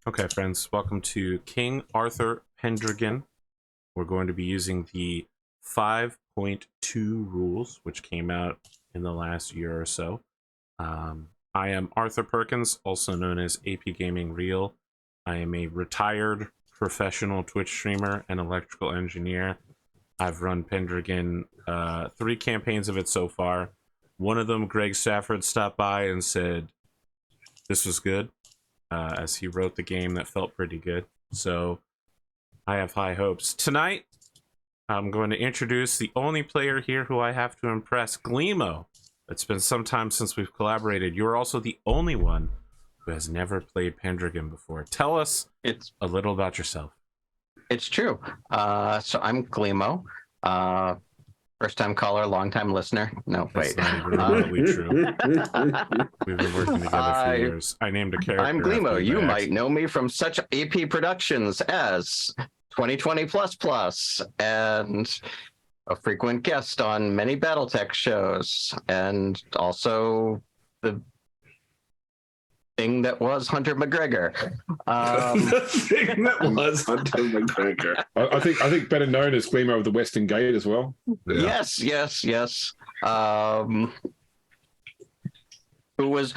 Okay, friends, welcome to King Arthur Pendragon. We're going to be using the 5.2 rules, which came out in the last year or so. I am Arthur Perkins, also known as AP Gaming Real. I am a retired professional Twitch streamer and electrical engineer. I've run Pendragon 3 campaigns of it so far. One of them, Greg Stafford, stopped by and said this was good. As he wrote the game that felt pretty good. So I have high hopes. Tonight, I'm going to introduce the only player here who I have to impress, Gleemo. It's been some time since we've collaborated. You're also the only one who has never played Pendragon before. Tell us a little about yourself. It's true. So I'm Gleemo. First-time caller, long-time listener. No, That's wait. not even remotely true. We've been working together for years. I named a character. I'm Gleemo. You might know me from such AP productions as 2020++ and a frequent guest on many BattleTech shows, and also the thing that was Hunter McGregor. The thing that was Hunter McGregor. I think better known as Gleemo of the Western Gate as well. Yeah. Yes. Who was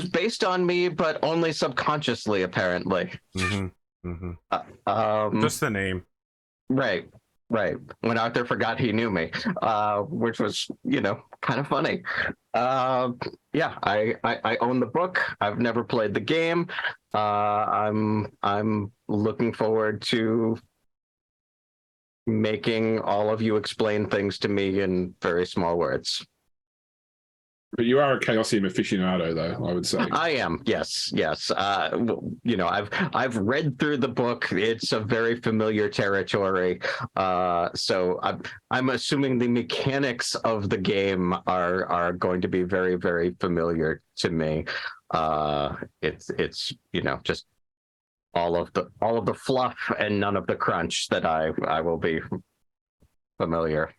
based on me, but only subconsciously, apparently. Just the name. Right. When Arthur forgot he knew me, which was, kind of funny. Yeah, I own the book. I've never played the game. I'm looking forward to making all of you explain things to me in very small words. But you are a Chaosium aficionado, though, I would say. I am, yes. I've read through the book. It's a very familiar territory. So I'm assuming the mechanics of the game are going to be very, very familiar to me. It's just all of the fluff and none of the crunch that I will be familiar.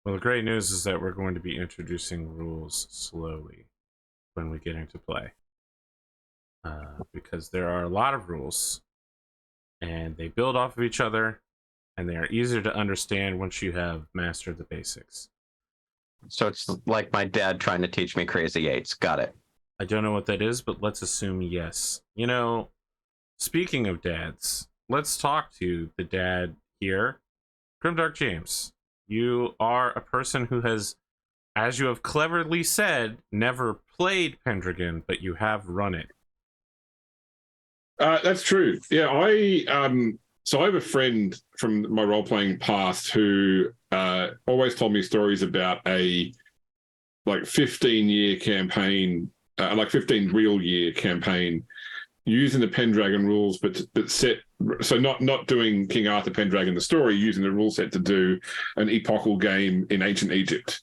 Well, the great news is that we're going to be introducing rules slowly when we get into play. Because there are a lot of rules, and they build off of each other, and they are easier to understand once you have mastered the basics. So it's like my dad trying to teach me Crazy Eights. Got it. I don't know what that is, but let's assume yes. Speaking of dads, let's talk to the dad here, Grimdark James. You are a person who has, as you have cleverly said, never played Pendragon, but you have run it. That's true. Yeah, I have a friend from my role-playing past who always told me stories about a 15-year campaign, 15 real year campaign using the Pendragon rules, but set, so not doing King Arthur Pendragon the story, using the rule set to do an epochal game in ancient Egypt.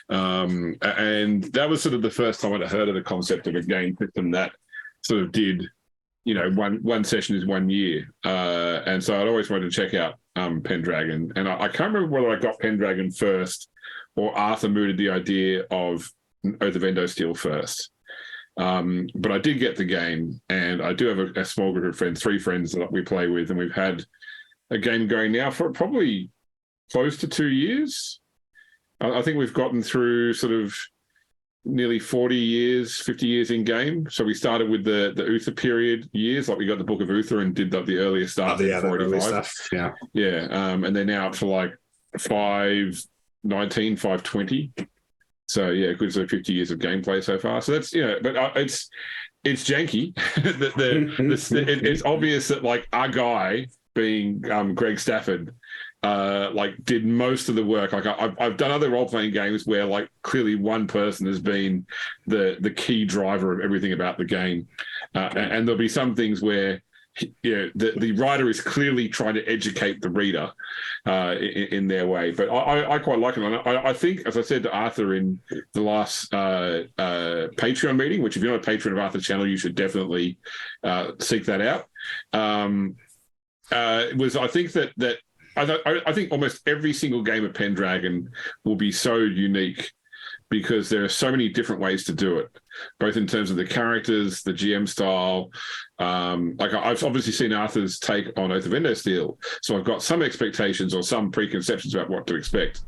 And that was sort of the first time I'd heard of the concept of a game system that sort of did, one session is 1 year. And so I'd always wanted to check out Pendragon. And I can't remember whether I got Pendragon first or Arthur mooted the idea of Oath of Endosteel first. But I did get the game, and I do have a small group of friends, 3 friends that we play with, and we've had a game going now for probably close to 2 years. I think we've gotten through sort of nearly 40 years, 50 years in game. So we started with the Uther period years, we got the Book of Uther and did the earlier stuff. The early stuff. Yeah. And they're now up to 519, 520. So yeah, good. So 50 years of gameplay so far. So that's but it's janky. It's obvious that our guy being Greg Stafford, did most of the work. I've done other role playing games where clearly one person has been the key driver of everything about the game, and there'll be some things where the writer is clearly trying to educate the reader in their way. But I quite like it. I think, as I said to Arthur in the last Patreon meeting, which if you're not a patron of Arthur's channel, you should definitely seek that out. I think I think almost every single game of Pendragon will be so unique because there are so many different ways to do it, both in terms of the characters, the GM style. Like I've obviously seen Arthur's take on Oath of Endosteel, so I've got some expectations or some preconceptions about what to expect.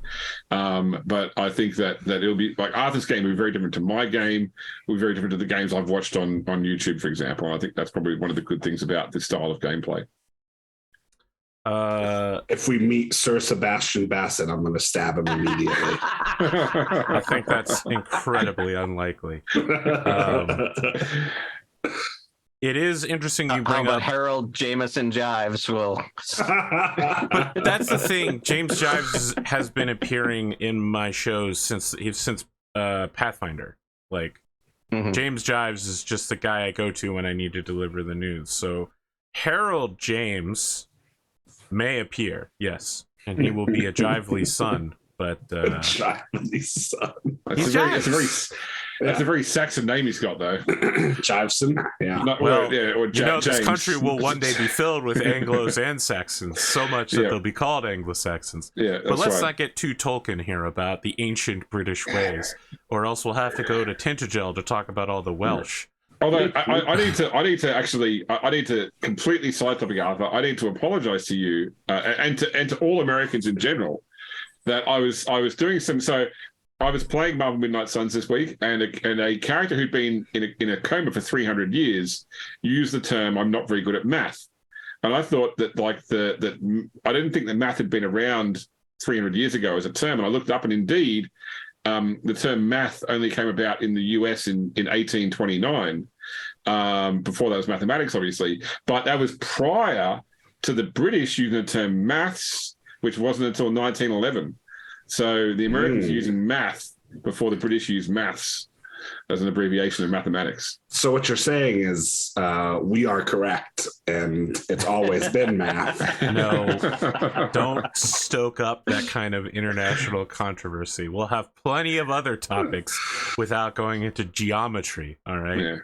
But I think that it'll be like Arthur's game will be very different to my game, will be very different to the games I've watched on YouTube, for example. And I think that's probably one of the good things about this style of gameplay. If we meet Sir Sebastian Bassett, I'm going to stab him immediately. I think that's incredibly unlikely. It is interesting you bring up Harold Jameson Jives will. But that's the thing. James Jives has been appearing in my shows since Pathfinder. Like James Jives is just the guy I go to when I need to deliver the news. So Harold James may appear, yes, and he will be a Jively son. But Jively son. That's a very Saxon name he's got, though. Jiveson. Yeah. This country will one day be filled with Anglos and Saxons, so much that they'll be called Anglo-Saxons. Yeah, but let's not get too Tolkien here about the ancient British ways, or else we'll have to go to Tintagel to talk about all the Welsh. Although I need to completely side topic, Arthur. I need to apologize to you and to all Americans in general that I was doing some. So I was playing Marvel Midnight Suns this week, and a character who'd been in a coma for 300 years used the term "I'm not very good at math," and I thought that I didn't think that math had been around 300 years ago as a term, and I looked up, and indeed, the term math only came about in the US in 1829. Before that was mathematics, obviously, but that was prior to the British using the term maths, which wasn't until 1911. So the Americans were using math before the British used maths as an abbreviation of mathematics. So what you're saying is we are correct, and it's always been math. No, don't stoke up that kind of international controversy. We'll have plenty of other topics without going into geometry, all right? Yeah.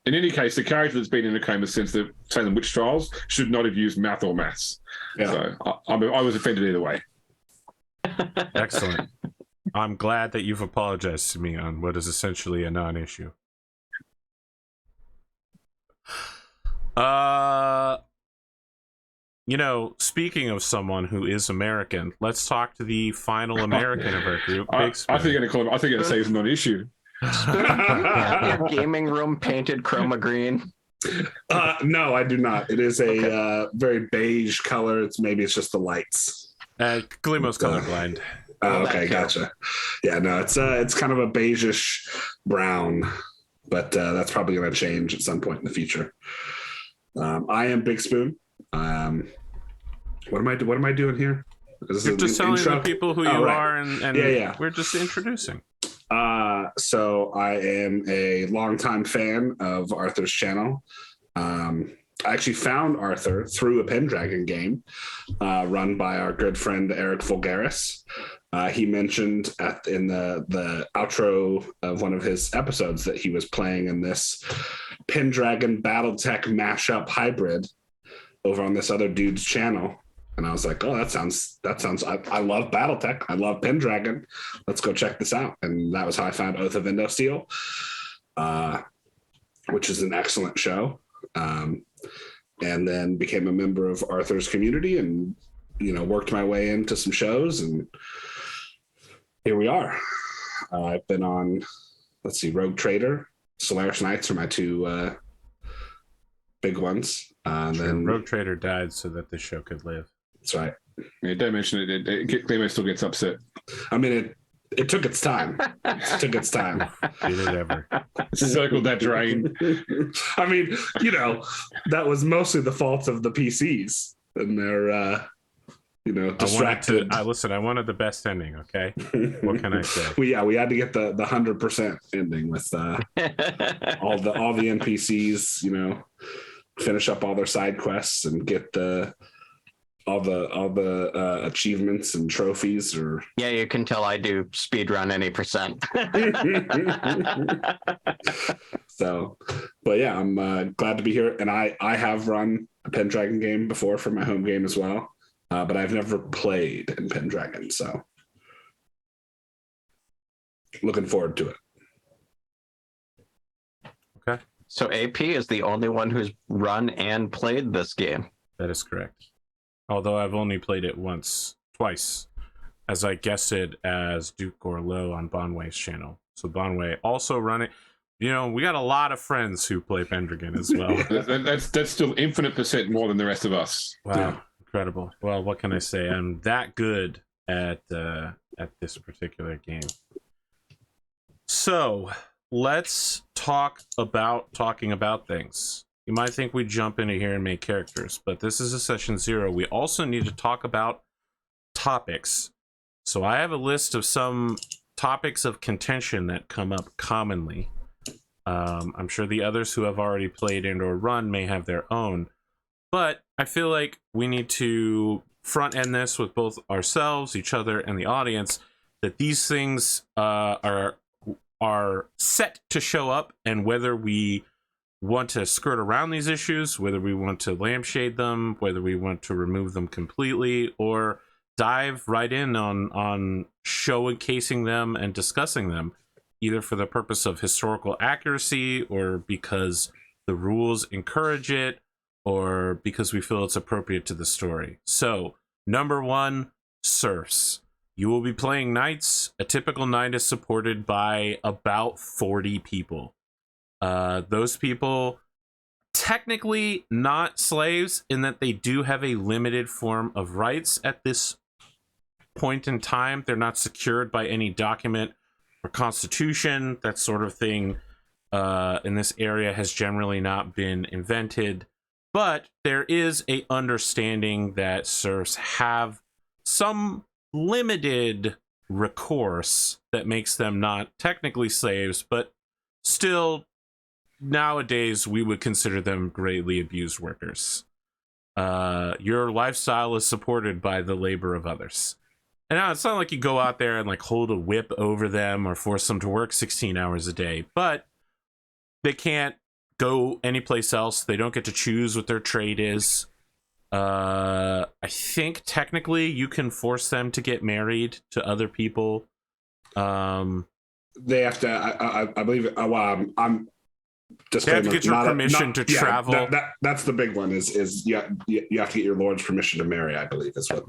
In any case, the character that's been in a coma since the Salem Witch Trials should not have used math or maths. Yeah. So I was offended either way. Excellent. I'm glad that you've apologized to me on what is essentially a non-issue. Speaking of someone who is American, let's talk to the final American of our group. I think you're going to call him. I think you're going to say it's a non-issue. Your gaming room painted chroma green. No, I do not. It is a very beige color. Maybe it's just the lights. Glimo's colorblind. Okay, gotcha. Yeah, no, it's kind of a beigeish brown, but that's probably going to change at some point in the future. I am Big Spoon. What am I doing here? You're just telling the people who you are, and we're just introducing. So I am a longtime fan of Arthur's channel. I actually found Arthur through a Pendragon game run by our good friend Eric Vulgaris. He mentioned in the outro of one of his episodes that he was playing in this Pendragon Battletech mashup hybrid over on this other dude's channel. And I was like, oh, that sounds. I love BattleTech. I love Pendragon. Let's go check this out. And that was how I found Oath of Endosteel, which is an excellent show. And then became a member of Arthur's community, and worked my way into some shows, and here we are. I've been on, Rogue Trader, Solaris Knights are my two big ones. And then Rogue Trader died so that this show could live. That's right. Yeah, don't mention it. Clemo still gets upset. I mean, it took its time. It took its time. Did it ever? Circled that drain. I mean, that was mostly the fault of the PCs and their, distracted. I wanted the best ending. Okay, what can I say? We had to get the 100% ending with all the NPCs. Finish up all their side quests and get all the achievements and trophies. Or you can tell I do speedrun any percent. So, but yeah, I'm glad to be here, and I have run a Pendragon game before for my home game as well, but I've never played in Pendragon. So looking forward to it. Okay, So AP is the only one who's run and played this game. that is correct. Although I've only played it twice, as I guested as Duke or Low on Bonway's channel. So Bonway also run it. You know, we got a lot of friends who play Pendragon as well. That's still infinite percent more than the rest of us. Wow, Yeah. incredible. Well, what can I say? I'm that good at this particular game. So let's talk about talking about things. You might think we jump into here and make characters, but this is a session 0. We also need to talk about topics. So I have a list of some topics of contention that come up commonly. I'm sure the others who have already played and or run may have their own, but I feel like we need to front end this with both ourselves, each other, and the audience, that these things are set to show up, and whether we want to skirt around these issues, whether we want to lampshade them, whether we want to remove them completely, or dive right in on showcasing them and discussing them, either for the purpose of historical accuracy or because the rules encourage it or because we feel it's appropriate to the story. So, number 1, serfs. You will be playing knights. A typical knight is supported by about 40 people. Those people, technically not slaves in that they do have a limited form of rights at this point in time. They're not secured by any document or constitution. That sort of thing in this area has generally not been invented. But there is a understanding that serfs have some limited recourse that makes them not technically slaves, but still nowadays we would consider them greatly abused workers. Your lifestyle is supported by the labor of others. And now it's not like you go out there and like hold a whip over them or force them to work 16 hours a day, but they can't go anyplace else. They don't get to choose what their trade is. I think technically you can force them to get married to other people. They have to. I believe. I'm. They have to get your permission to travel. That's the big one. Is you have to get your lord's permission to marry. I believe is what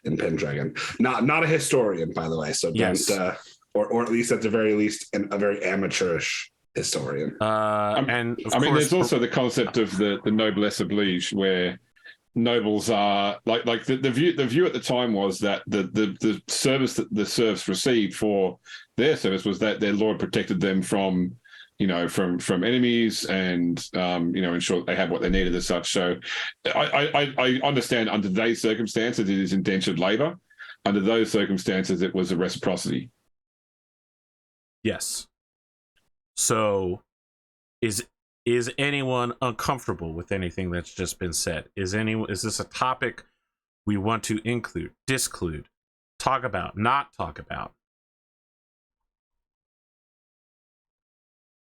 in Pendragon. Not a historian, by the way. So yes. don't. Or at least at the very least, a very amateurish historian. And I mean, there's also the concept of the noblesse oblige, where nobles are like the view at the time was that the service that the serfs received for their service was that their lord protected them from enemies and ensure they had what they needed as such. So I understand under today's circumstances it is indentured labor. Under those circumstances it was a reciprocity. Yes. So is anyone uncomfortable with anything that's just been said? Is this a topic we want to include, disclude, talk about, not talk about?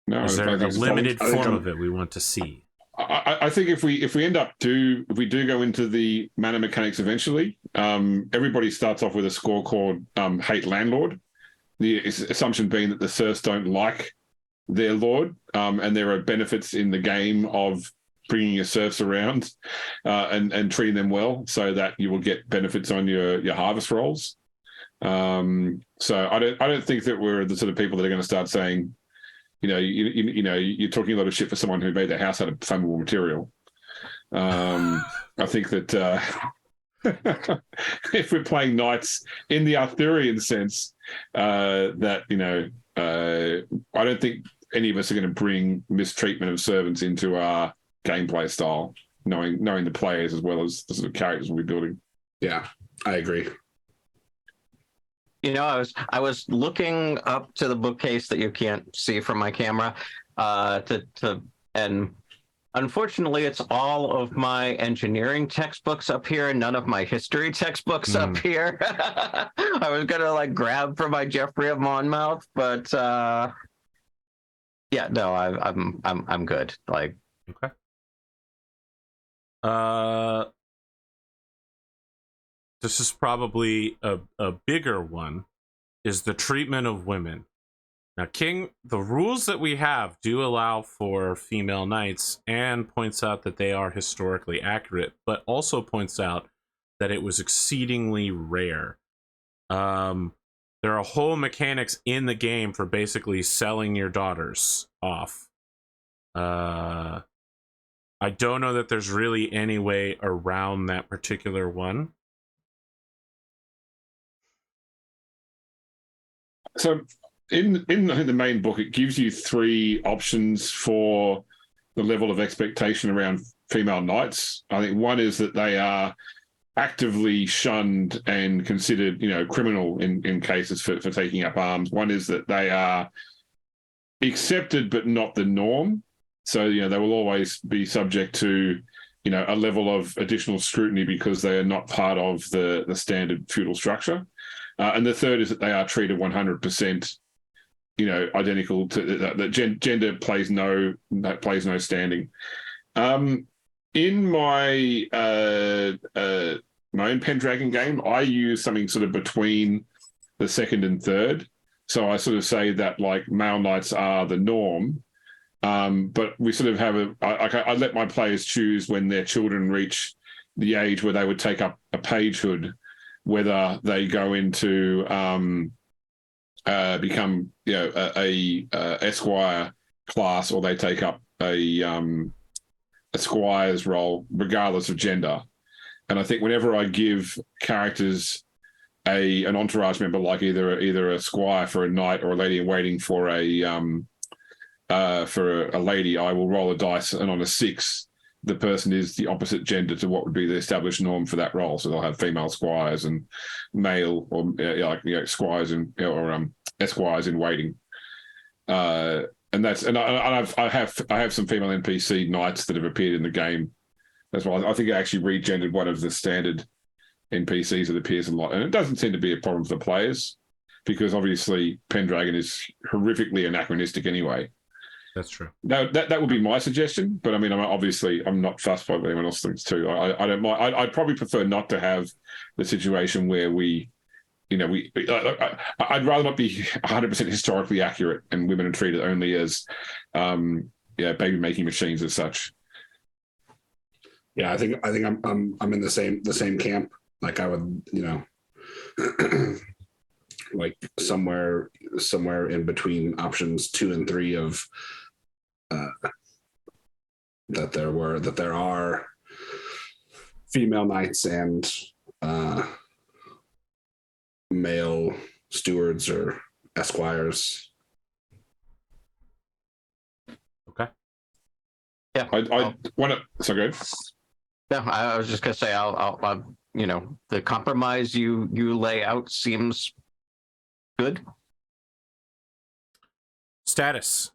No, is there a limited form of it we want to see? I think if we do go into the mana mechanics eventually, everybody starts off with a score called Hate Landlord. The assumption being that the serfs don't like their lord, and there are benefits in the game of bringing your serfs around and treating them well, so that you will get benefits on your harvest rolls. So I don't think that we're the sort of people that are going to start saying, you're talking a lot of shit for someone who made their house out of flammable material. I think that if we're playing knights in the Arthurian sense, I don't think any of us are going to bring mistreatment of servants into our gameplay style, knowing the players as well as the sort of characters we'll be building. Yeah, I agree. I was looking up to the bookcase that you can't see from my camera, and unfortunately, it's all of my engineering textbooks up here, and none of my history textbooks up here. I was gonna grab for my Geoffrey of Monmouth, but I'm good. Okay. This is probably a bigger one, is the treatment of women. Now, King, the rules that we have do allow for female knights and points out that they are historically accurate, but also points out that it was exceedingly rare. There are whole mechanics in the game for basically selling your daughters off. I don't know that there's really any way around that particular one. So in the main book, it gives you 3 options for the level of expectation around female knights. I think one is that they are actively shunned and considered, criminal in cases for taking up arms. One is that they are accepted but not the norm. So, they will always be subject to, a level of additional scrutiny because they are not part of the standard feudal structure. And the third is that they are treated 100%, identical to that. Gender plays no standing. In my own Pendragon game, I use something sort of between the second and third. So I sort of say that like male knights are the norm, but we sort of have I let my players choose when their children reach the age where they would take up a pagehood, whether they go into become a esquire class or they take up a squire's role, regardless of gender. And I think whenever I give characters an entourage member, like either a squire for a knight or a lady in waiting for a lady, I will roll a dice, and on a 6, the person is the opposite gender to what would be the established norm for that role. So they'll have female squires and male or squires or esquires in waiting. I have some female NPC knights that have appeared in the game as well. I think I actually regendered one of the standard NPCs that appears a lot, and it doesn't seem to be a problem for the players because obviously Pendragon is horrifically anachronistic anyway. That's true. That would be my suggestion, but I mean, I'm not fussed by what anyone else thinks too. I don't mind. I'd probably prefer not to have the situation where I'd rather not be 100% historically accurate and women are treated only as baby making machines as such. Yeah, I think I'm in the same camp. Like I would, like somewhere in between options 2 and 3 of that there are female knights and male stewards or esquires. Okay. Yeah, I want to. So good. Yeah, I was just gonna say, I'll the compromise you lay out seems good. Status.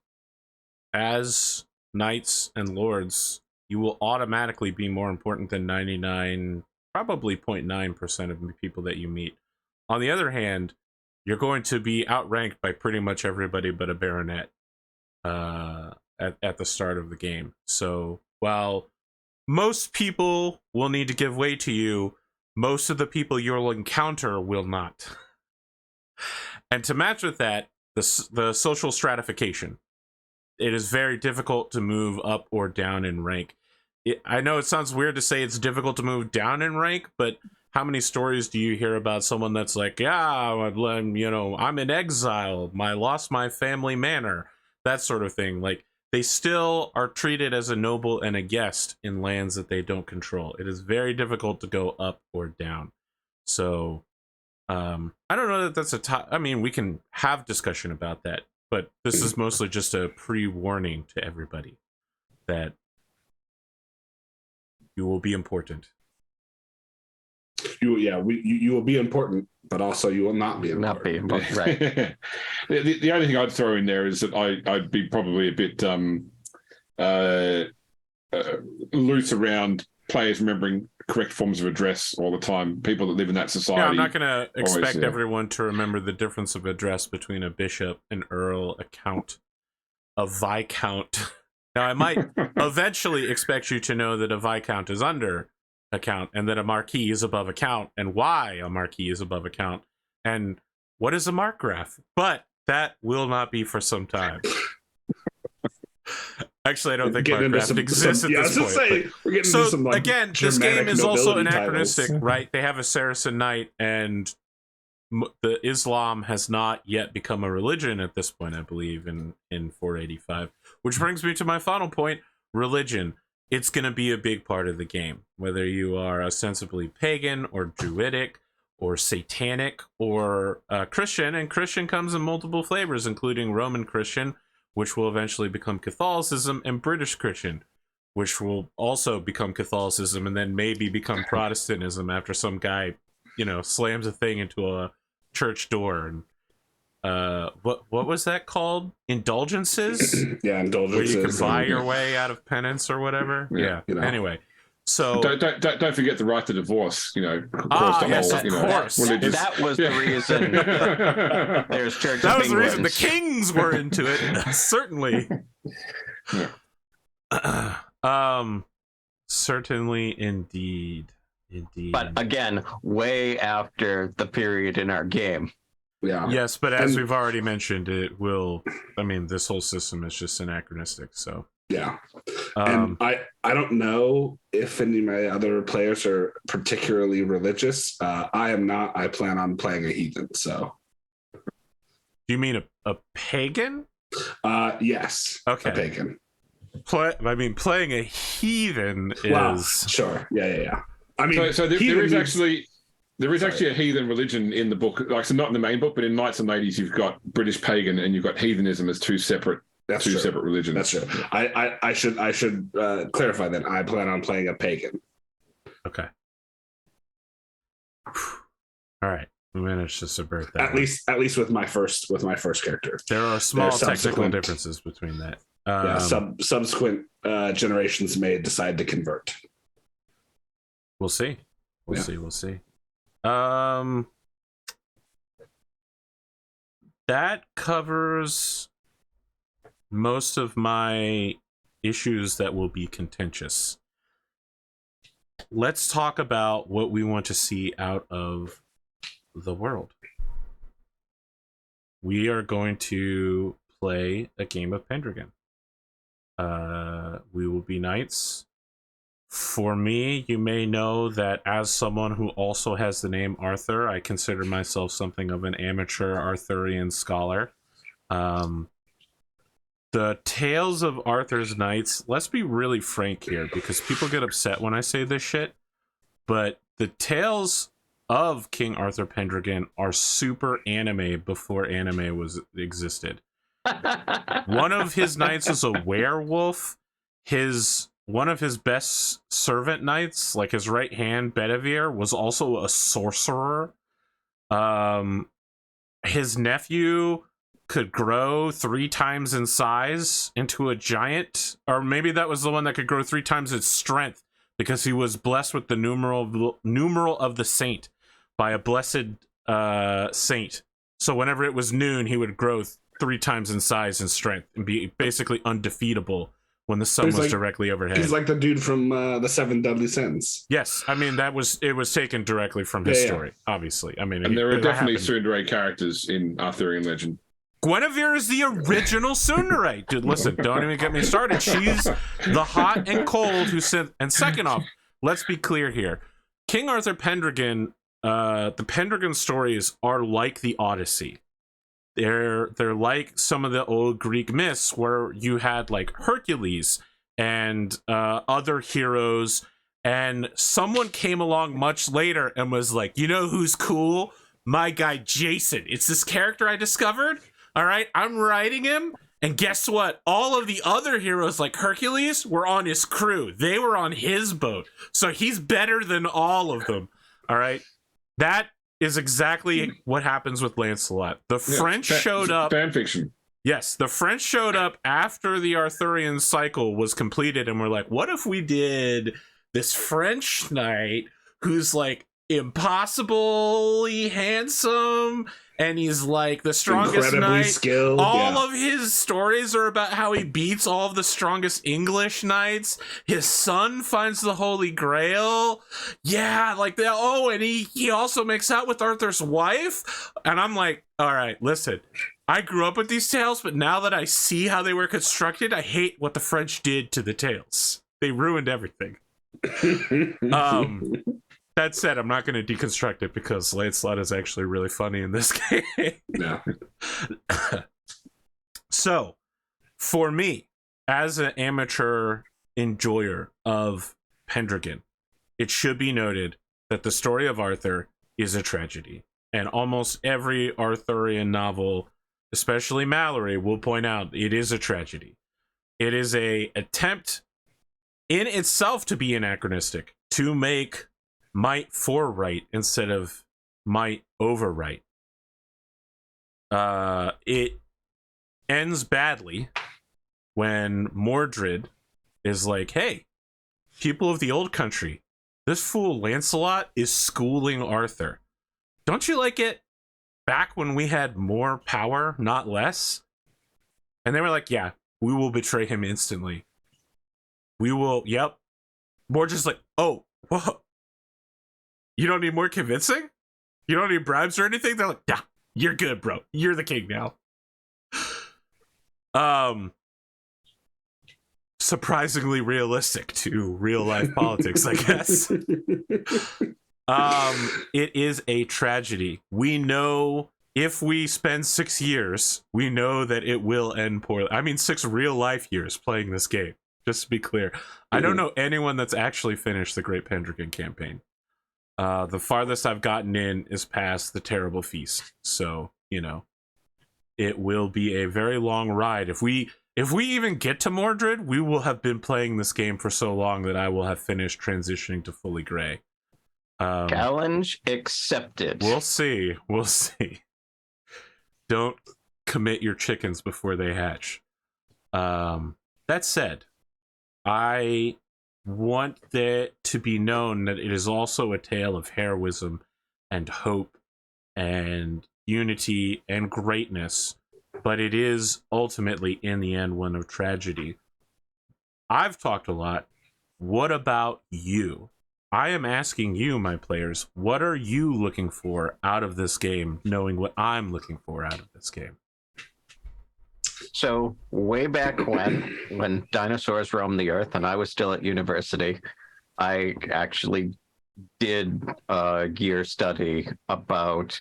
As knights and lords, you will automatically be more important than 99, probably 0.9% of the people that you meet. On the other hand, you're going to be outranked by pretty much everybody but a baronet at the start of the game. So while most people will need to give way to you, most of the people you'll encounter will not. And to match with that, the social stratification. It is very difficult to move up or down in rank. I know it sounds weird to say it's difficult to move down in rank, but how many stories do you hear about someone that's like, I'm in exile, I lost my family manor, that sort of thing. Like, they still are treated as a noble and a guest in lands that they don't control. It is very difficult to go up or down. So, I don't know that that's I mean, we can have discussion about that, but this is mostly just a pre-warning to everybody that you will be important. You will be important, but also you will not be important. Not be important, right. The only thing I'd throw in there is that I'd be probably a bit loose around players remembering correct forms of address all the time. People that live in that society. Yeah, I'm not going to expect everyone to remember the difference of address between a bishop, an earl, a count, a viscount. Now, I might eventually expect you to know that a viscount is under a count, and that a marquis is above a count, and why a marquis is above a count, and what is a Markgraf? But that will not be for some time. Actually, I don't think Markgraf exists at this point. We're getting into some, like, again, this Germanic game is also nobility anachronistic, titles. right? They have a Saracen knight, and the Islam has not yet become a religion at this point, I believe, in 485. Which brings me to my final point, religion. It's going to be a big part of the game, whether you are ostensibly pagan or druidic or satanic or Christian, and Christian comes in multiple flavors, including Roman Christian, which will eventually become Catholicism, and British Christian, which will also become Catholicism and then maybe become Protestantism after some guy, slams a thing into a church door. And what was that called? Indulgences? Yeah, indulgences. Where you can buy your way out of penance or whatever. Yeah. Anyway, so don't forget the right to divorce. Across the yes, whole, of course. religious. That was the reason. There's Church that of was the reason the England. kings were into it. Certainly. Certainly, indeed. But again, way after the period in our game. Yeah. Yes, but as And- we've already mentioned, it will. I mean, this whole system is just anachronistic. So, Yeah. And I don't know if any of my other players are particularly religious. I am not. I plan on playing a heathen. So, do you mean a pagan? yes. Okay. A pagan. Playing a heathen is Wow. Sure. Yeah. I mean, So there heathen is means- actually a heathen religion in the book, like, so not in the main book, but in Knights and Ladies, you've got British pagan and you've got heathenism as two separate religions. That's true. I should clarify that. I plan on playing a pagan. okay. All right, we managed to subvert that. At least with my first character. There are small There's technical subsequent- differences between that. Yeah. Subsequent generations may decide to convert. We'll see. We'll see. That covers most of my issues that will be contentious. Let's talk about what we want to see out of the world. We are going to play a game of Pendragon. We will be knights. For me, you may know that as someone who also has the name Arthur, I consider myself something of an amateur Arthurian scholar. The Tales of Arthur's Knights, let's be really frank here, because people get upset when I say this shit, but the Tales of King Arthur Pendragon are super anime before anime existed. One of his knights is a werewolf. One of his best servant knights, like his right hand, Bedivere, was also a sorcerer. His nephew could grow 3 times in size into a giant, or maybe that was the one that could grow 3 times its strength because he was blessed with the numeral of the saint by a blessed saint. So whenever it was noon, he would grow 3 times in size and strength and be basically undefeatable when the sun was directly overhead. He's like the dude from the 7 Deadly Sins. Yes, I mean it was taken directly from his story, obviously. I mean, and there are definitely happened. tsundere characters in Arthurian legend. Guinevere is the original tsundere. Dude, listen, don't even get me started. She's the hot and cold who sent. And second off, let's be clear here. King Arthur Pendragon, the Pendragon stories are like the Odyssey. They're like some of the old Greek myths where you had like Hercules and other heroes, and someone came along much later and was like, you know who's cool? My guy Jason. It's this character I discovered. All right, I'm writing him, and guess what? All of the other heroes like Hercules were on his crew. They were on his boat, so he's better than all of them. All right, that is exactly what happens with Lancelot. The French showed up. Fan fiction. Yes, the French showed up after the Arthurian cycle was completed, and we're like, what if we did this French knight who's like impossibly handsome, and he's like the strongest Incredibly knight. skilled. All of his stories are about how he beats all of the strongest English knights. His son finds the Holy Grail. Yeah, like that. Oh, and he also makes out with Arthur's wife. And I'm like, all right, listen. I grew up with these tales, but now that I see how they were constructed, I hate what the French did to the tales. They ruined everything. That said, I'm not going to deconstruct it because Lancelot is actually really funny in this game. No. So, for me, as an amateur enjoyer of Pendragon, it should be noted that the story of Arthur is a tragedy. And almost every Arthurian novel, especially Mallory, will point out it is a tragedy. It is a attempt in itself to be anachronistic, to make might for right instead of might over right. It ends badly when Mordred is like, hey, people of the old country, this fool Lancelot is schooling Arthur. Don't you like it back when we had more power, not less? And they were like, yeah, we will betray him instantly. We will, yep. Mordred's like, oh, whoa. You don't need more convincing? You don't need bribes or anything? They're like, yeah, you're good, bro. You're the king now. Surprisingly realistic to real life politics, I guess. It is a tragedy. We know if we spend 6 years, we know that it will end poorly. I mean, 6 real life years playing this game, just to be clear. I don't know anyone that's actually finished the Great Pendragon campaign. The farthest I've gotten in is past the Terrible Feast. So, you know, it will be a very long ride. If we even get to Mordred, we will have been playing this game for so long that I will have finished transitioning to fully gray. Challenge accepted. We'll see. We'll see. Don't commit your chickens before they hatch. That said, I want it to be known that it is also a tale of heroism and hope and unity and greatness, but it is ultimately, in the end, one of tragedy. I've talked a lot. What about you? I am asking you, my players, what are you looking for out of this game, knowing what I'm looking for out of this game? So way back when dinosaurs roamed the earth and I was still at university, I actually did a gear study about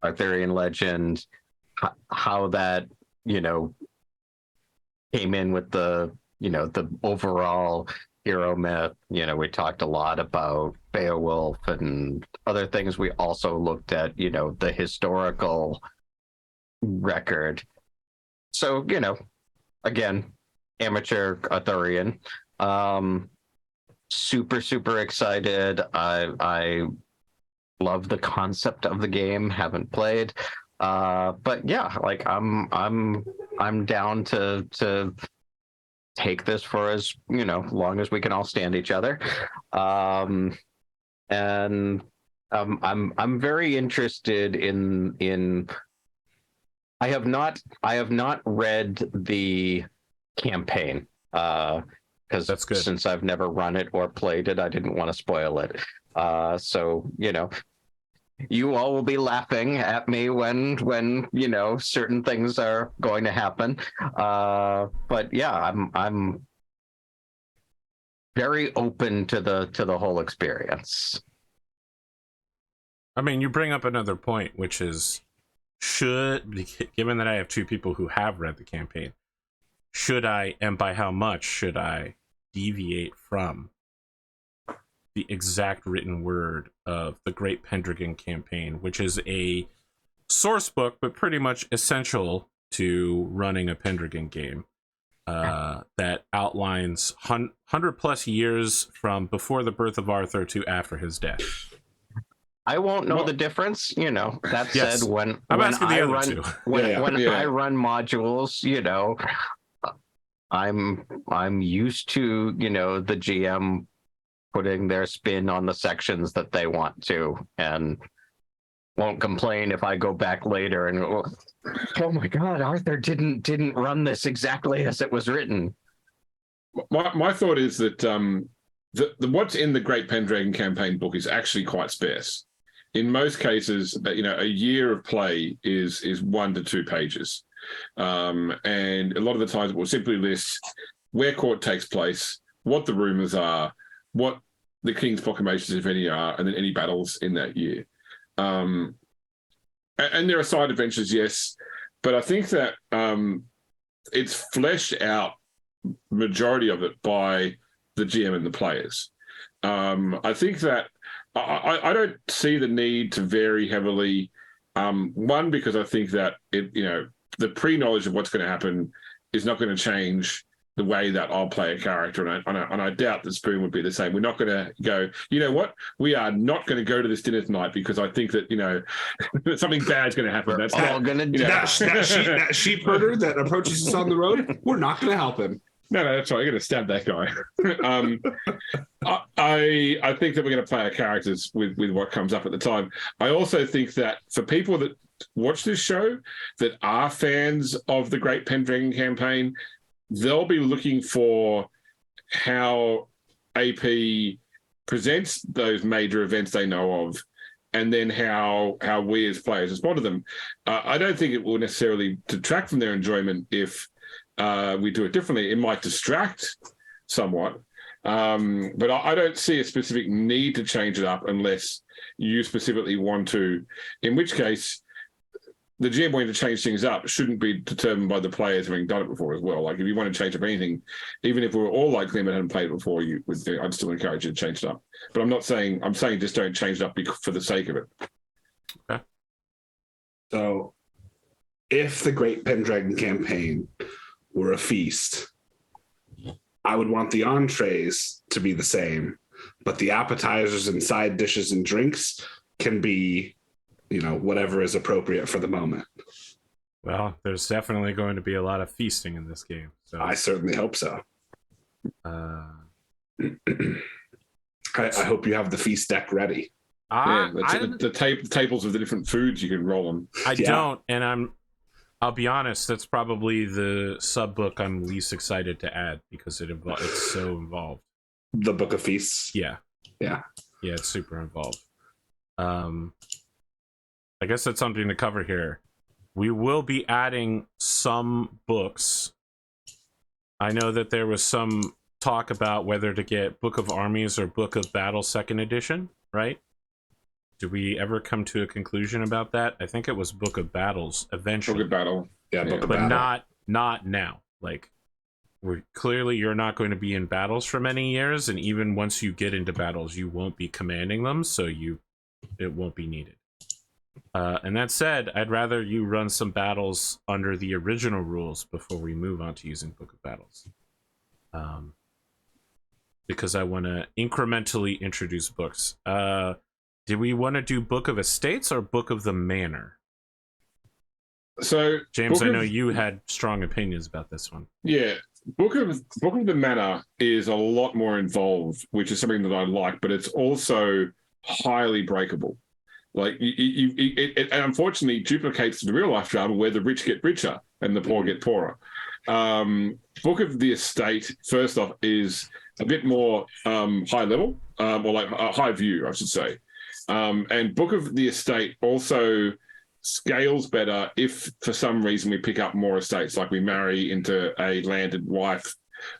Arthurian legend, how that, came in with the overall hero myth. We talked a lot about Beowulf and other things. We also looked at, the historical record. So, again, amateur Arthurian. Super, super excited. I love the concept of the game. Haven't played. But yeah, like I'm down to take this for as long as we can all stand each other. And I'm very interested in I have not read the campaign because That's good. Since I've never run it or played it, I didn't want to spoil it. So you all will be laughing at me when certain things are going to happen. But yeah, I'm very open to the whole experience. I mean, you bring up another point, which is, given that I have 2 people who have read the campaign, should I, and by how much, should I deviate from the exact written word of the Great Pendragon campaign, which is a source book, but pretty much essential to running a Pendragon game, that outlines 100 plus years from before the birth of Arthur to after his death. I won't know the difference, That Yes. said, when I'm when asking the I other run 2. when I run modules, I'm used to the GM putting their spin on the sections that they want to, and won't complain if I go back later and go, oh my God, Arthur didn't run this exactly as it was written. My thought is that the what's in the Great Pendragon campaign book is actually quite sparse. In most cases, a year of play is 1 to 2 pages, and a lot of the times it will simply list where court takes place, what the rumors are, what the king's proclamations, if any, are, and then any battles in that year. And there are side adventures, yes, but I think that it's fleshed out, majority of it, by the GM and the players. I think that I don't see the need to vary heavily. One, because I think that the pre-knowledge of what's going to happen is not going to change the way that I'll play a character, and I doubt that Spoon would be the same. We're not going to go, you know what? We are not going to go to this dinner tonight because I think that something bad's going to happen. That's all going to that sheep herder that approaches us on the road. We're not going to help him. No, that's right. I'm going to stab that guy. I think that we're going to play our characters with what comes up at the time. I also think that for people that watch this show that are fans of the Great Pendragon campaign, they'll be looking for how AP presents those major events they know of, and then how we as players respond to them. I don't think it will necessarily detract from their enjoyment if we do it differently. It might distract somewhat, but I don't see a specific need to change it up unless you specifically want to, in which case the GM wanting to change things up shouldn't be determined by the players having done it before as well. Like if you want to change up anything, even if we were all like them and hadn't played it before, I'd still encourage you to change it up. But I'm saying just don't change it up for the sake of it. Okay. So if the Great Pendragon campaign were a feast, I would want the entrees to be the same, but the appetizers and side dishes and drinks can be whatever is appropriate for the moment. Well, there's definitely going to be a lot of feasting in this game. So I certainly hope so. I hope you have the feast deck ready. The tables of the different foods you can roll on. I don't, and I'll be honest, that's probably the sub book I'm least excited to add because it's so involved. The Book of Feasts? Yeah, it's super involved. I guess that's something to cover here. We will be adding some books. I know that there was some talk about whether to get Book of Armies or Book of Battle 2nd edition, right? Did we ever come to a conclusion about that? I think it was Book of Battles eventually. Book of Battle. Yeah, Book of Battle. But not now. Like, clearly you're not going to be in battles for many years, and even once you get into battles, you won't be commanding them, so it won't be needed. And that said, I'd rather you run some battles under the original rules before we move on to using Book of Battles. Because I want to incrementally introduce books. Do we want to do Book of Estates or Book of the Manor? So, James, I know you had strong opinions about this one. Yeah, Book of the Manor is a lot more involved, which is something that I like, but it's also highly breakable. Like it unfortunately duplicates the real life drama where the rich get richer and the poor get poorer. Book of the Estate, first off, is a bit more high level, or like a high view, I should say. And Book of the Estate also scales better if for some reason we pick up more estates, like we marry into a landed wife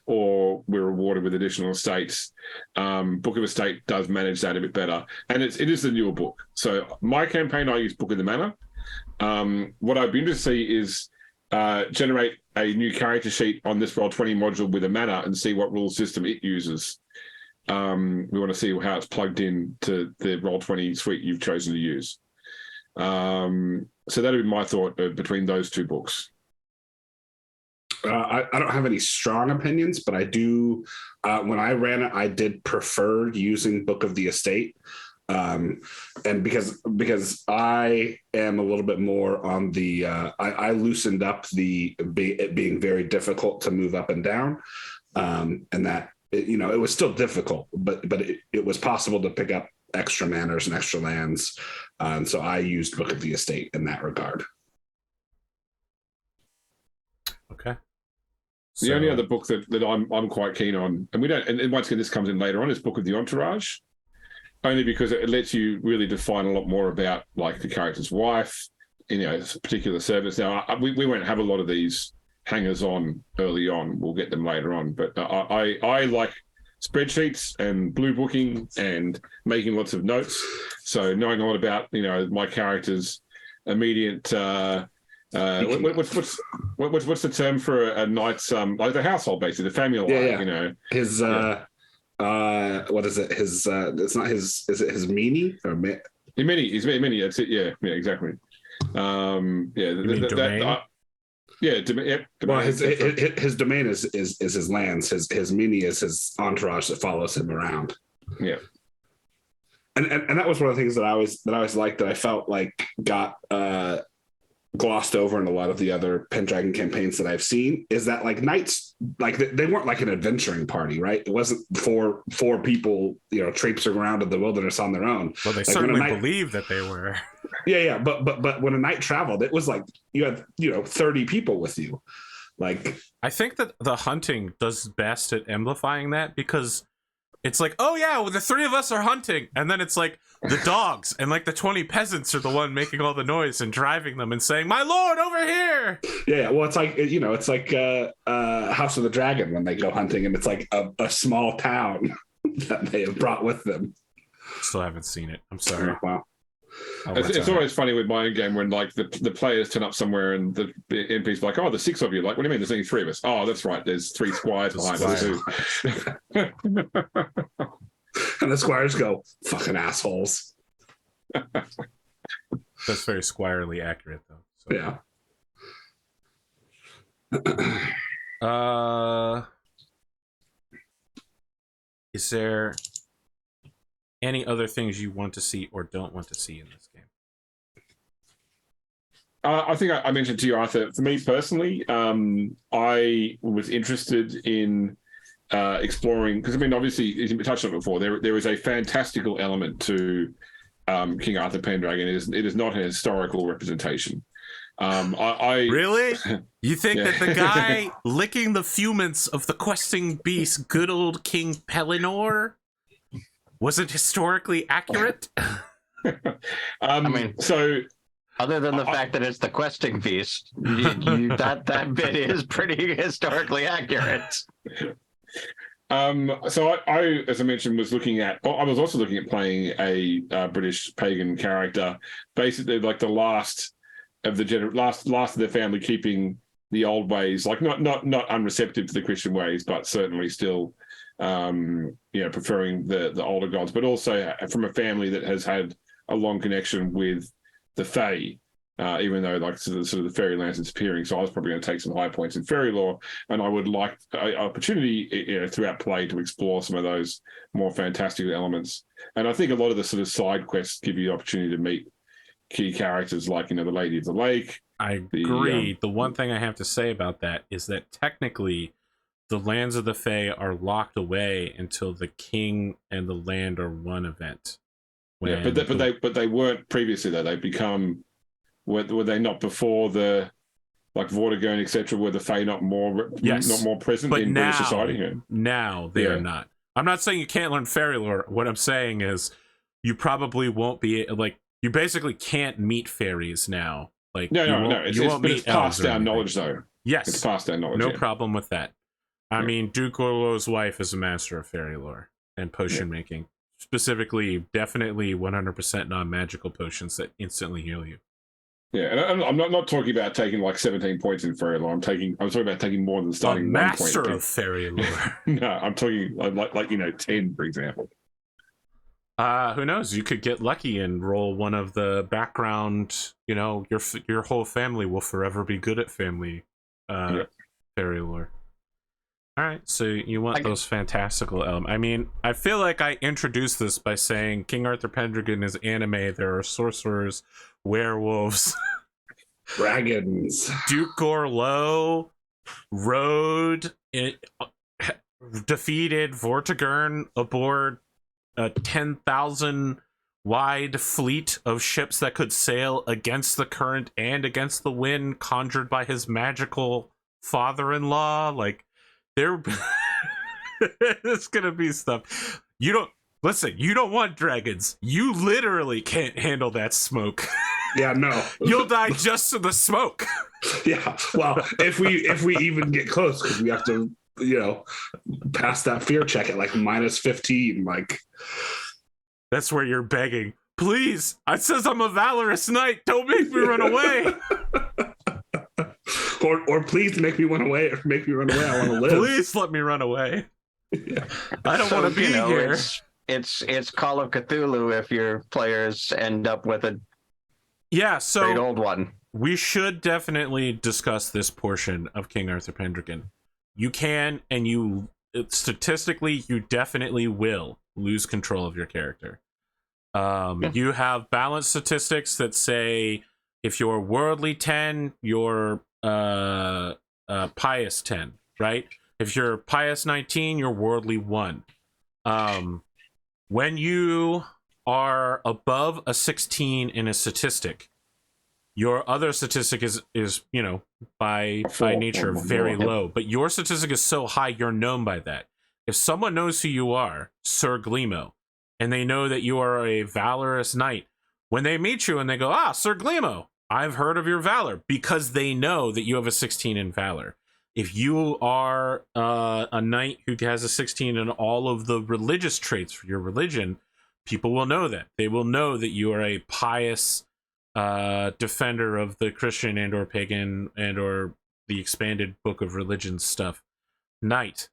or we're rewarded with additional estates. Book of Estate does manage that a bit better. And it is the newer book. So my campaign, I use Book of the Manor. What I'd be interested to see is generate a new character sheet on this Roll20 module with a manor and see what rule system it uses. We want to see how it's plugged in to the Roll20 suite you've chosen to use. So that would be my thought between those two books. I don't have any strong opinions, but I do. When I ran it, I did prefer using Book of the Estate, and because I am a little bit more on the. I loosened up it being very difficult to move up and down, and that it was still difficult, but it was possible to pick up extra manors and extra lands. And so I used Book of the Estate in that regard. Okay. The only other book that I'm quite keen on, and we don't, and once again this comes in later on, is Book of the Entourage, only because it lets you really define a lot more about like the character's wife, particular service. Now we won't have a lot of these hangers on early on. We'll get them later on, but I like spreadsheets and blue booking and making lots of notes. So knowing a lot about my character's immediate. What's the term for a knight's like the household, basically the family life? His what is it? His it's not his. Is it his mini or his mini? That's it. Yeah, exactly. Domain? Domain. Well, his domain is his lands. His mini is his entourage that follows him around. Yeah. And that was one of the things that I always liked, that I felt like got glossed over in a lot of the other Pendragon campaigns that I've seen, is that like knights, like they weren't like an adventuring party, right? It wasn't four people, traipsing around in the wilderness on their own. Well, they certainly believed that they were. Yeah. But when a knight traveled, it was like you had 30 people with you. Like, I think that the hunting does best at amplifying that, because it's like, oh yeah, well, the three of us are hunting, and then it's like the dogs and like the 20 peasants are the one making all the noise and driving them and saying, "My lord, over here!" Yeah, well, it's like it's like House of the Dragon when they go hunting, and it's like a small town that they have brought with them. Still haven't seen it. I'm sorry. Wow. It's always funny with my own game when like the players turn up somewhere and the NPCs are like, "Oh, there's 6 of you." Like, what do you mean? There's only 3 of us. Oh, that's right. There's 3 squires behind us too. And the squires go, "Fucking assholes." That's very squirely accurate, though. So. Yeah. Is there any other things you want to see or don't want to see in this game? I think I mentioned to you, Arthur, for me personally, I was interested in exploring, because I mean, obviously, as you touched on it before, there is a fantastical element to King Arthur Pendragon. It is not a historical representation. Really? You think that the guy licking the fumants of the questing beast, good old King Pellinor, wasn't historically accurate? I mean, so other than the fact that it's the questing beast, that bit is pretty historically accurate. So I, as I mentioned, was I was also looking at playing a British pagan character, basically like the last of the last of the family keeping the old ways, like not unreceptive to the Christian ways, but certainly still preferring the older gods, but also from a family that has had a long connection with the Fae, even though like sort of the fairy lands is appearing. So I was probably going to take some high points in fairy lore, and I would like an opportunity throughout play to explore some of those more fantastical elements. And I think a lot of the sort of side quests give you the opportunity to meet key characters like the Lady of the Lake. I agree. The one thing I have to say about that is that technically the lands of the Fae are locked away until the king and the land are one event. But they weren't previously though. They become were they not before the like Vortigern, etc. Were the Fae not more present in British society? Yeah. Now they are not. I'm not saying you can't learn fairy lore. What I'm saying is you probably won't be like, you basically can't meet fairies now. Like no. It's passed down knowledge though. Yes, it's passed down knowledge. No problem with that. I mean, Duke Orlo's wife is a master of fairy lore and potion making. Specifically, definitely 100% non-magical potions that instantly heal you. Yeah, and I'm not talking about taking like 17 points in fairy lore. I'm talking about taking more than starting 1 point. Master of fairy lore. No, I'm talking like 10, for example. Who knows? You could get lucky and roll one of the background. Your whole family will forever be good at fairy lore. All right, so you want those fantastical elements. I mean, I feel like I introduced this by saying King Arthur Pendragon is anime. There are sorcerers, werewolves, dragons, Duke Orlo, Road, defeated Vortigern aboard a 10,000 wide fleet of ships that could sail against the current and against the wind, conjured by his magical father-in-law. Like, there, it's gonna be stuff. You don't want dragons. You literally can't handle that smoke. Yeah, no. You'll die just to the smoke. Yeah. Well, if we even get close, because we have to, pass that fear check at like -15. Like, that's where you're begging. Please, it says I'm a valorous knight. Don't make me run away. or please make me run away. Or make me run away. I want to live. Please let me run away. Yeah. I don't want to be here. It's Call of Cthulhu if your players end up with a great old one. We should definitely discuss this portion of King Arthur Pendragon. You can, and statistically, you definitely will lose control of your character. You have balanced statistics that say if you're worldly 10, you're pious 10, right? If you're pious 19, you're worldly 1. When you are above a 16 in a statistic, your other statistic is by nature very low, but your statistic is so high you're known by that. If someone knows who you are, Sir Glimo, and they know that you are a valorous knight, when they meet you and they go, Sir Glimo, I've heard of your valor, because they know that you have a 16 in valor. If you are a knight who has a 16 in all of the religious traits for your religion, people will know that. They will know that you are a pious defender of the Christian and or pagan and or the expanded book of religion stuff knight.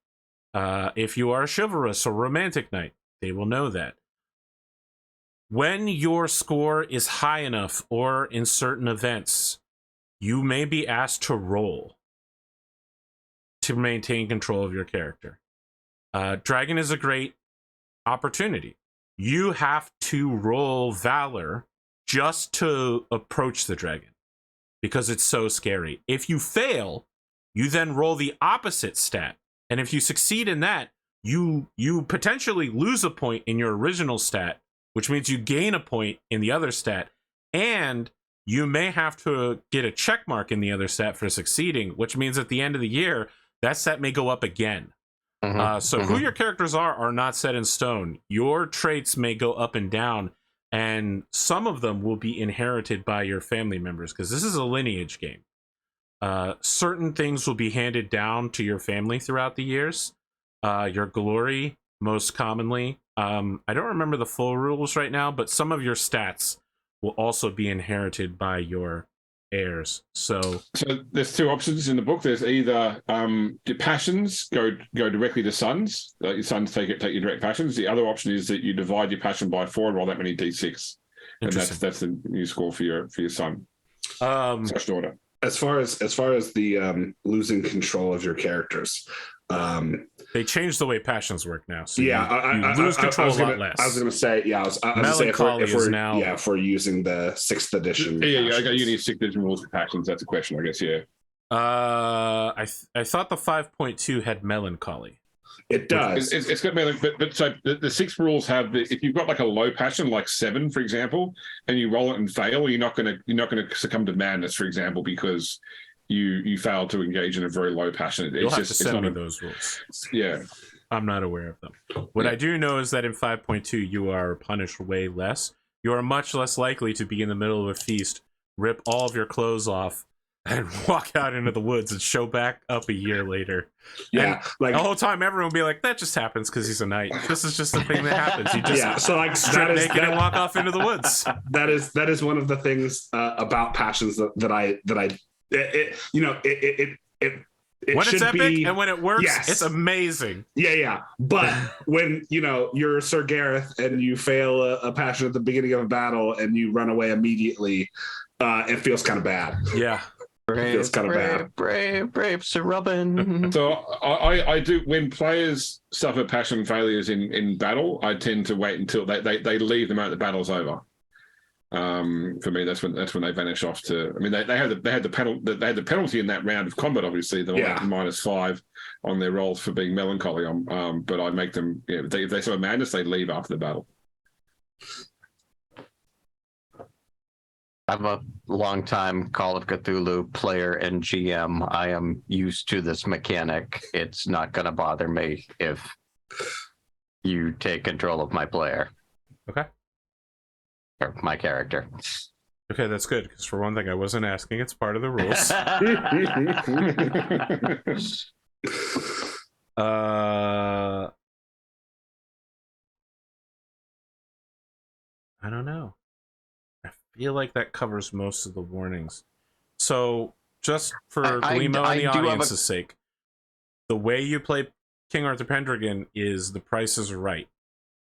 If you are a chivalrous or romantic knight, they will know that. When your score is high enough, or in certain events, you may be asked to roll to maintain control of your character. Dragon is a great opportunity. You have to roll valor just to approach the dragon, because it's so scary. If you fail, you then roll the opposite stat. And if you succeed in that, you potentially lose a point in your original stat, which means you gain a point in the other stat. And you may have to get a check mark in the other stat for succeeding, which means at the end of the year, that stat may go up again. Who your characters are not set in stone. Your traits may go up and down, and some of them will be inherited by your family members, because this is a lineage game. Certain things will be handed down to your family throughout the years. Your glory, most commonly. I don't remember the full rules right now, but some of your stats will also be inherited by your heirs. So there's two options in the book. There's either your passions go directly to sons. Your sons take your direct passions. The other option is that you divide your passion by 4 and roll that many d6, and that's the new score for your son. Daughter. As far as the losing control of your characters, they changed the way passions work now. So you lose control a lot less. I was going to say, if we're using the 6th edition. You need 6th edition rules for passions. That's a question, I guess. Yeah. I thought the 5.2 had melancholy. It does. It's got melancholy, but so the 6 rules have if you've got like a low passion, like 7, for example, and you roll it and fail, you're not going to succumb to madness, for example, because you failed to engage in a very low passion. You'll have to send me those rules. Yeah. I'm not aware of them. What I do know is that in 5.2, you are punished way less. You are much less likely to be in the middle of a feast, rip all of your clothes off, and walk out into the woods and show back up a year later. Yeah, and like the whole time, everyone will be like, "That just happens because he's a knight. This is just the thing that happens. You just strip naked and walk off into the woods." That is one of the things about passions that I it when it's epic and when it works, it's amazing. Yeah. But when you're Sir Gareth and you fail a passion at the beginning of a battle and you run away immediately, it feels kind of bad. Yeah. Brave, Sir Robin. So I do, when players suffer passion failures in battle, I tend to wait until they leave the moment the battle's over. For me, that's when they vanish off to. I mean, they had the penalty in that round of combat. Obviously, the -5 on their rolls for being melancholy. But I make them. Yeah, if they saw madness, they leave after the battle. I'm a longtime Call of Cthulhu player and GM. I am used to this mechanic. It's not going to bother me if you take control of my player. Okay. Or my character. Okay, that's good, because for one thing, I wasn't asking. It's part of the rules. I don't know. I feel like that covers most of the warnings. So, just for Gleemo and the audience's sake, the way you play King Arthur Pendragon is the price is right.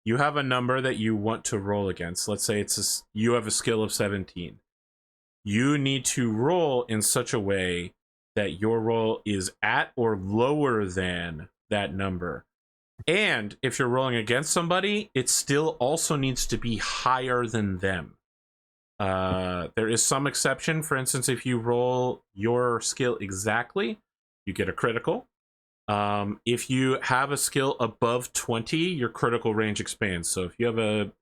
You have a number that you want to roll against. Let's say you have a skill of 17. You need to roll in such a way that your roll is at or lower than that number. And if you're rolling against somebody, it still also needs to be higher than them. There is some exception. For instance, if you roll your skill exactly, you get a critical. If you have a skill above 20, your critical range expands. So if you have a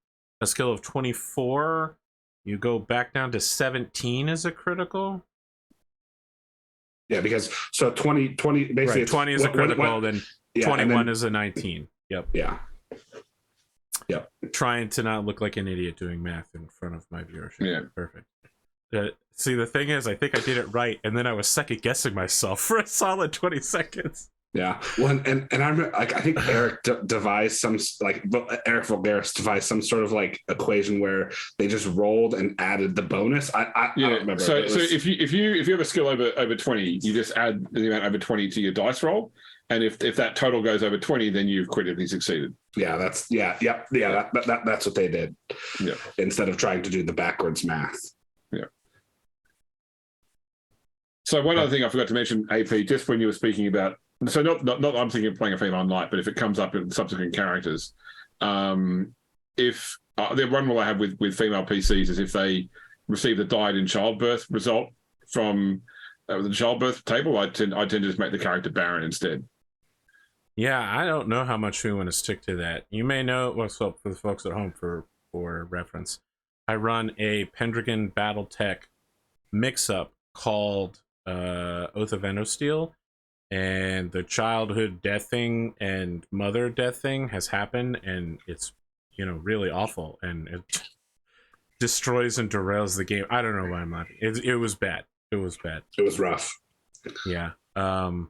skill of 24, you go back down to 17 as a critical. Yeah, because so 20 basically right, 20 is a critical, then 21 is a 19. Yep. Yeah. Yep. Trying to not look like an idiot doing math in front of my viewership. Yeah. Perfect. See, the thing is, I think I did it right, and then I was second guessing myself for a solid 20 seconds. Yeah, well, and I remember, like, I think Eric devised some, like, Eric Vulgaris devised some sort of like equation where they just rolled and added the bonus. I don't remember. So if you have a skill over 20, you just add the amount over 20 to your dice roll, and if that total goes over 20, then you've critically succeeded. Yeah, that's that's what they did. Yeah, instead of trying to do the backwards math. Yeah. So one other thing I forgot to mention, AP, just when you were speaking about. So not I'm thinking of playing a female knight, but if it comes up in subsequent characters, if the one rule I have with female PCs is if they receive the died in childbirth result from the childbirth table, I tend to just make the character Baron instead. Yeah, I don't know how much we want to stick to that. You may know what's up for the folks at home for reference. I run a Pendragon BattleTech mix-up called Oath of Enosteel. And the childhood death thing and mother death thing has happened, and it's, really awful, and it destroys and derails the game. I don't know why I'm laughing. It was bad. It was bad. It was rough. Yeah. I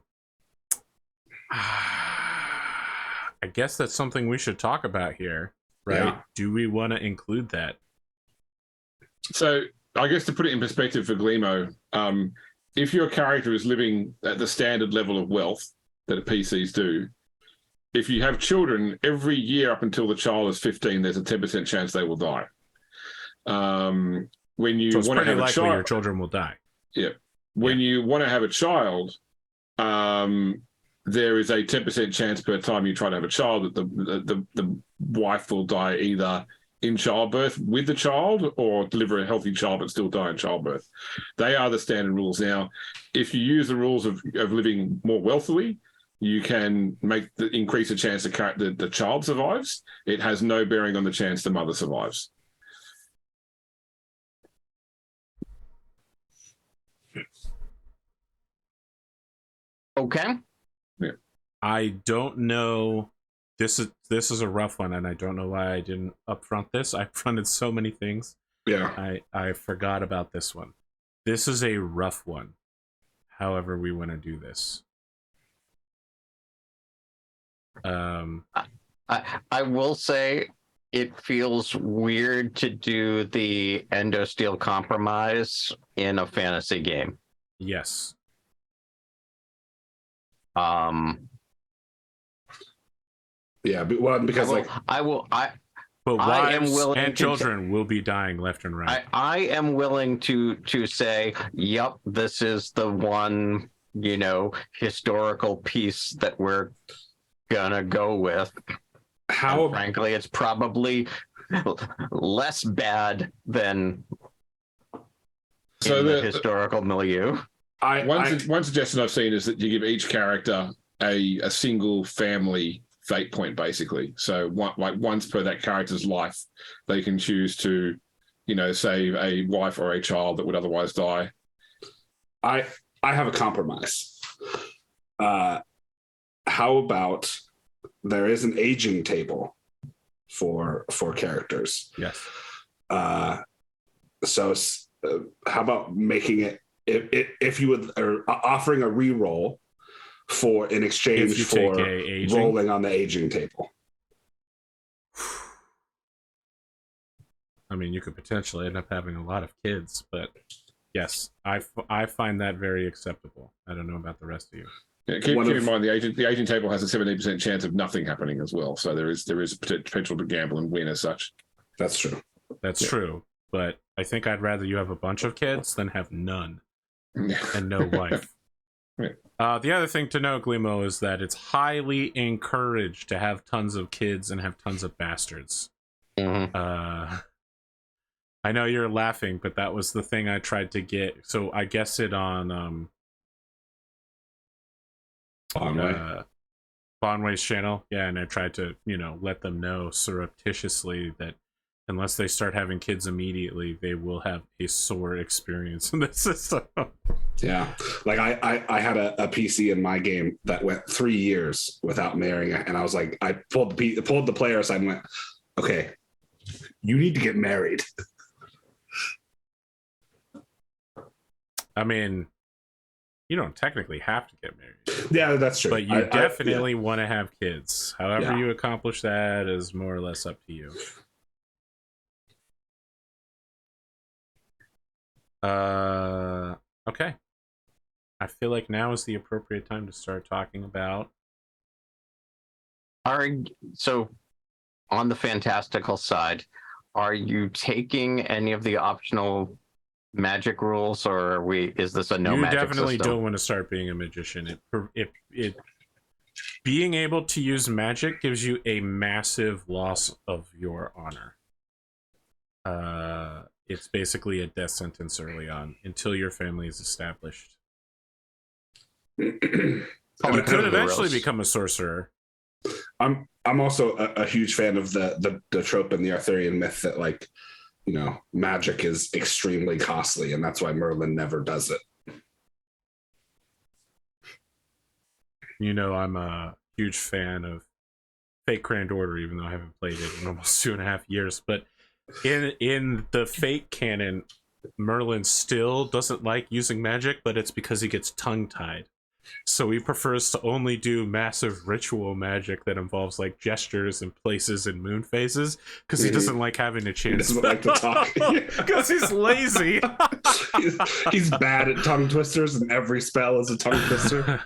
guess that's something we should talk about here, right? Yeah. Do we want to include that? So I guess to put it in perspective for Gleemo, if your character is living at the standard level of wealth that PCs do, if you have children, every year up until the child is 15, there's a 10% chance they will die. When you want to have a child, your children will die. Yeah. When you want to have a child, there is a 10% chance per time you try to have a child that the wife will die either in childbirth with the child or deliver a healthy child but still die in childbirth. They are the standard rules. Now, if you use the rules of living more wealthily, you can increase the chance that the child survives. It has no bearing on the chance the mother survives. Okay. Yeah. I don't know. This is a rough one, and I don't know why I didn't upfront this. I fronted so many things. Yeah. I forgot about this one. This is a rough one. However we want to do this. I will say it feels weird to do the Endosteel compromise in a fantasy game. Yes. Yeah, because but wives and children will be dying left and right. I am willing to say, yep, this is the one, historical piece that we're gonna go with. Frankly, it's probably less bad than So in the historical milieu. One suggestion I've seen is that you give each character a single family fate point, basically. So once per that character's life, they can choose to, save a wife or a child that would otherwise die. I have a compromise. How about there is an aging table for characters? Yes. So how about making it if you would, or offering a re-roll for in exchange for rolling on the aging table? I mean, you could potentially end up having a lot of kids, but yes, I find that very acceptable. I don't know about the rest of you. Yeah, keep in mind the aging table has a 70% chance of nothing happening as well. So there is potential to gamble and win as such. That's true. That's true. But I think I'd rather you have a bunch of kids than have none and no wife. Yeah. The other thing to know, Glimo, is that it's highly encouraged to have tons of kids and have tons of bastards. Mm-hmm. I know you're laughing, but that was the thing I tried to get. So I guess it on Bonway's channel. Yeah, and I tried to, let them know surreptitiously that unless they start having kids immediately, they will have a sore experience in the system. Yeah. Like I had a PC in my game that went 3 years without marrying, and I was like, I pulled the player aside and went, okay, you need to get married. I mean, you don't technically have to get married. Yeah, that's true. But you definitely want to have kids. However you accomplish that is more or less up to you. Okay. I feel like now is the appropriate time to start talking about. So, on the fantastical side, are you taking any of the optional magic rules, or is this a no magic system? You definitely don't want to start being a magician. It being able to use magic gives you a massive loss of your honor. It's basically a death sentence early on until your family is established. You could eventually become a sorcerer. I'm also a huge fan of the trope in the Arthurian myth that, like, magic is extremely costly, and that's why Merlin never does it. I'm a huge fan of Fate Grand Order, even though I haven't played it in almost 2.5 years. But in the Fate canon, Merlin still doesn't like using magic, but it's because he gets tongue-tied. So he prefers to only do massive ritual magic that involves like gestures and places and moon phases because he doesn't like having to chance. He doesn't like to talk because he's lazy. he's bad at tongue twisters, and every spell is a tongue twister.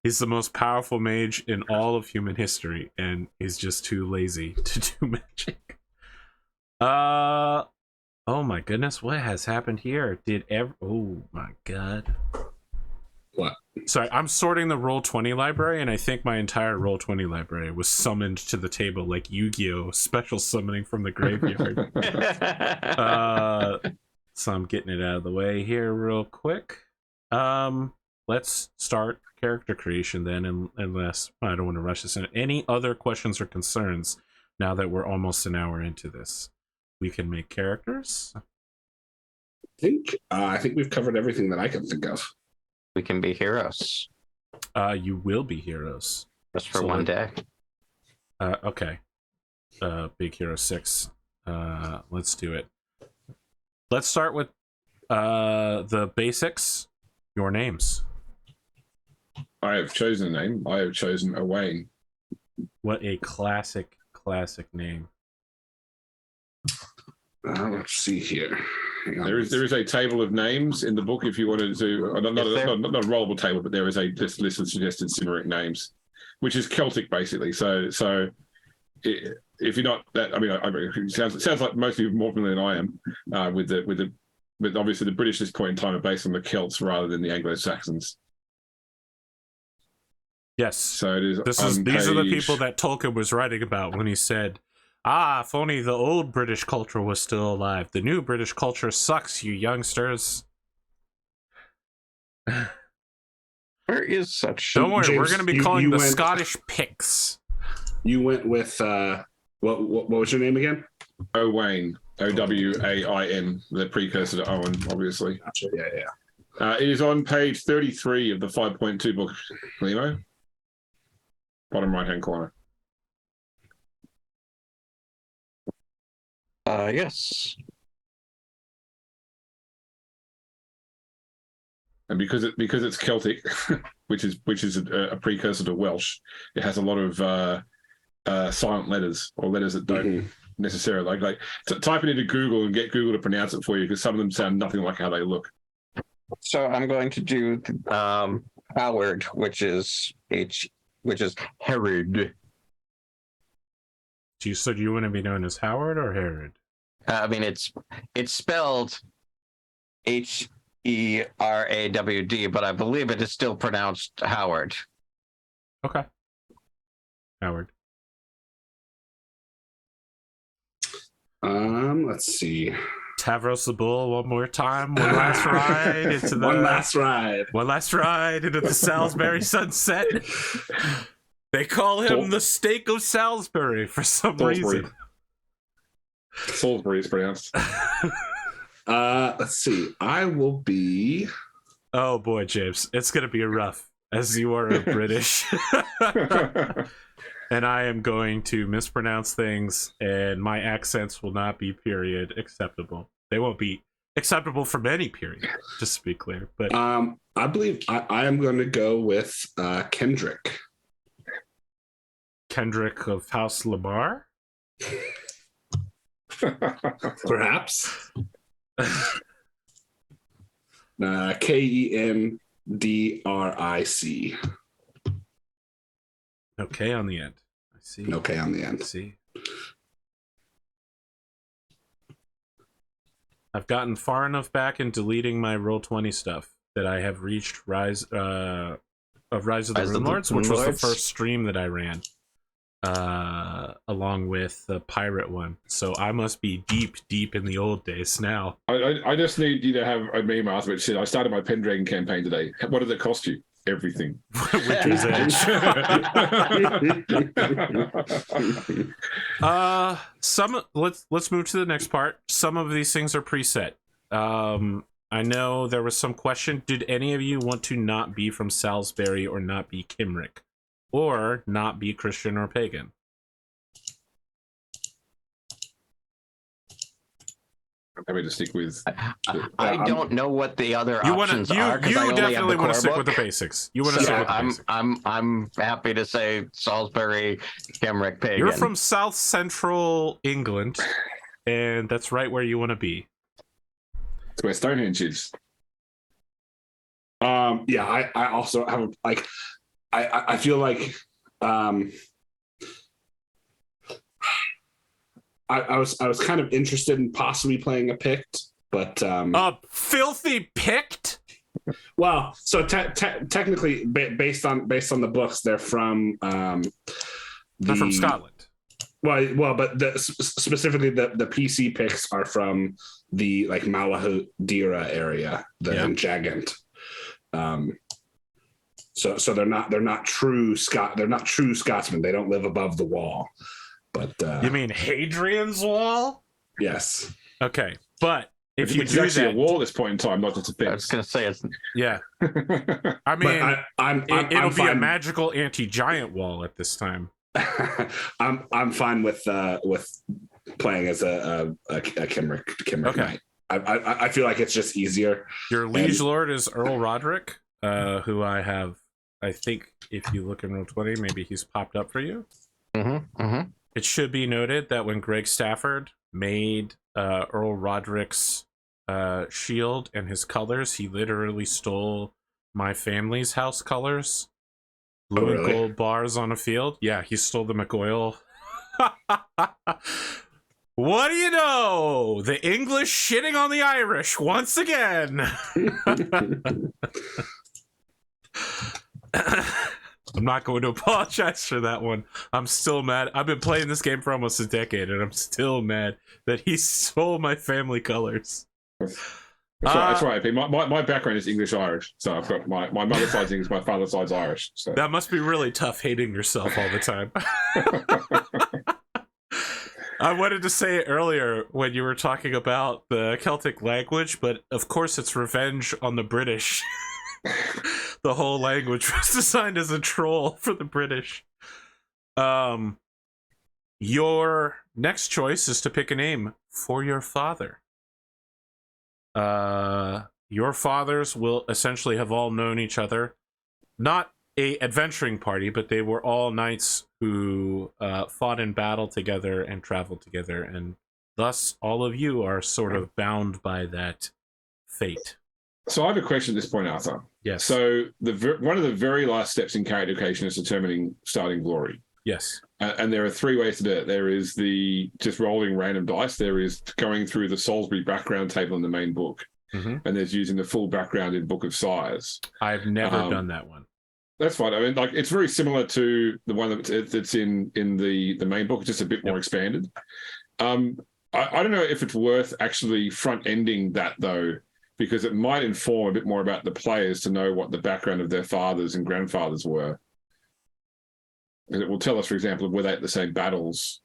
He's the most powerful mage in all of human history, and he's just too lazy to do magic. Oh my goodness, what has happened here? Oh my god. What? Sorry, I'm sorting the Roll20 library, and I think my entire Roll20 library was summoned to the table like Yu-Gi-Oh! Special summoning from the graveyard. So I'm getting it out of the way here real quick. Let's start character creation then, unless I don't want to rush this in. Any other questions or concerns now that we're almost an hour into this? We can make characters? I think we've covered everything that I can think of. We can be heroes. You will be heroes. Just for one day. Okay. Big Hero 6. Let's do it. Let's start with the basics. Your names. I have chosen a name. I have chosen Owain. What a classic name. Let's see here. There is a table of names in the book if you wanted to. Not a rollable table, but there is a list of suggested Cymric names, which is Celtic basically. So if you're not that, I mean, it sounds like most of you are more familiar than I am with obviously the British at this point in time are based on the Celts rather than the Anglo-Saxons. Yes. So it is. These are the people that Tolkien was writing about when he said Ah, if only the old British culture was still alive. The new British culture sucks, you youngsters. Where is such? Don't worry, we're James, going to be you- calling you the went- Scottish Picts. You went with what was your name again? Owain, Owain, the precursor to Owen, obviously. Gotcha. Yeah. It is on page 33 of the 5.2 book, Limo. Bottom right-hand corner. Yes. And because it's Celtic, which is a precursor to Welsh, it has a lot of silent letters or letters that don't necessarily like type it into Google and get Google to pronounce it for you, because some of them sound nothing like how they look. So I'm going to do Howard, which is Herod. So do you want to be known as Howard or Herod? I mean, it's spelled Herawd, but I believe it is still pronounced Howard. Okay. Howard. Let's see. Tavros the Bull, one more time. One last ride into the One last ride into the Salisbury sunset. They call him the Steak of Salisbury for some reason. Salisbury is pronounced. Let's see. I will be. Oh boy, James, it's gonna be rough as you are a British, and I am going to mispronounce things, and my accents will not be period acceptable. They won't be acceptable from any period, just to be clear. But I believe I am going to go with Kendrick. Kendrick of House Lamar. Perhaps. Kendric. Okay, on the end. I see. Okay, on the I end. see. I've gotten far enough back in deleting my Roll20 stuff that I have reached Rise of the Rune Lords, which was the first stream that I ran, along with the pirate one. So I must be deep in the old days now. I just need you to have a meme after which said, I started my Pendragon campaign today. What did it cost you? Everything. Winter's Edge. Let's move to the next part. Some of these things are preset. I know there was some question. Did any of you want to not be from Salisbury or not be Kimrick? Or not be Christian or pagan? I'm happy to stick with. I don't know what the other You options are. You I only have definitely the want to core stick book. with the basics. You want to stick with the basics. I'm happy to say Salisbury, Kimrick, pagan. You're from South Central England, and that's right where you want to be. It's where Stonehenge is. Yeah, I also have like I feel like I was kind of interested in possibly playing a Pict, but Filthy Pict? well, so technically based on the books, they're from They're from Scotland. Well, but specifically the PC Picts are from the like Malahudira area, in Jagant. So they're not true Scotsmen. They don't live above the wall. But You mean Hadrian's Wall? yes. Okay, but if you it's do actually that, a wall at this point in time, not just a I was fence. going to say it's yeah. I mean, But it'll be a fine. magical anti-giant wall at this time. I'm fine with playing as a Kimrick Okay. knight. I feel like it's just easier. Your liege lord is Earl Roderick, who I have. I think if you look in Roll20, maybe he's popped up for you. It should be noted that when Greg Stafford made Earl Roderick's shield and his colors, he literally stole my family's house colors. Blue and gold bars on a field. Yeah, he stole the McGoyle. What do you know? The English shitting on the Irish once again. I'm not going to apologize for that one. I'm still mad. I've been playing this game for almost a decade, and I'm still mad that he stole my family colors. That's right. My background is English Irish, so I've got my mother's side's English, my father's side's Irish. So that must be really tough hating yourself all the time. I wanted to say it earlier when you were talking about the Celtic language, but of course it's revenge on the British. The whole language was designed as a troll for the British. Your next choice is to pick a name for your father. Your fathers will essentially have all known each other. Not a adventuring party, but they were all knights who fought in battle together and traveled together, and thus all of you are sort of bound by that fate. So I have a question at this point, Arthur. Yes. So one of the very last steps in character creation is determining starting glory. Yes. And there are three ways to do it. There is the just rolling random dice. There is going through the Salisbury background table in the main book. Mm-hmm. And there's using the full background in Book of Sires. I've never done that one. That's fine. I mean, like, it's very similar to the one that's in the main book, just a bit more expanded. I don't know if it's worth actually front-ending that, though, because it might inform a bit more about the players to know what the background of their fathers and grandfathers were. Because it will tell us, for example, were they at the same battles.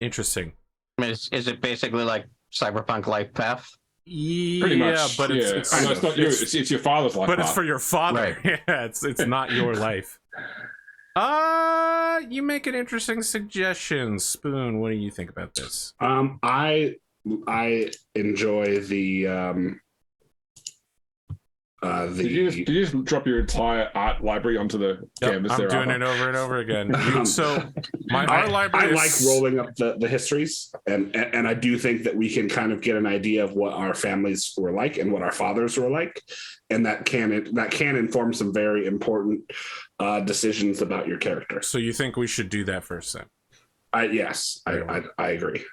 Interesting. I mean, is it basically like Cyberpunk Life Path? Pretty much, but it's I know it's not you. It's your father's life. But it's for your father. Right. Yeah, it's not your life. You make an interesting suggestion, Spoon. What do you think about this? I enjoy the Did you just drop your entire art library onto the canvas? I'm there, doing Arthur? it over and over again. Our library. I like rolling up the histories, and I do think that we can kind of get an idea of what our families were like and what our fathers were like, and that can inform some very important decisions about your character. So you think we should do that first, then? Yes, I agree.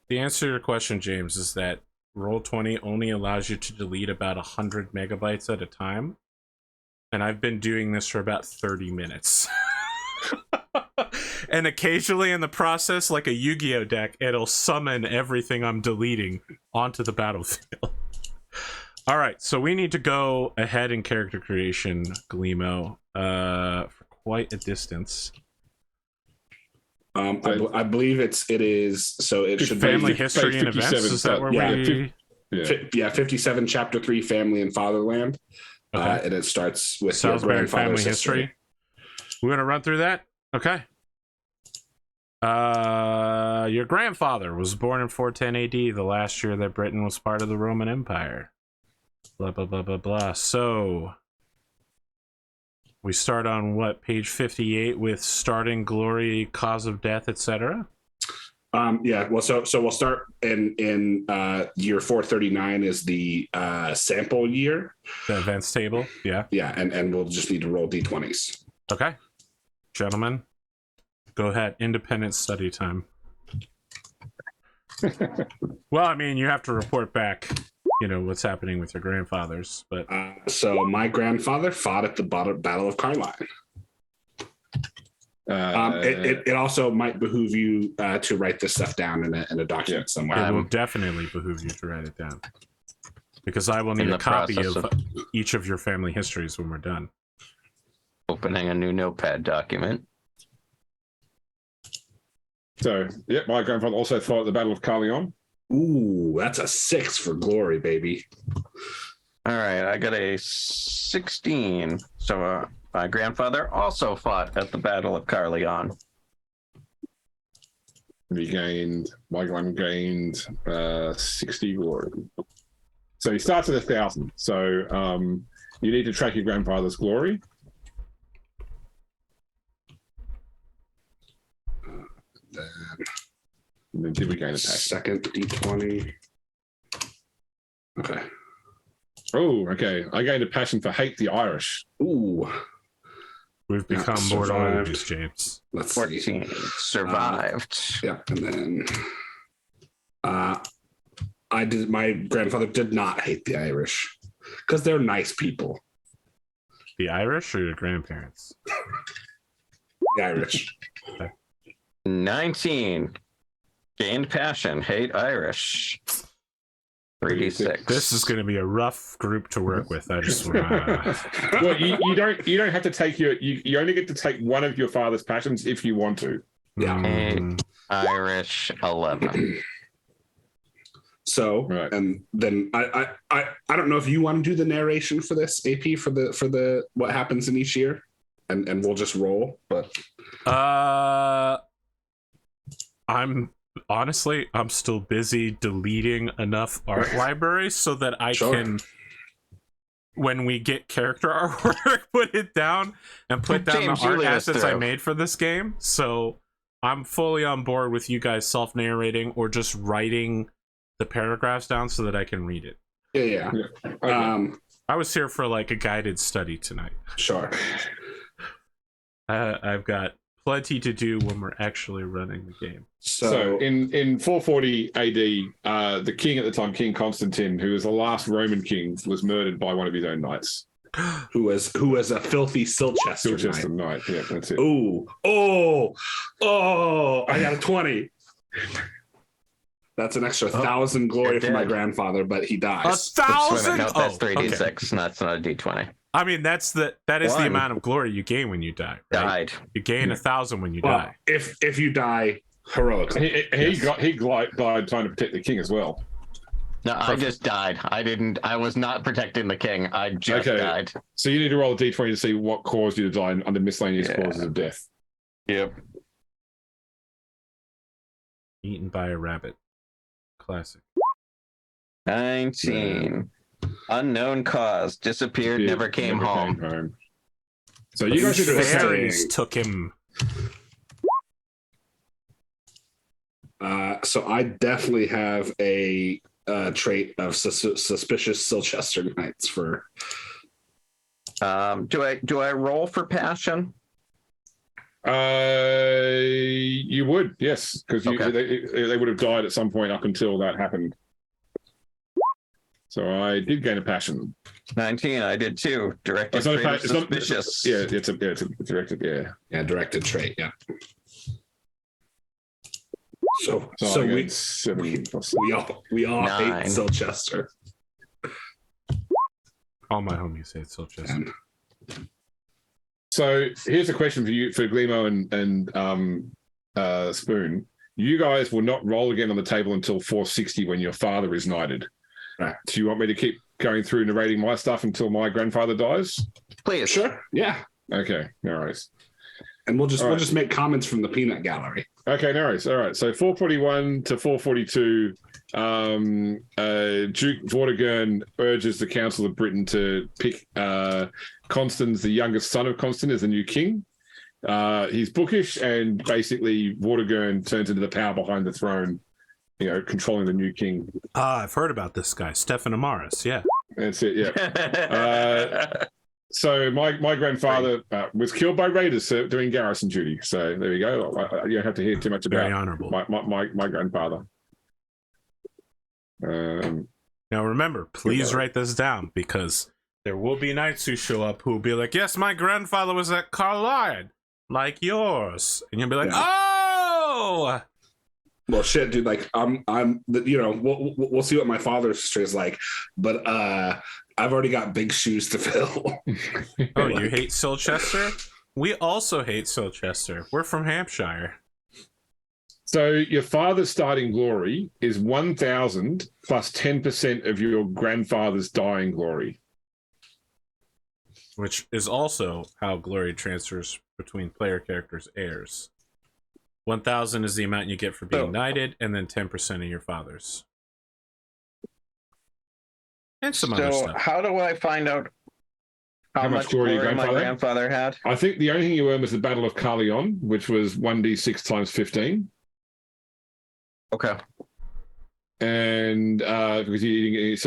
The answer to your question, James, is that Roll20 only allows you to delete about 100 megabytes at a time, and I've been doing this for about 30 minutes. And occasionally in the process, like a Yu-Gi-Oh deck, it'll summon everything I'm deleting onto the battlefield. All right, so we need to go ahead in character creation, Gleemo, for quite a distance. I believe it is. So it should family be history and events. Is that where we? Yeah, 57, Chapter 3, Family and Fatherland. Okay. And it starts with Salisbury your grandfather's family history. We're gonna run through that. Okay. Your grandfather was born in 410 AD, the last year that Britain was part of the Roman Empire. Blah blah blah blah blah. So we start on what, page 58 with starting glory, cause of death, etc. Yeah. Well, so we'll start in year 439 is the sample year. The events table. Yeah. Yeah, and we'll just need to roll d20s. Okay, gentlemen, go ahead. Independent study time. Well, I mean, you have to report back, what's happening with your grandfathers, but so my grandfather fought at the Battle of Carlisle. It also might behoove you to write this stuff down in a document somewhere. It will definitely behoove you to write it down, because I will need a copy of each of your family histories when we're done. Opening a new notepad document. So, my grandfather also fought at the Battle of Carleon. Ooh, that's a 6 for glory, baby. All right, I got a 16. So my grandfather also fought at the Battle of Carleon. My grandma gained 60 glory. So he starts at 1,000. So you need to track your grandfather's glory. And then did we gain a passion? Second d20. Okay. Oh, okay. I gained a passion for hate the Irish. Ooh. We've become mortal enemies, James. Let's 14. See. Survived. Yeah, and then my grandfather did not hate the Irish because they're nice people. The Irish or your grandparents? The Irish. 19. Gained passion. Hate Irish. 3d6. This is going to be a rough group to work with. I just want to. Well, you don't have to take you only get to take one of your father's passions if you want to. Yeah. Irish 11. So, Right. and then I don't know if you want to do the narration for this AP for the what happens in each year, and we'll just roll. But I'm still busy deleting enough art libraries so that I can, when we get character artwork, put it down and put down James, the art you lead us assets I through. made for this game. So I'm fully on board with you guys self-narrating or just writing the paragraphs down so that I can read it. yeah. Okay. I was here for like a guided study tonight. Sure. I've got plenty to do when we're actually running the game. So in 440 AD, the king at the time, King Constantine, who was the last Roman king, was murdered by one of his own knights. Who was a filthy Silchester Silchester knight. knight. Yeah, that's it. Oh! I got a 20. That's an extra 1,000 glory for my grandfather, but he dies. 1,000? No, that's Oh, 3d6. okay. That's not a d20. I mean, that is the One. amount of glory you gain when you die. Right? Died. You gain 1,000 when you Well, die. if you die heroically. He died trying to protect the king as well. No, I just died. I was not protecting the king. I just died. So you need to roll a d20 to see what caused you to die under miscellaneous causes of death. Yep. Eaten by a rabbit. Classic. 19. Unknown cause. Disappeared, never came home. So you guys should do Fairies took him. So I definitely have a trait of suspicious Silchester knights for. Do I roll for passion? You would, yes, because Okay. they would have died at some point up until that happened. So I did gain a passion. 19. I did too. Directed It's not a trait of it's not- suspicious. it's a directed. Yeah, directed trait. Yeah. So I we got 7 plus. we all hate 9. Silchester. All my homies hate Silchester. And So here's a question for you, for Glimo and Spoon. You guys will not roll again on the table until 460 when your father is knighted. Right. Do you want me to keep going through narrating my stuff until my grandfather dies? Please. sure, yeah. Okay, no worries. And we'll All right. just make comments from the peanut gallery. Okay, no worries. All right. So 441 to 442, Duke Vortigern urges the Council of Britain to pick Constans, the youngest son of Constant, as the new king. He's bookish, and basically Vortigern turns into the power behind the throne, controlling the new king. I've heard about this guy, Stefan Amaris. Yeah. That's it, yeah. So my grandfather was killed by raiders doing garrison duty. So there you go. You don't have to hear too much Very about honorable. my grandfather. Now remember, please write this down, because there will be knights who show up who will be like, yes, my grandfather was at Carlisle, like yours. And you'll be like, oh! Well, shit, dude. Like, we'll see what my father's history is like, but I've already got big shoes to fill. Oh, you hate Silchester? We also hate Silchester. We're from Hampshire. So your father's starting glory is 1,000 plus 10% of your grandfather's dying glory. Which is also how glory transfers between player characters' heirs. 1,000 is the amount you get for being knighted, and then 10% of your father's. And some other So stuff. how do I find out how much glory my grandfather had? I think the only thing you earned was the Battle of Carleon, which was 1d6 times 15. Okay. And because he'd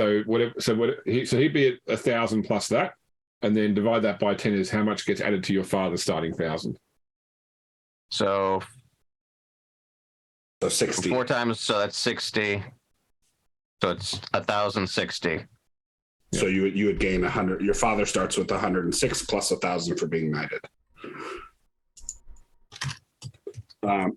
be at 1,000 plus that, and then divide that by 10 is how much gets added to your father's starting 1,000. So 60. 4 times, so that's 60. So it's 1,060. So you would gain 100. Your father starts with 106 plus 1,000 for being knighted.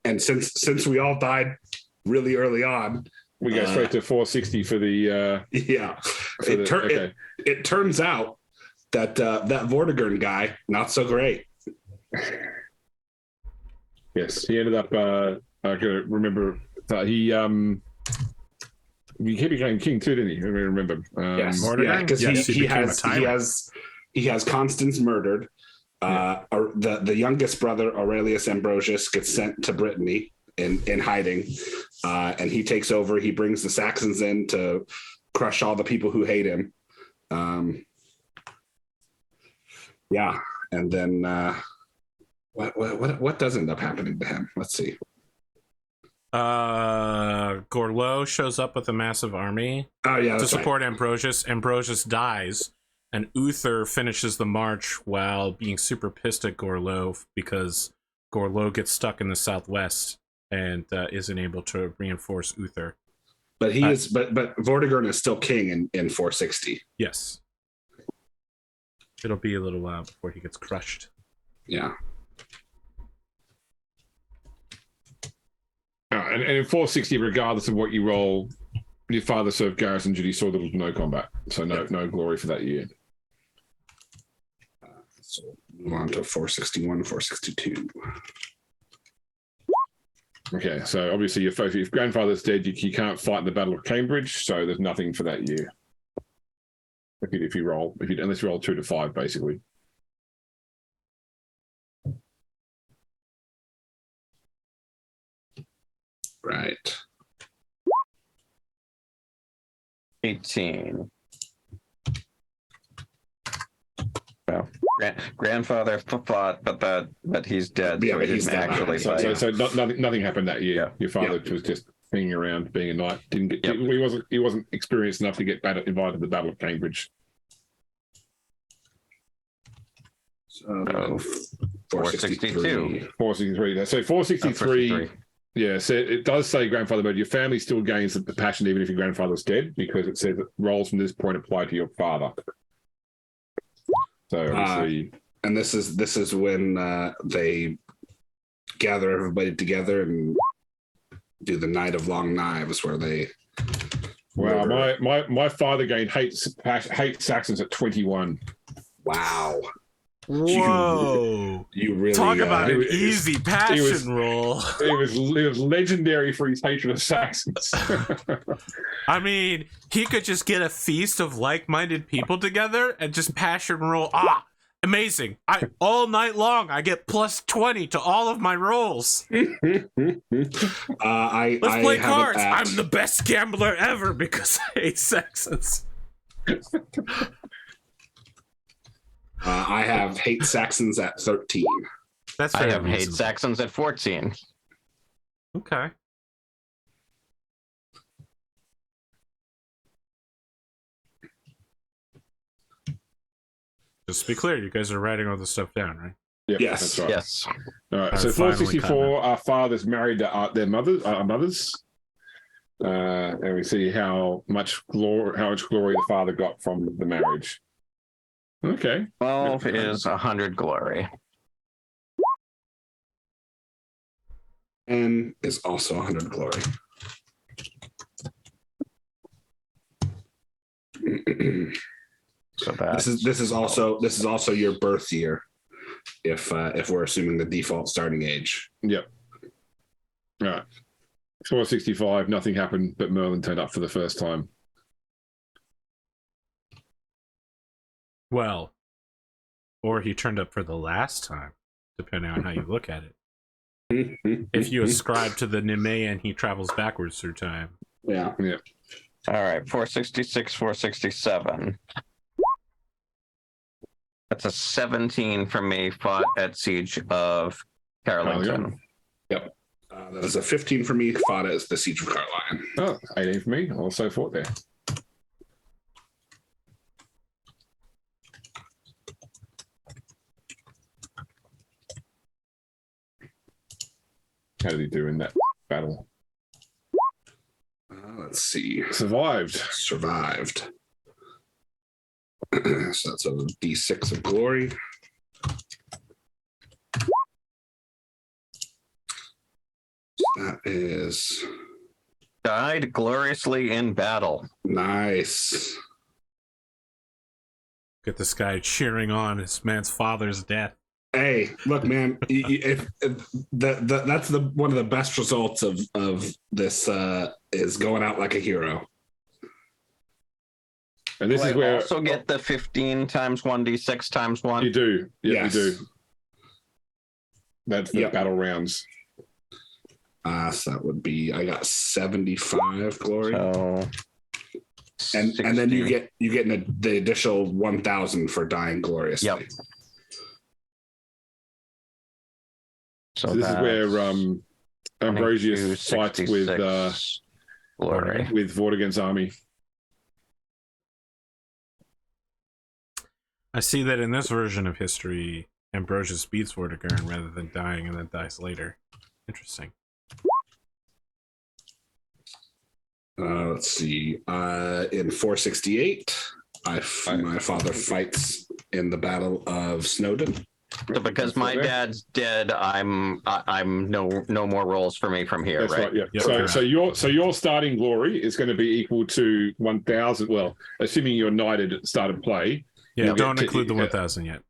And since we all died really early on, We go straight to 460 for the. yeah, For the, it turns out that that Vortigern guy not so great. Yes, he ended up. I can remember that he became king too, didn't he? I remember. Yes, Vortigern? yeah, because Yes, he became a tyrant. he has Constance murdered. The youngest brother Aurelius Ambrosius gets sent to Brittany in hiding, and he takes over. He brings the Saxons in to crush all the people who hate him. Yeah, and then what does end up happening to him? Let's see. Gorlo shows up with a massive army Oh yeah, to that's support Ambrosius. Ambrosius dies, and Uther finishes the march while being super pissed at Gorlo because Gorlo gets stuck in the southwest and isn't able to reinforce Uther. But he is, but Vortigern is still king in 460. Yes, it'll be a little while before he gets crushed. Yeah. And in 460, regardless of what you roll, your father served garrison duty, saw there was no combat, so no glory for that year. So move on to 461, 462. Okay, so obviously if your grandfather's dead, you can't fight in the Battle of Cambridge, so there's nothing for that year. Unless you roll 2 to 5, basically. Right. 18. Well, grandfather fought, but he's dead. Yeah, so but he he's didn't dead. actually So- fight. So nothing happened that year. Yeah. Your father was just hanging around, being a knight. Didn't get. Yep. He wasn't experienced enough to get invited to the Battle of Cambridge. So 463. 463. So 463. 463. Yeah, so it does say grandfather mode. Your family still gains the passion even if your grandfather's dead, because it says that roles from this point apply to your father. So obviously, And this is when they gather everybody together and do the Night of Long Knives, where they. wow, murder. my father gained hate Saxons at 21. Wow. Whoa! You really Talk about an it was- easy passion roll. It was legendary for his hatred of Saxons. I mean, he could just get a feast of like-minded people together and just passion roll. Amazing! All night long, I get plus 20 to all of my rolls. Let's Let's play cards. I'm the best gambler ever because I hate Saxons. I have hate Saxons at 13. That's I very have hate reasonable. Saxons at 14. Okay. Just to be clear, you guys are writing all this stuff down, right? Yep, Yes. that's right. Yes. All right, I've so finally 464, our fathers married their mothers. And we see how much glory the father got from the marriage. Okay. 12 is 100 glory. And is also 100 glory. So that This is also your birth year, if we're assuming the default starting age. Yep. All right. 465, nothing happened, but Merlin turned up for the first time. Well, or he turned up for the last time, depending on how you look at it. If you ascribe to the Nemean, he travels backwards through time. Yeah. All right, 466, 467. That's a 17 for me, fought at Siege of Carolington. Yep. That is a 15 for me, fought as the Siege of Carlisle. Oh, 18 for me. Also fought there. How did he do in that battle? Let's see. Survived. Survived. So that's a D6 of glory. That is Died gloriously in battle. nice. Get this guy cheering on his man's father's death. Hey, look, man. If that's the one of the best results of this is going out like a hero. And this Do is I where also get the 15 times 1d6 times 1. you do. Yeah, Yes. you do. That's the Yep. battle rounds. So that would be I got 75 glory, So and then 60. you get the additional 1,000 for dying gloriously. Yep. So this is where Ambrosius 22, fights 66 glory. with Vortigern's army. I see that in this version of history, Ambrosius beats Vortigern rather than dying and then dies later. Interesting. Let's see. In 468, my father fights in the Battle of Snowdon. So because my dad's dead, I'm no more rolls for me from here, That's right. Yeah. Yep. So your starting glory is going to be equal to 1,000. Well, assuming you're knighted at the start of play. Yeah, you'll don't get include the 1,000 yet.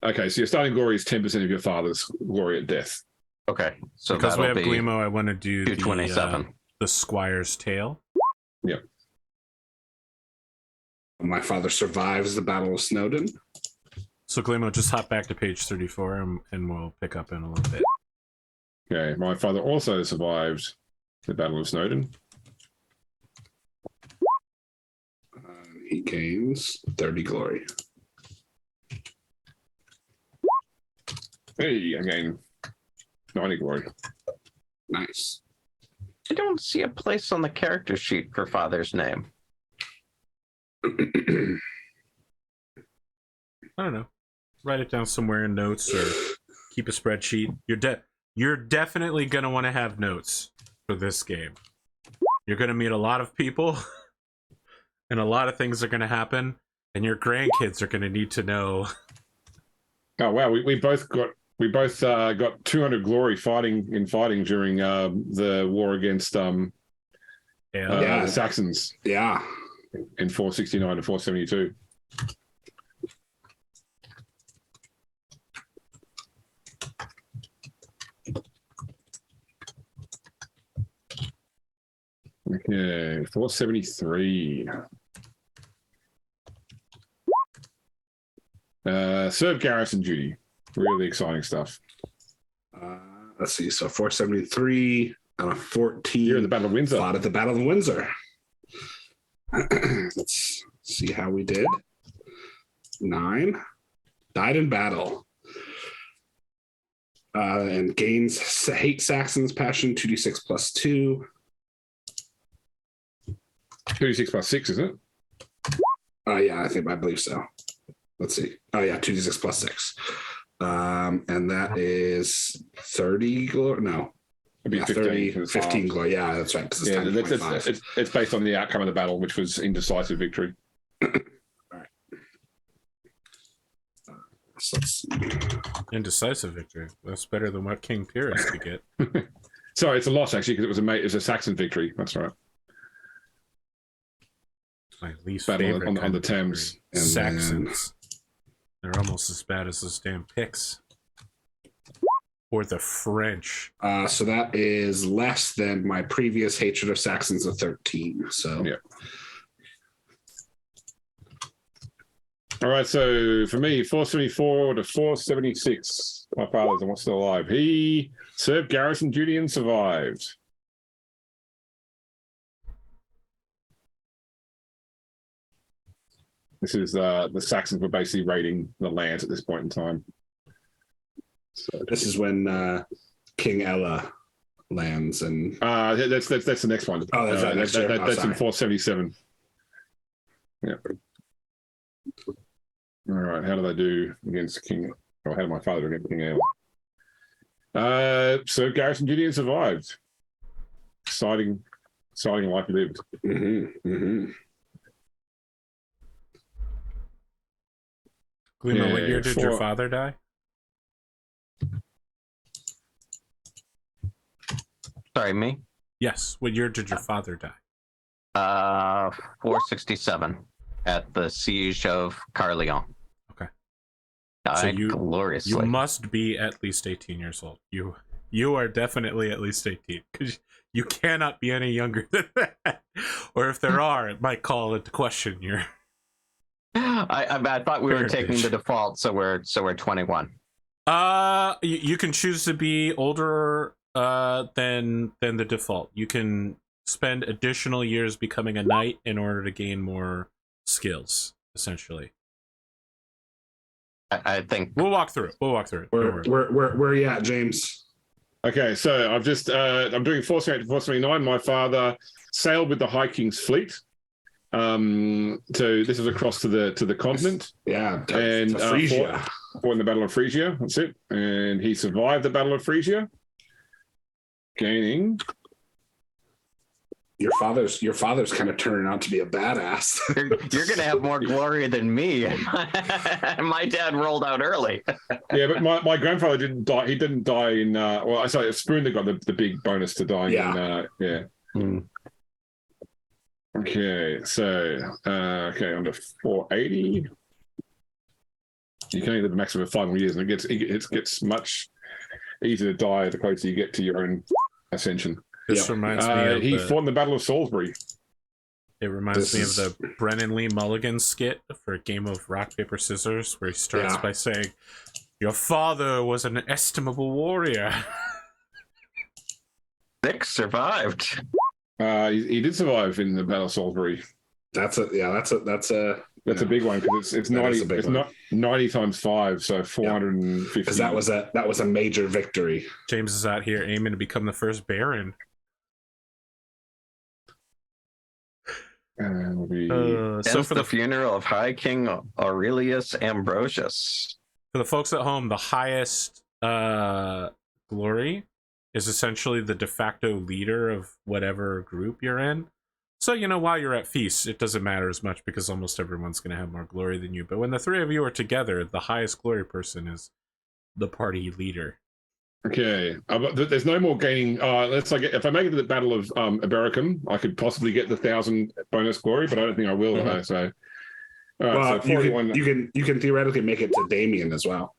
Okay, so your starting glory is 10% of your father's glory at death. Okay, so Because we that'll have be Glimo, I want to do 227. the Squire's Tale. Yeah. My father survives the Battle of Snowdon. So Glimo, just hop back to page 34 and we'll pick up in a little bit. Okay, my father also survived the Battle of Snowdon. He gains 30 glory. Hey, again, 90 glory. Nice. I don't see a place on the character sheet for father's name. I don't know. Write it down somewhere in notes or keep a spreadsheet. You're definitely going to want to have notes for this game. You're going to meet a lot of people and a lot of things are going to happen and your grandkids are going to need to know. Oh wow, we both got 200 glory fighting during the war against the Saxons Yeah. in 469 to 472. Okay, 473. Serve garrison duty. Really exciting stuff. Let's see. So 473 on a 14. You're in the Battle of Windsor. Fought at the Battle of Windsor. Let's see how we did. 9. Died in battle. And gains hate Saxons passion 2d6 plus 2. 36 plus 6, isn't it? Yeah, I believe so. Let's see. Oh yeah, 2d6 plus 6. And that is 30 glory. No. It'd be Yeah, 15. 15 glory. Yeah, that's right. Because It's based on the outcome of the battle, which was indecisive victory. So let's see. Indecisive victory. That's better than what King Pyrrhus could get. Sorry, it's a loss actually because it was a Saxon victory. That's right. My least Battle favorite on kind the of Thames. victory. Saxons. They're almost as bad as those damn Picts. Or the French. So that is less than my previous hatred of Saxons of 13. So Yeah. All right, so for me, 474 to 476. My father's and what's still alive. He served garrison duty and survived. This is the Saxons were basically raiding the lands at this point in time. So this is when King Ella lands and that's the next one. Oh, that's next year. That's Sorry. in 477. Yeah. All right. How do they do against King? Or how did my father do against King Ella? So garrison duty and survived. Exciting life lived. Mm-hmm, mm-hmm. Glima, what year did your father die? Sorry, me. Yes. What year did your father die? 467 at the siege of Carleon. Okay. Died You gloriously. must be at least 18 years old. You are definitely at least 18 because you cannot be any younger than that. Or if there are, it might call into question your. I thought we were taking Parentage. the default, so we're 21. You can choose to be older than the default. You can spend additional years becoming a knight in order to gain more skills, essentially. I think We'll walk through it. Don't worry. Where are you at, James? Okay, so I've just I'm doing 478 to 479. My father sailed with the High King's fleet. So this is across to the continent. Yeah, And to Frisia. fought in the Battle of Frisia. That's it. And he survived the Battle of Frisia, gaining. Your father's kind of turning out to be a badass. you're gonna have more glory than me. My dad rolled out early. Yeah, but my grandfather didn't die. He didn't die in. Well, I say Spooner got the big bonus to dying. Yeah. Yeah. Hmm. Okay, so under 480. You can only live a maximum of 5 more years, and it gets much easier to die the closer you get to your own ascension. This reminds me of he fought in the Battle of Salisbury. It reminds me of the Brennan Lee Mulligan skit for a game of rock, paper, scissors, where he starts by saying, "Your father was an estimable warrior." Nick survived. He did survive in the Battle of Salisbury. That's a big one because it's 90. It's not 90 times 5, so 450. Because that was a major victory. James is out here aiming to become the first Baron. So for the funeral of High King Aurelius Ambrosius. For the folks at home, the highest glory is essentially the de facto leader of whatever group you're in. So, while you're at feast, it doesn't matter as much because almost everyone's going to have more glory than you. But when the three of you are together, the highest glory person is the party leader. Okay, there's no more gaining. Let's if I make it to the Battle of Ibericum, I could possibly get the 1,000 bonus glory, but I don't think I will. Mm-hmm. So, all right, so you can theoretically make it to Damien as well.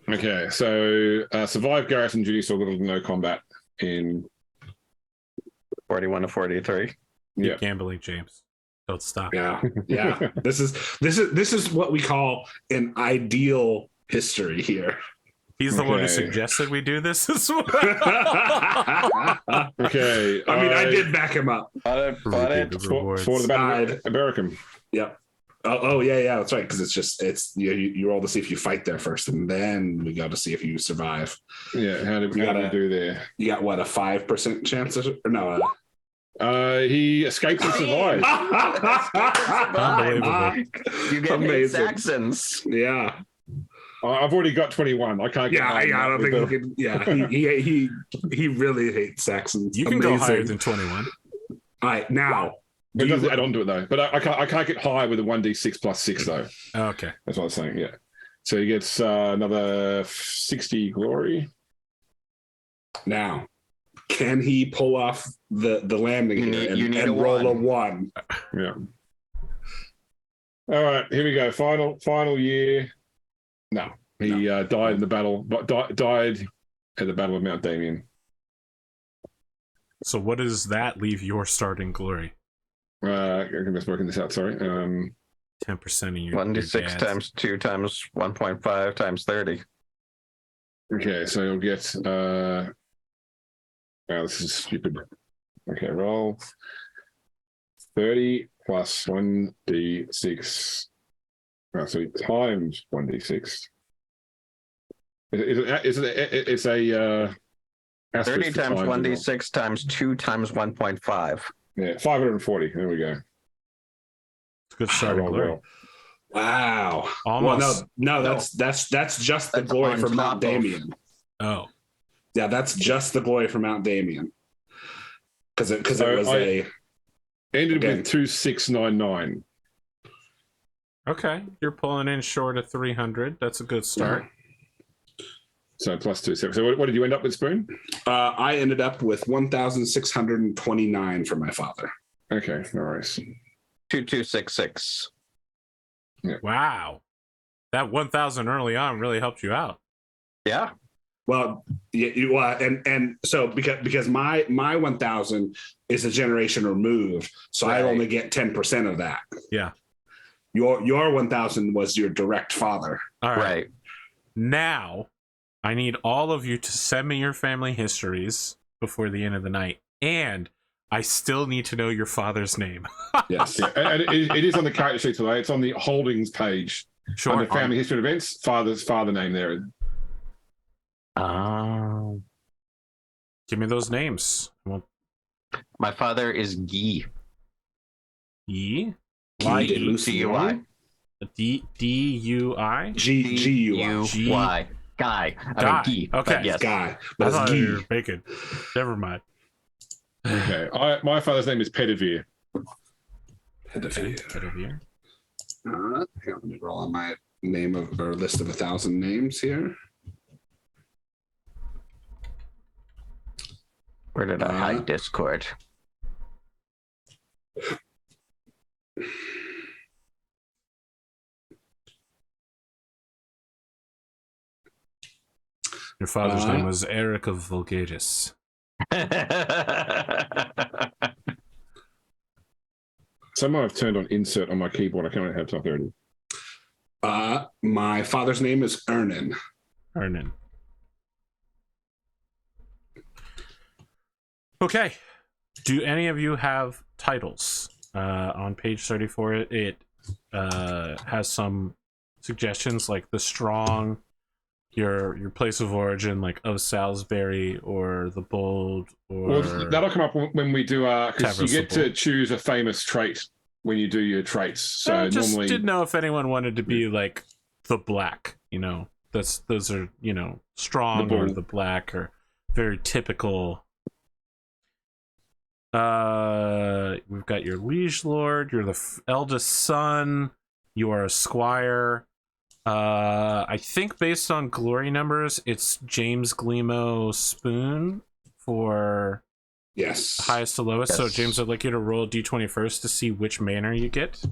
Okay, so survive garrison duty, so little to no combat in 41 to 43. Keep gambling, James. Don't stop. Yeah. This is what we call an ideal history here. He's the one who suggested we do this as well. Okay. I mean, I did back him up. For the Battle of Ibericum. Yep. Oh yeah, that's right. Because you roll to see if you fight there first, and then we got to see if you survive. Yeah. How did we do there? You got what, a 5% chance? Or no? He escaped and survived. Unbelievable. You get Amazing. Saxons. Yeah. I've already got 21. I can't. I don't think he can. Yeah, he really hates Saxons. You can go higher than 21. All right, now. It doesn't add on to it though. But I can't get high with a 1d6 plus 6 though. Okay. That's what I was saying. Yeah. So he gets another 60 glory. Now, can he pull off the landing and roll a 1? Yeah. All right, here we go. Final year. No, he died in the battle. Died at the Battle of Mount Damien. So what does that leave your starting glory? I'm just working this out. Sorry. 10% of your 1d6 times 2 times 1.5 times 30. Okay, so you'll get. This is stupid. Okay, roll 30 plus 1d6. So times 1d6. It's a 30 times 1d6 times 2 times 1.5. Yeah, 540. There we go. It's a good starting glory. Wow. Almost. Well, no, that's just the glory for Mount Damien. Oh. Yeah, that's just the glory for Mount Damien. Because it was ended with 2699. Okay, you're pulling in short of 300. That's a good start. So +2. So what did you end up with, Spoon? I ended up with 1,629 for my father. Okay, no worries. 2266. Wow. That 1,000 early on really helped you out. Yeah. Well, yeah, and so because my 1,000 is a generation removed, so I Right. only get 10% of that. Yeah. Your 1,000 was your direct father. All right. Right. Now, I need all of you to send me your family histories before the end of the night. And I still need to know your father's name. Yes. Yeah, and it is on the character sheet today. It's on the holdings page. Sure. Under family history and events, father name there. Give me those names. Well, My father is Guy. E? Guy de G-U-I. D-U-I? G-U-Y. Guy. Guy. Guy. Okay. But yes. Guy. I But thought it's you were Guy. bacon. Never mind. Okay. My father's name is Pedivere. Pedivere. Hang on, let me roll on my name of or list of 1,000 names here. Where did I hide Discord? Your father's name was Eric of Vulgaris. Somehow I've turned on insert on my keyboard. I can't have top there. My father's name is Ernan. Ernan. Okay. Do any of you have titles? On page 34, it has some suggestions like the strong, your place of origin, like of Salisbury or the bold, or Well, that'll come up when we do because you get to Traversable. choose a famous trait when you do your traits. So I just normally, didn't know if anyone wanted to be like the black. You know, those are strong The or bold. the black or very typical. We've got your liege lord. You're the eldest son. You are a squire. I think based on glory numbers, it's James Glemo Spoon for Yes. highest to lowest. So Yes. James, I'd like you to roll a d20 first to see which manor you get,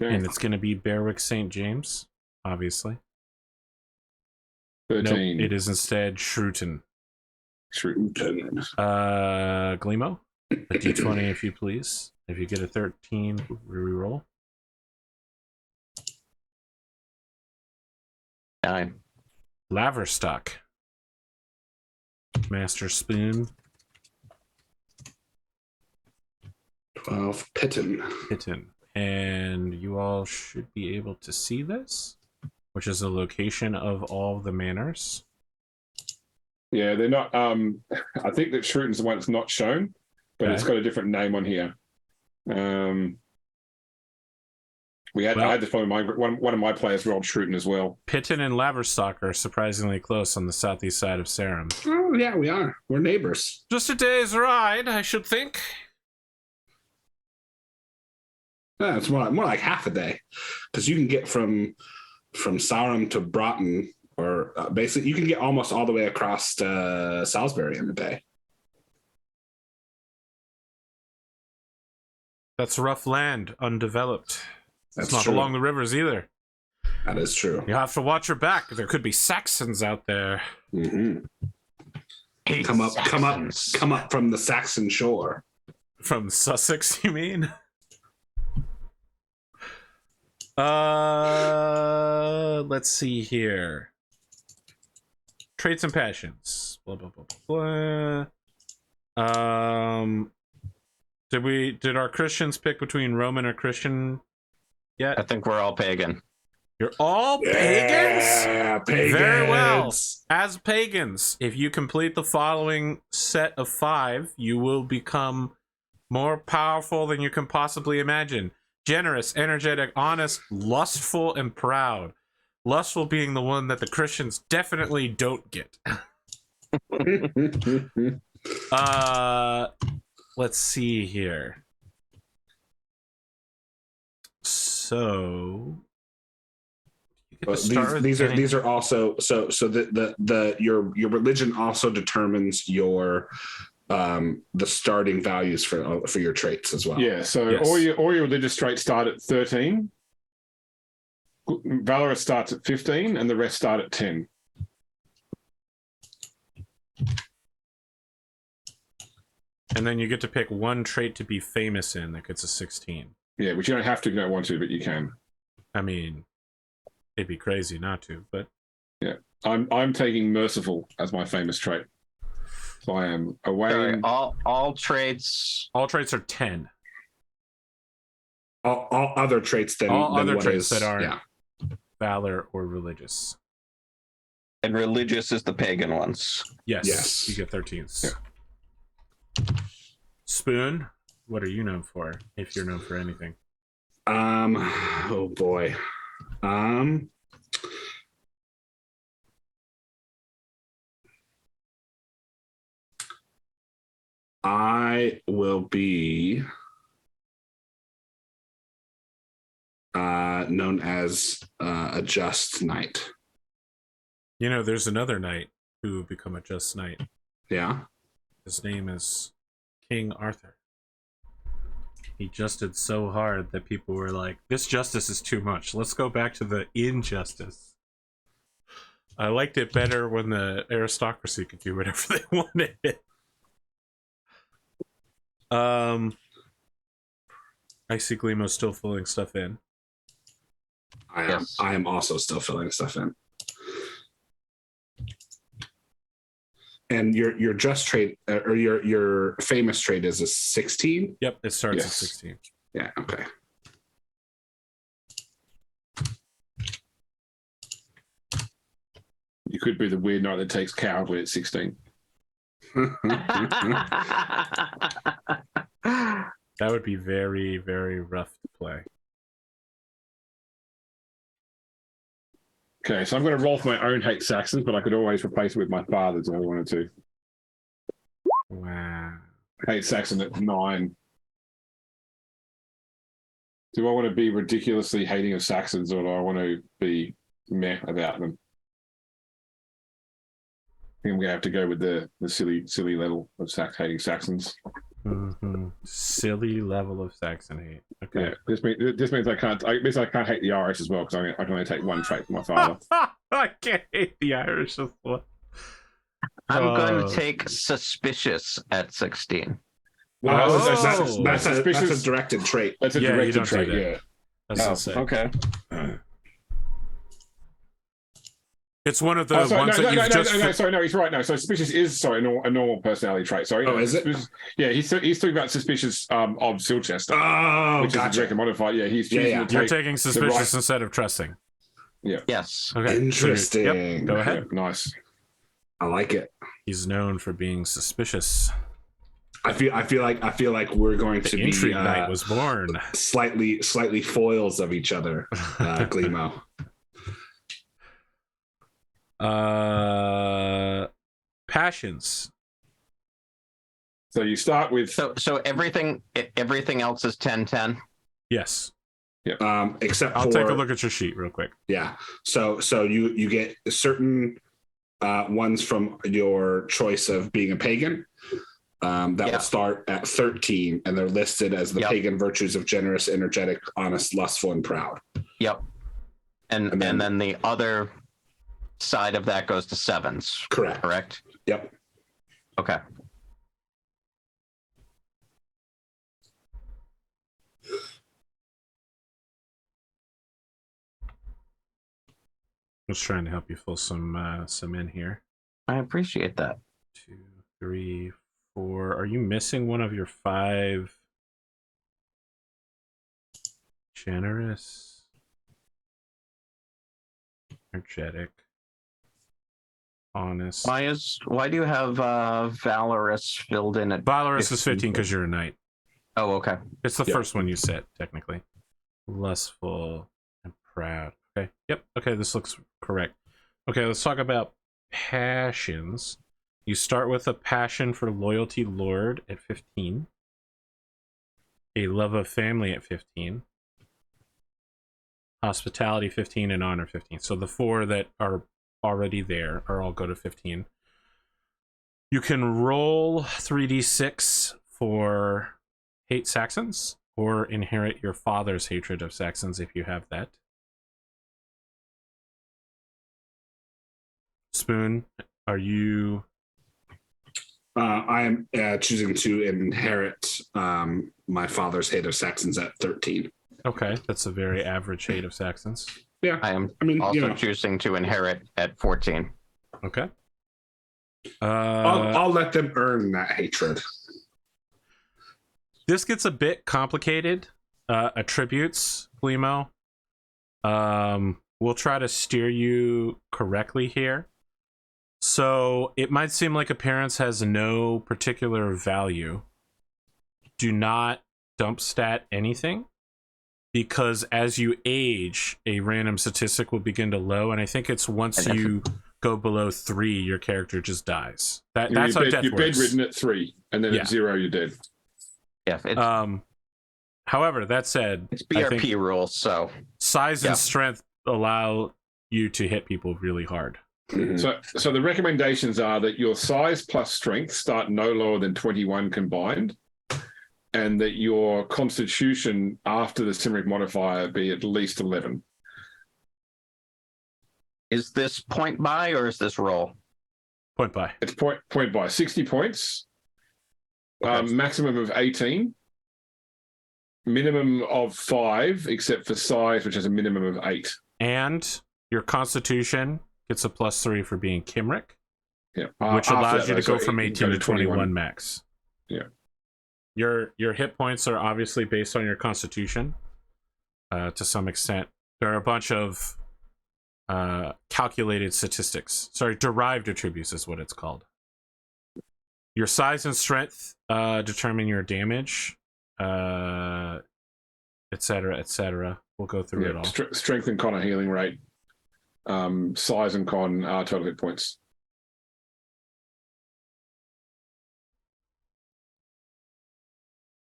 okay, and it's going to be Berwick St. James, obviously. 13. Nope, it is instead Shrewton. Glemo, a d20 if you please. If you get a 13, reroll. 9. Laverstock. Master Spoon. 12. Pitten. Kitten. And you all should be able to see this, which is the location of all the manors. Yeah, they're not. I think that Shrewton's the one that's not shown, but it's got a different name on here. I had this problem. One of my players rolled Shrewton as well. Pitten and Laverstock are surprisingly close on the southeast side of Sarum. Oh, yeah, we are. We're neighbors. Just a day's ride, I should think. Yeah, it's more like half a day, because you can get from Sarum to Broughton, or basically you can get almost all the way across to Salisbury in a day. That's rough land, undeveloped. That's It's not true. along the rivers either. That is true. You have to watch your back. There could be Saxons out there. Mm-hmm. Hey, Come up Saxons. from the Saxon shore. From Sussex, you mean? Let's see here. Traits and passions. Blah blah blah blah blah. Did our Christians pick between Roman or Christian yet? I think we're all pagan. You're all pagans? Yeah, pagans. Very well. As pagans, if you complete the following set of 5, you will become more powerful than you can possibly imagine. Generous, energetic, honest, lustful, and proud. Lustful being the one that the Christians definitely don't get. Let's see here. So, you get to start with These are also so the your religion also determines your the starting values for your traits as well. Yeah, so Yes. all your religious traits start at 13. Valorous starts at 15, and the rest start at 10. And then you get to pick one trait to be famous in that gets a 16. Yeah, which you don't have to if you don't want to, but you can. I mean, it'd be crazy not to, but Yeah, I'm taking merciful as my famous trait. So I am away. Sorry, all traits. all traits are 10. All other traits than All than other what traits is- that aren't yeah. valor or religious. And religious is the pagan ones. Yes. Yes. You get 13s. Yeah. Spoon, what are you known for, if you're known for anything? Oh boy. I will be known as a just knight. You know, there's another knight who will become a just knight. Yeah. His name is King Arthur. He justed so hard that people were like, this justice is too much. Let's go back to the injustice. I liked it better when the aristocracy could do whatever they wanted. Icy Gleemo's still filling stuff in. Yes. I am also still filling stuff in. And your just trait or your famous trait is a 16? Yep, it starts at Yes. 16. Yeah, okay. You could be the weird knight that takes cowardly at 16. That would be very, very rough to play. Okay, so I'm going to roll for my own hate Saxons, but I could always replace it with my father's if I wanted to. Wow. Hate Saxon at 9. Do I want to be ridiculously hating of Saxons, or do I want to be meh about them? I think I'm going to have to go with the silly level of hating Saxons. Mm-hmm. Silly level of Saxon hate. Okay. Yeah, this means I can't hate the Irish as well, because I can only take one trait from my father. I can't hate the Irish as well. I'm going to take suspicious at 16. Well, Oh. that's a directed trait. That's a Yeah, you directed don't do trait, that. yeah. That's insane. okay. It's one of the Oh, sorry, ones that you've just... no, he's right. No, so suspicious is a normal personality trait. Sorry. Oh, is it? Yeah, he's talking about suspicious of Silchester, Oh, which is a gotcha. directed modifier. Yeah, he's choosing Yeah. to You're take. taking suspicious instead of trusting. Yes. Okay. Interesting. Yep. Go ahead. Yeah, nice. I like it. He's known for being suspicious. I feel like we're going The to be intrigue knight was born. slightly foils of each other, Gleemo. Passions. So you start with So everything else is 10-10. Yes. Except I'll for take a look at your sheet real quick. yeah. So you get certain ones from your choice of being a pagan. That will start at 13, and they're listed as the pagan virtues of generous, energetic, honest, lustful, and proud. Yep. And then the other side of that goes to 7s. Correct? Yep. Okay. I was trying to help you fill some in here. I appreciate that. 2, 3, 4. Are you missing one of your 5? Generous, energetic, honest. Why do you have valorous filled in at Valorous is 15 because you're a knight. Oh, okay. It's the first one you set, technically. Lustful and proud. Okay. Yep. Okay, this looks correct. Okay, let's talk about passions. You start with a passion for loyalty lord at 15. A love of family at 15. hospitality 15, and honor 15. So the 4 that are already there are all go to 15. You can roll 3d6 for hate Saxons, or inherit your father's hatred of Saxons if you have that. Spoon, are you... I am choosing to inherit my father's hate of Saxons at 13. Okay, that's a very average hate of Saxons. Yeah, I am I mean, also choosing to inherit at 14. Okay. I'll let them earn that hatred. This gets a bit complicated. Attributes, Glimo. We'll try to steer you correctly here. So it might seem like appearance has no particular value. Do not dump stat anything, because as you age, a random statistic will begin to low, and I think it's once you go below 3, your character just dies. That's how death you're works. bedridden at 3, and then at 0, you're dead. Yeah, it's, however, that said, it's BRP rules, so size and strength allow you to hit people really hard. Mm-hmm. So the recommendations are that your size plus strength start no lower than 21 combined, and that your constitution after the Cymric modifier be at least 11. is this point by or is this roll? Point by. It's point by 60 points, Okay. maximum of 18, minimum of 5, except for size, which has a minimum of 8. And your constitution gets a +3 for being Cymric, Yeah, which after allows that, you to though, go so from it 18 can go to 21 max. Yeah. Your hit points are obviously based on your constitution to some extent. There are a bunch of calculated statistics. Sorry, derived attributes is what it's called. Your size and strength determine your damage, etc., etc. We'll go through it all. Strength and con are healing rate. Size and con are total hit points.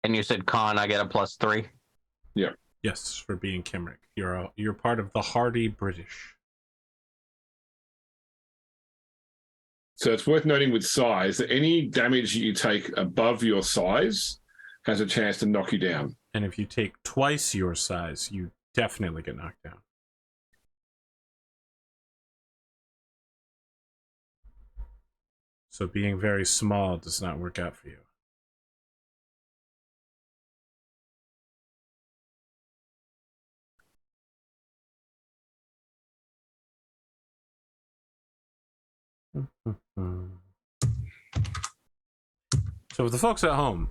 And you said con, I get a +3? Yeah. Yes, for being Cymric. You're part of the hardy British. So it's worth noting with size that any damage you take above your size has a chance to knock you down. And if you take twice your size, you definitely get knocked down. So being very small does not work out for you. So for the folks at home,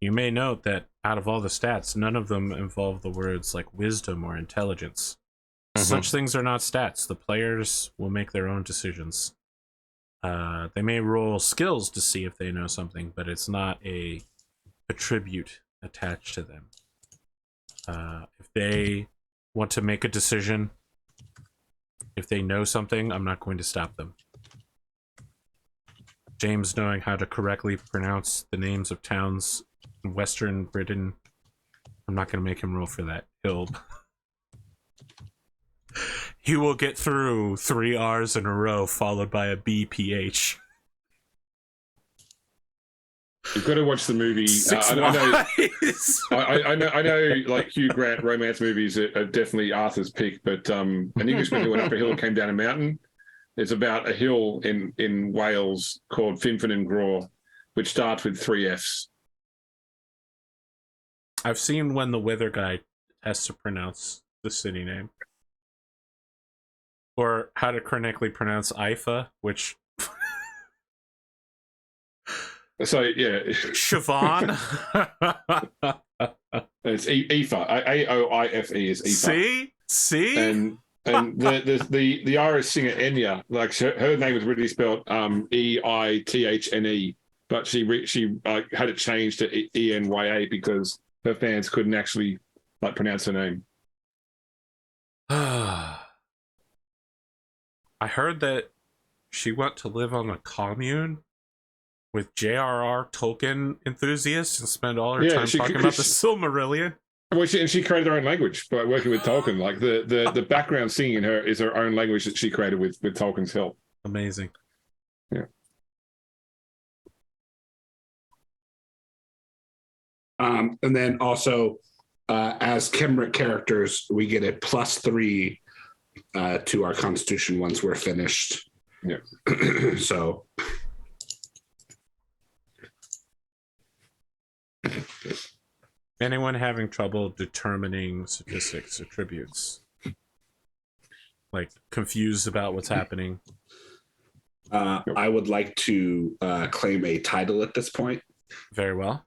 you may note that out of all the stats, none of them involve the words like wisdom or intelligence. Such things are not stats. The players will make their own decisions. They may roll skills to see if they know something, but it's not a attribute attached to them. If they want to make a decision, if they know something, I'm not going to stop them. James knowing how to correctly pronounce the names of towns in Western Britain, I'm not going to make him roll for that. He will get through 3 R's in a row, followed by a BPH. You've got to watch the movie. 6 I know, Ys. I know, like Hugh Grant romance movies are definitely Arthur's pick, but an Englishman who went up a hill and came down a mountain. It's about a hill in Wales called Finfin and Graw, which starts with 3 Fs. I've seen when the weather guy has to pronounce the city name. Or how to correctly pronounce Ifa, which... So, yeah. Siobhan? It's Aoife. A-O-I-F-E is Aoife. See? And the Irish singer Enya, like her name was really spelled E-I-T-H-N-E, but she had it changed to E-N-Y-A because her fans couldn't actually pronounce her name. I heard that she went to live on a commune with J.R.R. Tolkien enthusiasts and spend all her time talking about the Silmarillion. Well, she created her own language by working with Tolkien. Like the background singing in her is her own language that she created with Tolkien's help. Amazing. Yeah. And then also, as Kemric characters, we get a +3 to our Constitution once we're finished. Yeah. So. Anyone having trouble determining statistics, attributes? Like confused about what's happening? I would like to claim a title at this point. Very well.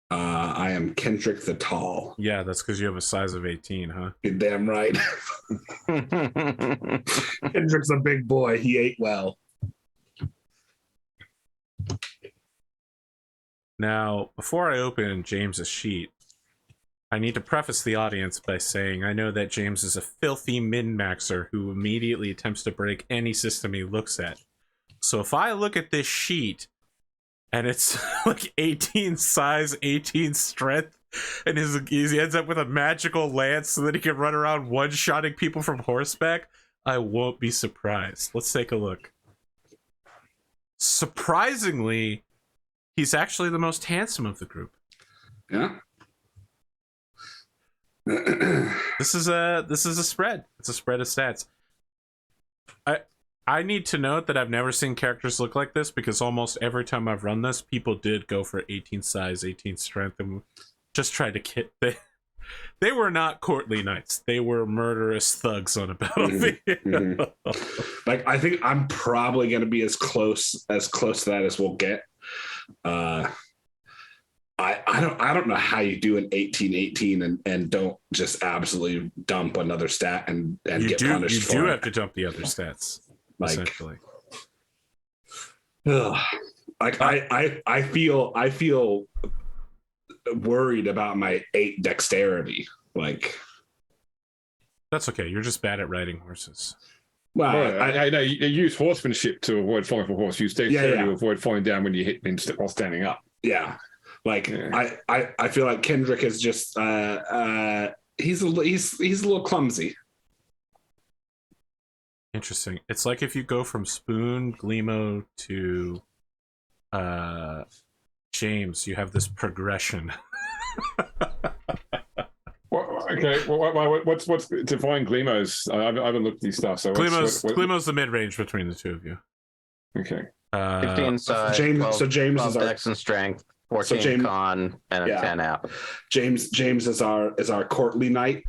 I am Kendrick the Tall. Yeah, that's because you have a size of 18, huh? You're damn right. Kendrick's a big boy. He ate well. Now, before I open James's sheet, I need to preface the audience by saying I know that James is a filthy min-maxer who immediately attempts to break any system he looks at. So if I look at this sheet and it's like 18 size, 18 strength, and he ends up with a magical lance so that he can run around one-shotting people from horseback, I won't be surprised. Let's take a look. Surprisingly, he's actually the most handsome of the group. Yeah. This is a spread. It's a spread of stats. I need to note that I've never seen characters look like this because almost every time I've run this, people did go for 18 size, 18 strength, and just tried to kit. They were not courtly knights. They were murderous thugs on a battlefield. Like, I think I'm probably going to be as close to that as we'll get. I don't know how you do an 18-18 and don't just absolutely dump another stat and get punished for it. You do have to dump the other stats, like, essentially. Like I feel worried about my 8 dexterity. Like, that's okay. You're just bad at riding horses. Well, I know you use horsemanship to avoid falling from horse. Use dexterity to avoid falling down when you hit while standing up. Yeah. Like, I feel like Kendrick is just he's a little clumsy. Interesting. It's like if you go from Spoon, Gleemo to James, you have this progression. Okay, what's define Gleemo's? I haven't looked at these stuff. So Gleemo's the mid-range between the two of you. Okay. 15 size, James. 12, So James 12 is our dex and strength, 14 con, and a 10 out. James is our courtly knight.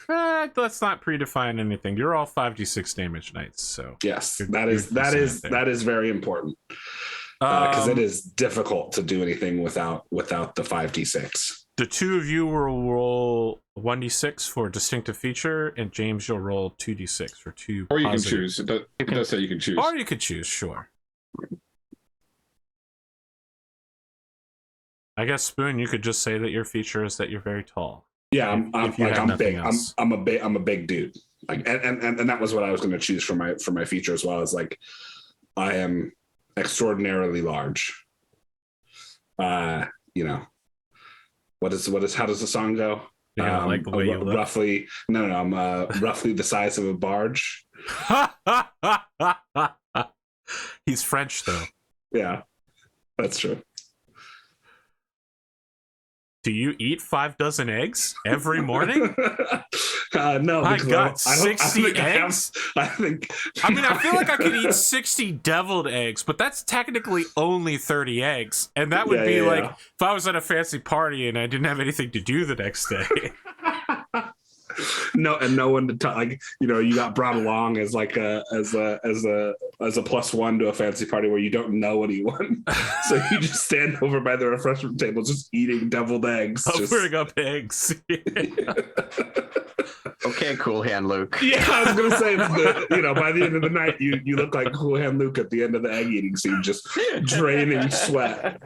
Let's not predefine anything. You're all 5d6 damage knights, so yes, that is very important because it is difficult to do anything without the 5d6. The two of you will roll 1d6 for distinctive feature, and James, you'll roll 2d6 for 2 or you positive. can choose. It does say you can choose. Or you could choose, sure. I guess, Spoon, you could just say that your feature is that you're very tall. Yeah, I'm big. Else. I'm a big dude. Like, and that was what I was going to choose for my feature as well. Is like, I am extraordinarily large. You know, what is how does the song go? Yeah, like the way you look. Roughly, no, I'm roughly the size of a barge. He's French, though. Yeah, that's true. Do you eat 5 dozen eggs every morning? No, I got 60 eggs. I think. I mean, I feel like I could eat 60 deviled eggs, but that's technically only 30 eggs, and that would be like if I was at a fancy party and I didn't have anything to do the next day. No, and no one to talk. Like, you know, you got brought along as like as a +1 to a fancy party where you don't know anyone, so you just stand over by the refreshment table just eating deviled eggs. Covering up eggs. Okay, Cool Hand Luke. Yeah, I was gonna say, by the end of the night, you look like Cool Hand Luke at the end of the egg eating scene, just draining sweat.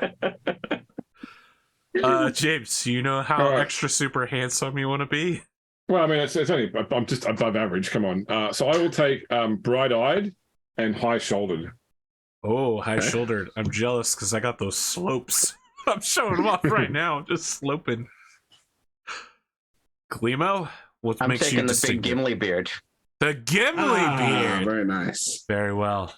James, do you know how extra super handsome you want to be? Well, I mean, it's only I'm just above average. Come on. So I will take bright-eyed and high-shouldered. Oh, high-shouldered. I'm jealous because I got those slopes. I'm showing them off right now. I'm just sloping. Glimo, what I'm makes you taking the big distinctive? Gimli beard. The Gimli beard. Very nice. Very well.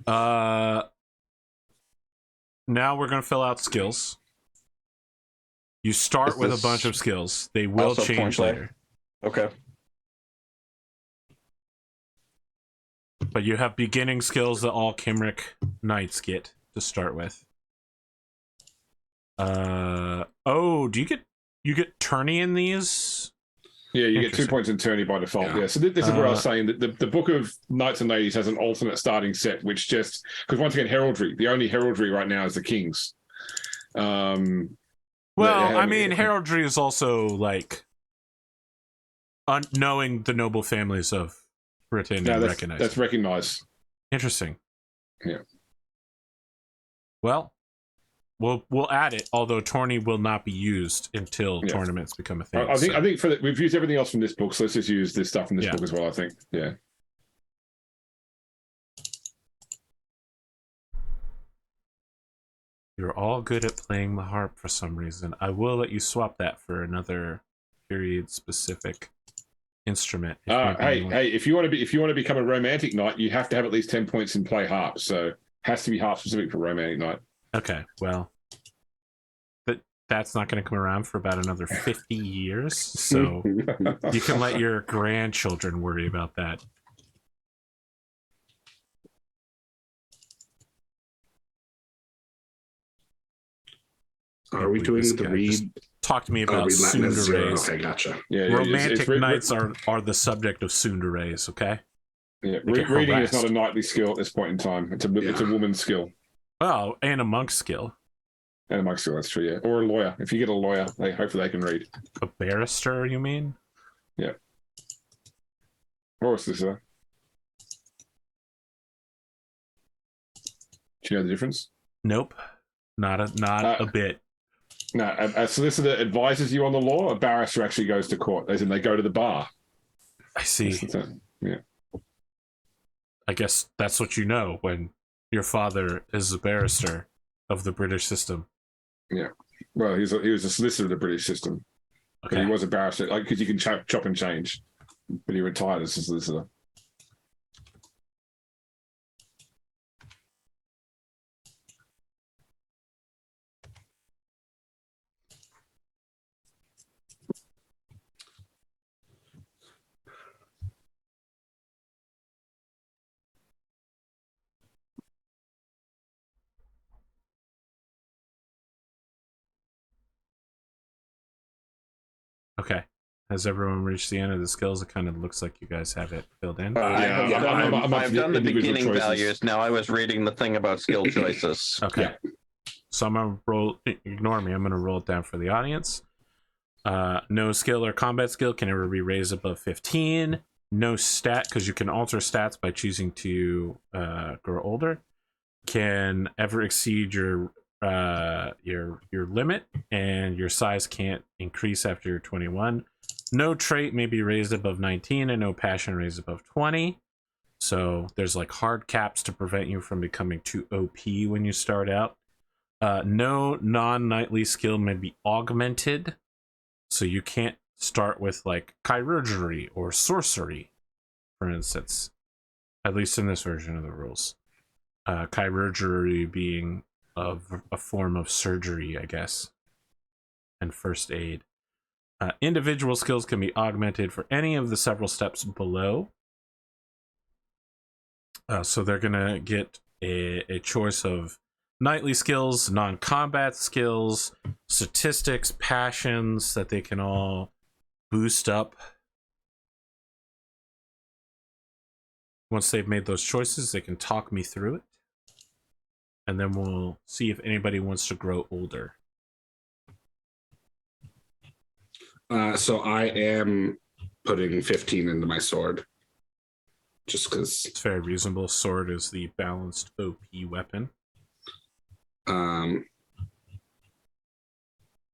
Now we're gonna fill out skills. You start Is with a this bunch of skills. They will also change point play? later. Okay. But you have beginning skills that all Kimric knights get to start with. Oh, do you get tourney in these? Yeah, you get 2 Interesting. points in tourney by default. Yeah. Yeah. So this is where I was saying that the Book of Knights and Ladies has an alternate starting set, which just because once again heraldry, the only heraldry right now is the kings. Well, Yeah, I mean, heraldry is also like knowing the noble families of Britain no, and that's recognize. that's recognized. Interesting. Yeah. Well, we'll add it. Although tourney will not be used until Yeah. tournaments become a thing. I think so. I think for we've used everything else from this book, so let's just use this stuff from this Yeah. book as well. I think. Yeah. You're all good at playing the harp for some reason. I will let you swap that for another period-specific instrument. Hey! If you want to become a romantic knight, you have to have at least 10 points in play harp. So has to be harp specific for romantic knight. Okay, well, that's not going to come around for about another 50 years. So you can let your grandchildren worry about that. Are we doing This the guy read? just talk to me about Read Latin as zero. tsunedares. Okay, gotcha. Yeah, Romantic it's knights are the subject of tsunedares, okay? Yeah, They get reading is harassed. not a knightly skill at this point in time. It's a woman's skill Oh, and a monk skill. and a monk skill. That's true. Yeah, or a lawyer. If you get a lawyer, hopefully they can read. A barrister, you mean? Or a solicitor. Do you know the difference? Nope. Not a bit. No, a solicitor advises you on the law. A barrister actually goes to court, as in they go to the bar. I see. Yeah. I guess that's what you know when your father is a barrister of the British system. Well, he was a solicitor of the British system, but Okay. he was a barrister, like because you can chop and change. But he retired as a solicitor. Okay. Has everyone reached the end of the skills? It kind of looks like you guys have it filled in. I've done the individual beginning choices. values. Now I was reading the thing about skill choices. Okay. So I'm gonna roll. Ignore me. I'm gonna roll it down for the audience. No skill or combat skill can ever be raised above 15. No stat, because you can alter stats by choosing to grow older, can ever exceed your limit, and your size can't increase after you're 21. No trait may be raised above 19, and no passion raised above 20. So there's like hard caps to prevent you from becoming too OP when you start out. No non-knightly skill may be augmented, so you can't start with like chirurgery or sorcery, for instance, at least in this version of the rules. Chirurgery being a form of surgery, I guess, and first aid. Individual skills can be augmented for any of the several steps below. So they're gonna get a choice of knightly skills, non-combat skills, statistics, passions that they can all boost up. Once they've made those choices, they can talk me through it. And then we'll see if anybody wants to grow older. So I am putting 15 into my sword. Just because. It's very reasonable. Sword is the balanced OP weapon.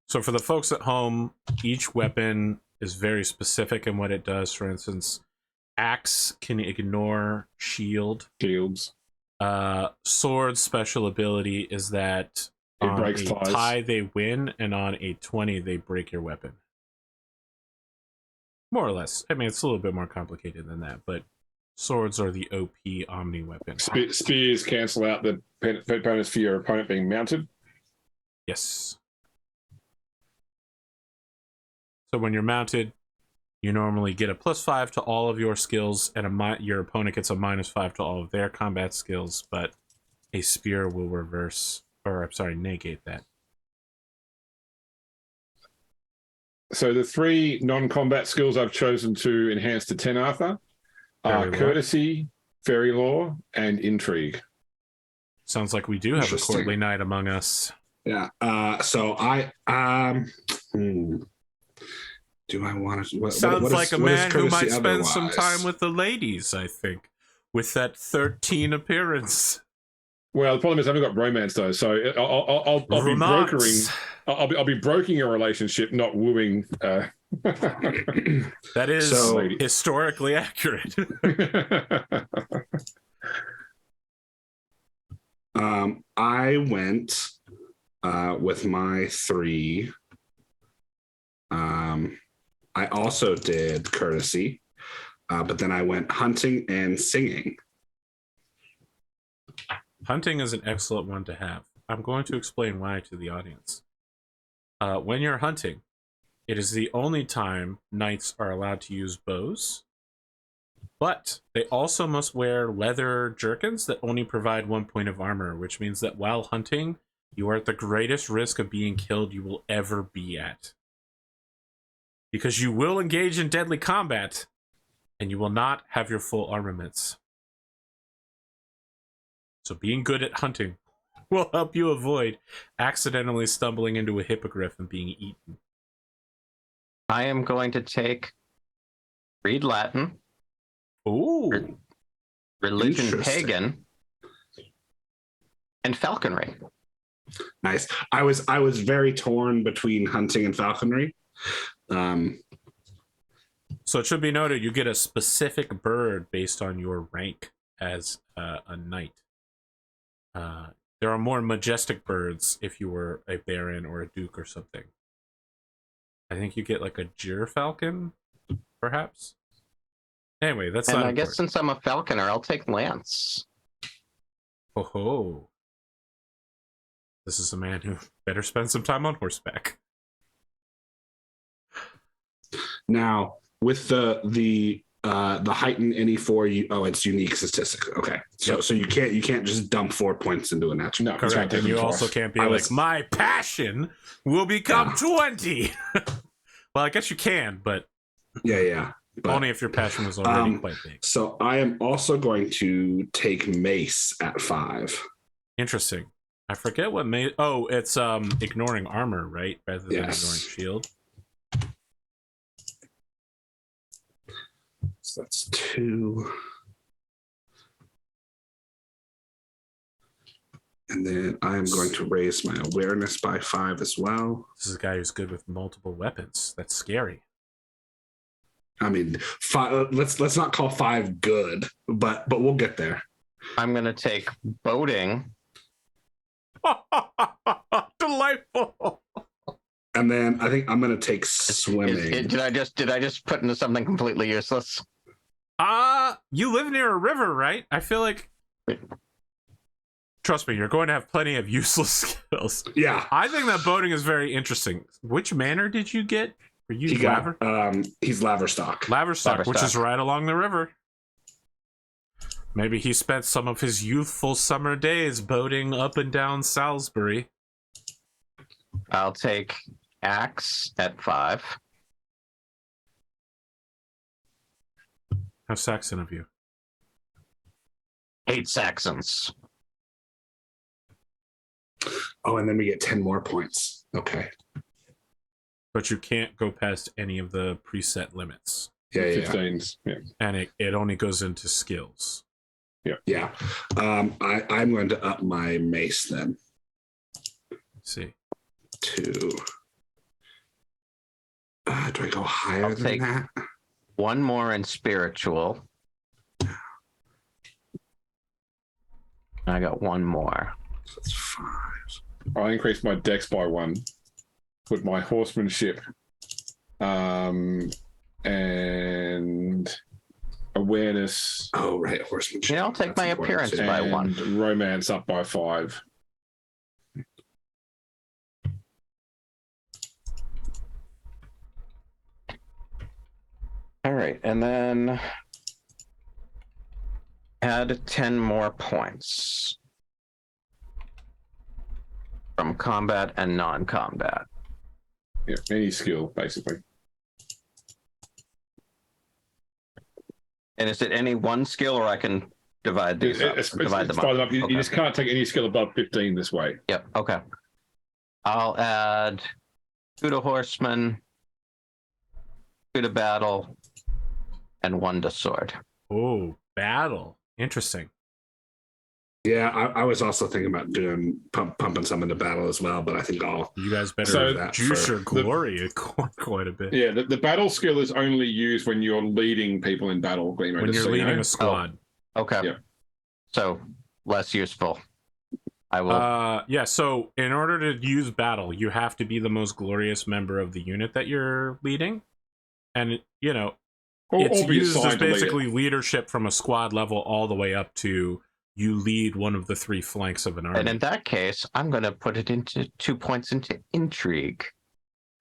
So for the folks at home, each weapon is very specific in what it does. For instance, axe can ignore shield. Shields. Sword's special ability is that It On breaks a ties. tie, they win, and on a 20, they break your weapon. More or less. I mean, it's a little bit more complicated than that, but swords are the OP omni weapon. Spears cancel out the bonus for your opponent being mounted. Yes. So when you're mounted, you normally get a +5 to all of your skills, and your opponent gets a -5 to all of their combat skills, but a spear will negate that. So the 3 non-combat skills I've chosen to enhance to 10, Arthur, are Fairy lore. courtesy, fairy lore, and intrigue. Sounds like we do have a Interesting. courtly knight among us. Yeah. So I do I want to? Sounds like a man who might spend some otherwise? time with the ladies, I think, with that 13 appearance. Well, the problem is I haven't got romance though, so I'll be Romance. brokering. I'll be broking a relationship, not wooing. That is So- historically accurate. I went with my 3. I also did courtesy, but then I went hunting and singing. Hunting is an excellent one to have. I'm going to explain why to the audience. When you're hunting, it is the only time knights are allowed to use bows, but they also must wear leather jerkins that only provide 1 point of armor, which means that while hunting, you are at the greatest risk of being killed you will ever be at. Because you will engage in deadly combat, and you will not have your full armaments. So being good at hunting will help you avoid accidentally stumbling into a hippogriff and being eaten. I am going to read Latin, Ooh. religion Interesting. pagan, and falconry. Nice. I was very torn between hunting and falconry. So it should be noted, you get a specific bird based on your rank as a knight. There are more majestic birds if you were a baron or a duke or something. I think you get like a gyrfalcon, perhaps. Anyway, that's And not I guess important. since I'm a falconer, I'll take lance. Ho ho. This is a man who better spend some time on horseback. Now with the heightened NE4, it's unique statistics. Okay, so you can't just dump 4 points into a natural. No, Correct, and you also twice. can't be I like, was- my passion will become 20. Well, I guess you can, but Yeah. But, only if your passion was already quite big. So I am also going to take mace at 5. Interesting. I forget what it's ignoring armor, right? Rather than Yes. ignoring shield. So that's 2. And then I am going to raise my awareness by 5 as well. This is a guy who's good with multiple weapons. That's scary. I mean, 5, let's not call 5 good, but we'll get there. I'm going to take boating. Delightful. And then I think I'm going to take swimming. Did I just put into something completely useless? You live near a river, right? I feel like, trust me, you're going to have plenty of useless skills. Yeah. I think that boating is very interesting. Which manor did you get? Were you He Laver? got, he's Laverstock. Laverstock, which Laverstock. is right along the river. Maybe he spent some of his youthful summer days boating up and down Salisbury. I'll take axe at 5. How Saxon of you. 8 Saxons. Oh, and then we get 10 more points. Okay. But you can't go past any of the preset limits. Yeah. 15s. Yeah. And it only goes into skills. Yeah. I'm going to up my mace then Let's see. to. Do I go higher I'll than take- that? One more in spiritual. I got one more. So that's 5. I increase my dex by 1. Put my horsemanship and awareness. Oh, right, horsemanship. Yeah, I'll take That's my important appearance too. by and 1. romance up by 5. All right, and then add 10 more points from combat and non-combat. Yeah, any skill, basically. And is it any one skill, or I can divide these up? Divide them up. You Okay. just can't take any skill above 15 this way. Yep. Okay. I'll add 2 to horseman, 2 to battle, and 1 to sword. Oh, battle. Interesting. Yeah, I was also thinking about doing pumping some into battle as well, but I think You guys better So juice for your glory quite a bit. Yeah, the battle skill is only used when you're leading people in battle. Gleamer, When just you're so you leading know. a squad. Okay. Yeah. So less useful. I will. Yeah, so in order to use battle, you have to be the most glorious member of the unit that you're leading. And, you know, it's Or be used as assigned to lead it. basically leadership from a squad level all the way up to you lead one of the 3 flanks of an army. And in that case, I'm going to put it into 2 points into intrigue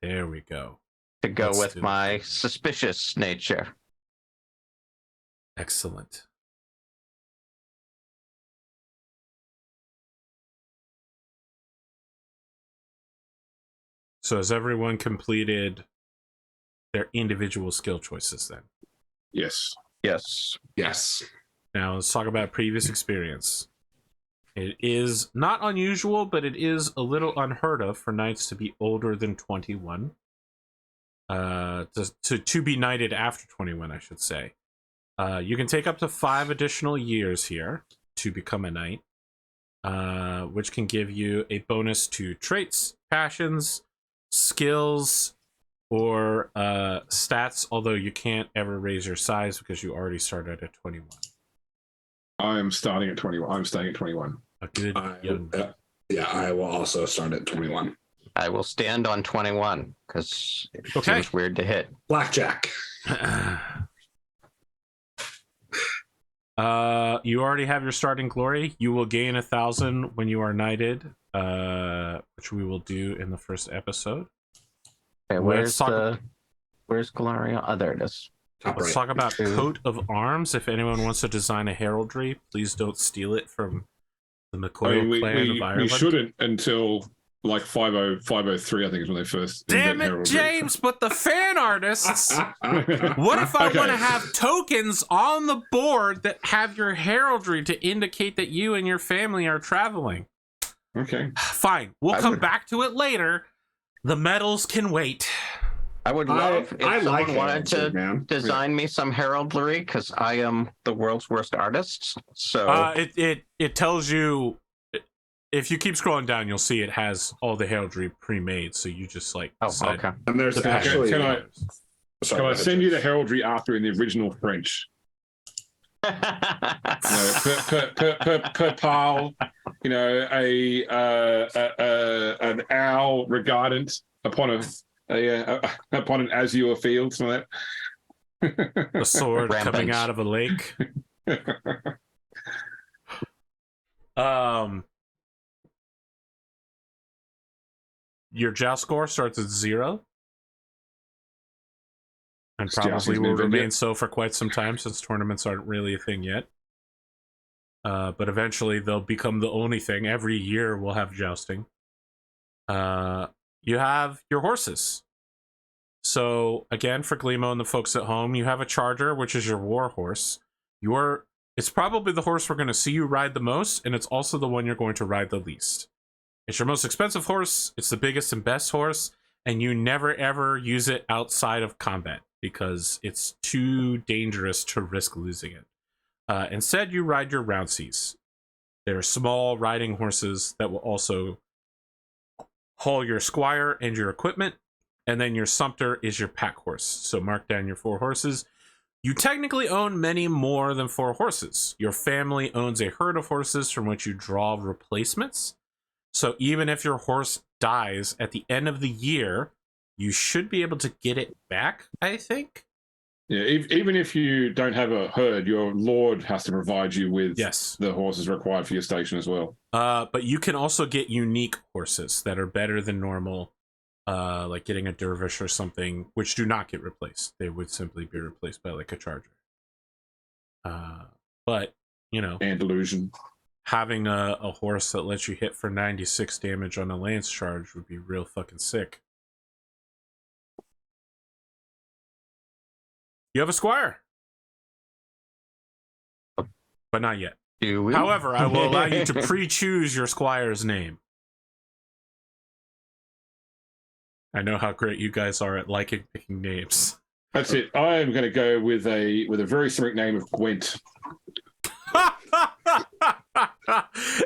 There we go. to go Let's with do my it. suspicious nature. Excellent. So has everyone completed their individual skill choices then? Yes. Yes. yes. Now let's talk about previous experience. It is not unusual, but it is a little unheard of for knights to be older than 21. To be knighted after 21, I should say. You can take up to 5 additional years here to become a knight, which can give you a bonus to traits, passions, skills, or stats, although you can't ever raise your size because you already started at 21. I am starting at 21. I'm staying at 21. A good young man. Yeah, I will also start at 21. I will stand on 21 because it Okay. seems weird to hit. Blackjack. You already have your starting glory. You will gain 1,000 when you are knighted, which we will do in the first episode. Okay, Let's where's Galaria? Oh, there it is. Top Let's right. talk about coat of arms. If anyone wants to design a heraldry, please don't steal it from the McCoyle clan of Ireland. We shouldn't until like 503, I think is when they first. Damn invent it, heraldry. James! But the fan artists. What if I Okay. want to have tokens on the board that have your heraldry to indicate that you and your family are traveling? Okay. Fine, we'll come back to it later. The medals can wait. I would love if I someone like wanted to heraldry, man. design me some heraldry because I am the world's worst artist. So It tells you, if you keep scrolling down, you'll see it has all the heraldry pre-made. So you just like decide okay. And there's the actually. Can I Sorry, can go I ahead, send you the James. heraldry after in the original French? You know, per pal, you know, an owl regardant upon upon an azure field, something like the sword Rampant. coming out of a lake. Your joust score starts at 0. And Jousting's probably will been invented. remain so for quite some time since tournaments aren't really a thing yet. But eventually they'll become the only thing. Every year we'll have jousting. You have your horses. So again, for Glimo and the folks at home, you have a charger, which is your war horse. It's probably the horse we're going to see you ride the most, and it's also the one you're going to ride the least. It's your most expensive horse, it's the biggest and best horse, and you never ever use it outside of combat because it's too dangerous to risk losing it. Instead, you ride your roundseys. They're small riding horses that will also haul your squire and your equipment, and then your sumpter is your pack horse. So mark down your 4 horses. You technically own many more than 4 horses. Your family owns a herd of horses from which you draw replacements. So even if your horse dies at the end of the year, you should be able to get it back, I think. Yeah, even if you don't have a herd, your lord has to provide you with Yes. the horses required for your station as well. But you can also get unique horses that are better than normal, like getting a dervish or something, which do not get replaced. They would simply be replaced by like a charger. But, you know, And illusion. having a horse that lets you hit for 96 damage on a lance charge would be real fucking sick. You have a squire. But not yet. Do we? However, I will allow you to pre-choose your squire's name. I know how great you guys are at liking picking names. That's it. I am going to go with a very similar name of Gwent.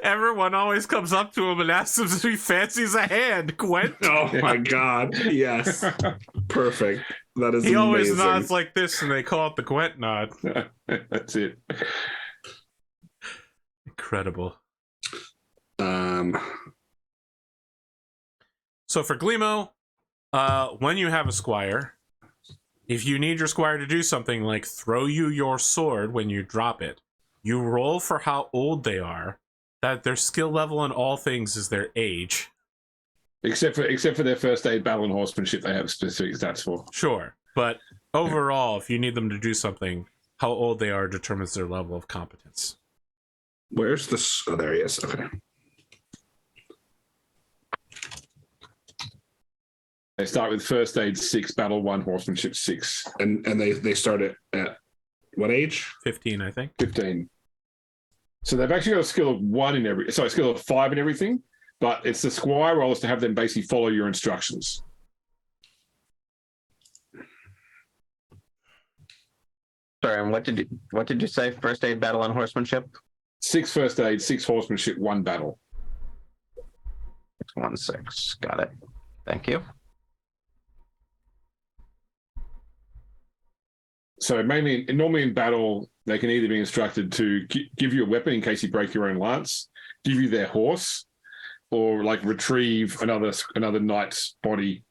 Everyone always comes up to him and asks him if he fancies a hand. Gwent. Oh my god. Yes. Perfect. That is He always amazing. nods like this, and they call it the Gwent nod. That's it. Incredible. Um, So for Gleemo, when you have a squire, if you need your squire to do something like throw you your sword when you drop it, you roll for how old they are. That their skill level in all things is their age. Except for their first aid, battle, and horsemanship, they have specific stats for. Sure, but overall, if you need them to do something, how old they are determines their level of competence. where's this? Oh, there he is. Okay. They start with first aid 6, battle 1, horsemanship 6. And they start at what age? 15, I think. 15. So they've actually got a skill of 1 in every. Sorry, a skill of 5 in everything. But it's the squire role is to have them basically follow your instructions. Sorry, and what did you say? First aid, battle, and horsemanship? 6 first aid, 6 horsemanship, 1 battle. 1-6. Got it. Thank you. So normally in battle, they can either be instructed to give you a weapon in case you break your own lance, give you their horse, or like retrieve another knight's body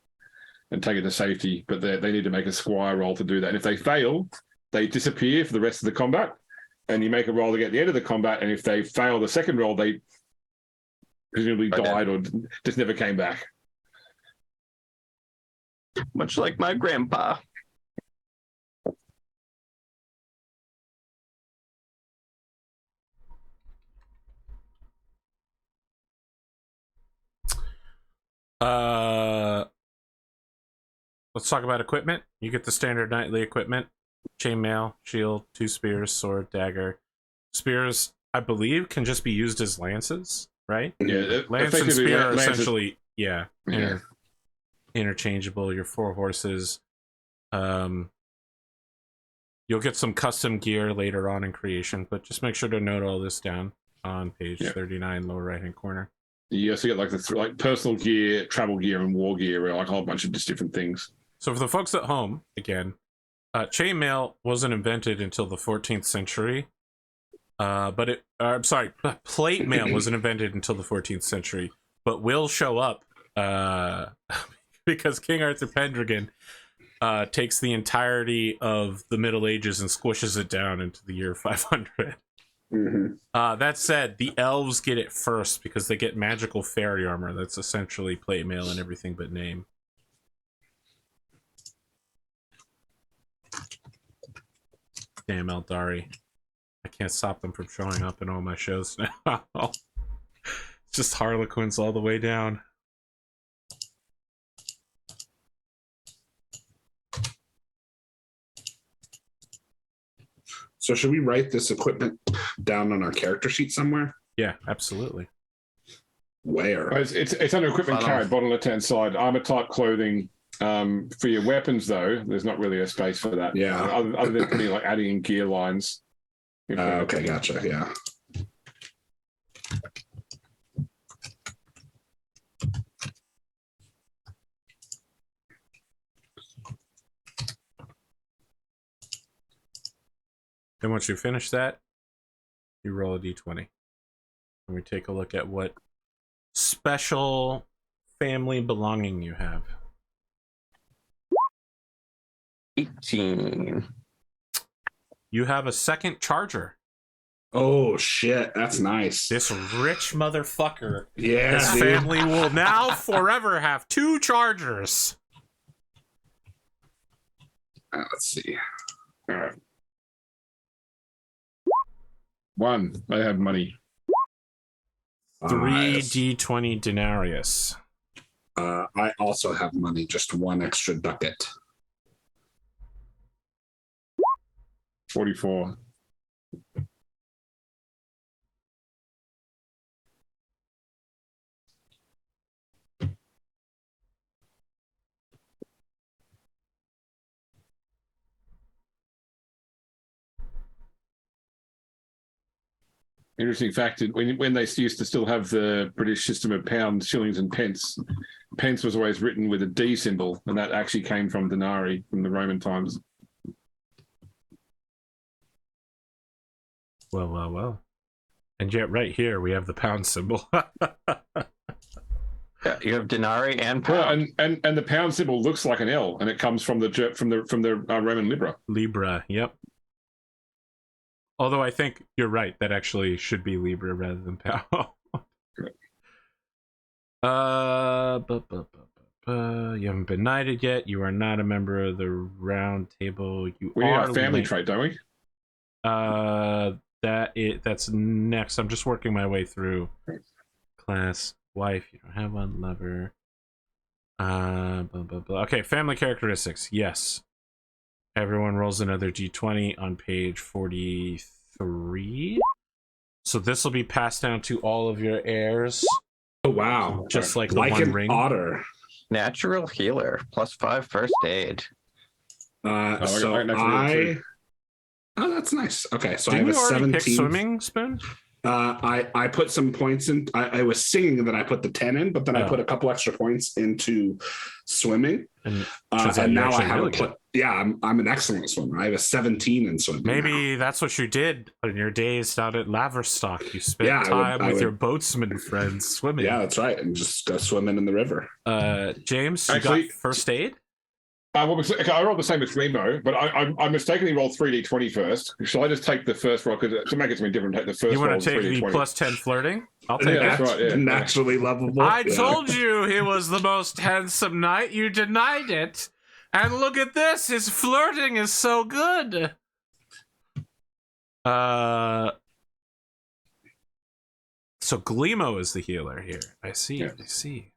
and take it to safety. But they need to make a squire roll to do that. And if they fail, they disappear for the rest of the combat. And you make a roll to get the end of the combat. And if they fail the second roll, they presumably died or just never came back. Much like my grandpa. Let's talk about equipment. You get the standard knightly equipment: chainmail, shield, 2 spears, sword, dagger. Spears, I believe, can just be used as lances, right? Yeah, Lance and effectively, spear are lance is- essentially, interchangeable. Your 4 horses. You'll get some custom gear later on in creation, but just make sure to note all this down on page 39, lower right-hand corner. You also get like personal gear, travel gear, and war gear, like a whole bunch of just different things. So for the folks at home, again, chainmail wasn't invented until the 14th century. Plate mail wasn't invented until the 14th century, but will show up because King Arthur Pendragon takes the entirety of the Middle Ages and squishes it down into the year 500. Mm-hmm. That said, the elves get it first because they get magical fairy armor that's essentially plate mail and everything but name. Damn Eldari. I can't stop them from showing up in all my shows now. It's just Harlequins all the way down. So should we write this equipment down on our character sheet somewhere? Yeah, absolutely. Where? It's under equipment carried, bottom left-hand side. Armor type clothing. For your weapons, though, there's not really a space for that. Yeah. Other than putting like adding in gear lines. Okay, gotcha. Yeah. Then once you finish that, you roll a d20. And we take a look at what special family belonging you have? 18. You have a second charger. Oh shit, that's nice. This rich motherfucker. Yeah, His dude. family will now forever have 2 chargers. Let's see. All right. 1. I have money. 3 Five. D20 denarius. I also have money, just 1 extra ducat. 44. Interesting fact: when they used to still have the British system of pounds, shillings, and pence, pence was always written with a D symbol, and that actually came from denarii from the Roman times. Well. And yet right here we have the pound symbol. Yeah, you have denarii and Well, pound. and the pound symbol looks like an L, and it comes from the Roman libra. Libra, yep. Although I think you're right, that actually should be Libra rather than pound. You haven't been knighted yet. You are not a member of the round table. You We need are a family linked. trait, don't we? That's next. I'm just working my way through. Class, wife, you don't have one. Lover. Okay, family characteristics. Yes. Everyone rolls another d20 on page 43. So this will be passed down to all of your heirs, Oh wow. just like the Like one an ring. otter. Natural healer, +5 first aid. So I got natural too. Oh, that's nice. Okay, so Didn't I you have a already pick 17. swimming, Spoon? I put some points in. I was singing that I put the 10 in, but then I Oh. put a couple extra points into swimming. And turns out And you're now I actually have really a good. yeah, I'm an excellent swimmer. I have a 17 in swimming. Maybe that's what you did on your days down at Laverstock. You spent Yeah, time I with would- your boatsman friends swimming. Yeah, that's right. And just go swimming in the river. James, you Actually- got first aid? I rolled the same as Glimbo, but I mistakenly rolled 3d20 first. Shall I just take the first roll? Because to make it something different, take the first You roll. want to take the 3d20. plus 10 flirting? I'll take Yeah, it. that's right, yeah. Naturally lovable. I Yeah. told you he was the most handsome knight. You denied it. And look at this. His flirting is so good. So Glimo is the healer here. I see. Yeah. I see.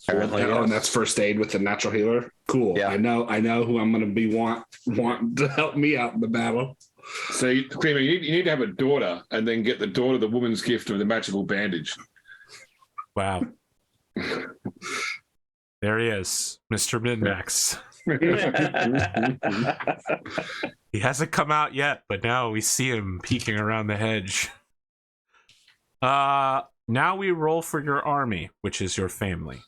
Apparently, Oh, yes. and that's first aid with the natural healer. Cool. Yeah. I know who I'm going to be want to help me out in the battle. So, Clemo, you need to have a daughter and then get the daughter the woman's gift of the magical bandage. Wow. There he is, Mr. Minmax. He hasn't come out yet, but now we see him peeking around the hedge. Now we roll for your army, which is your family.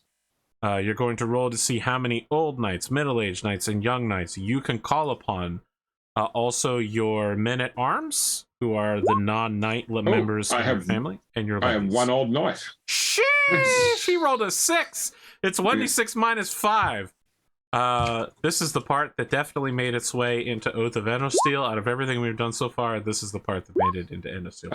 You're going to roll to see how many old knights, middle-aged knights, and young knights you can call upon. Also, your men-at-arms, who are the non-knight members of your family, and your I have ladies. one old knight. Sheesh! He rolled a 6. It's 1d6 minus 5. This is the part that definitely made its way into Oath of Enosteel. Out of everything we've done so far, this is the part that made it into Enosteel.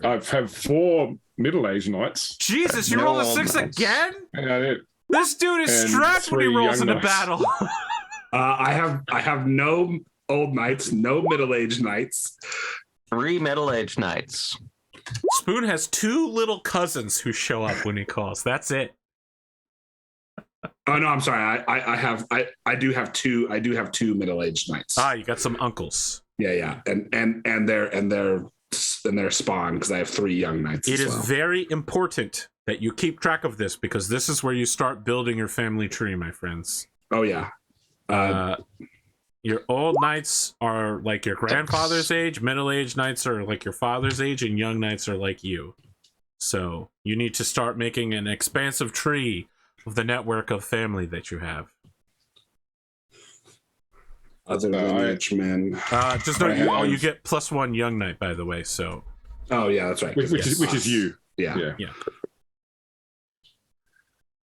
I have 4 middle-aged knights. Jesus, you No rolled a old 6 knights. again? And I did. This dude is And strapped when he 3 rolls young into knights. battle. I have no old knights, no middle-aged knights. 3 middle-aged knights. Spoon has 2 little cousins who show up when he calls. That's it. Oh no, I'm sorry. I do have two middle-aged knights. You got some uncles. Yeah, and their spawn, because I have 3 young knights. It as is well. very important that you keep track of this, because this is where you start building your family tree, my friends. Oh yeah. Your old knights are like your grandfather's age, middle-aged knights are like your father's age, and young knights are like you. So you need to start making an expansive tree of the network of family that you have. Other lineage men. Just know I you have- get +1 young knight, by the way. So Oh yeah, that's right. which is you. Yeah. Yeah.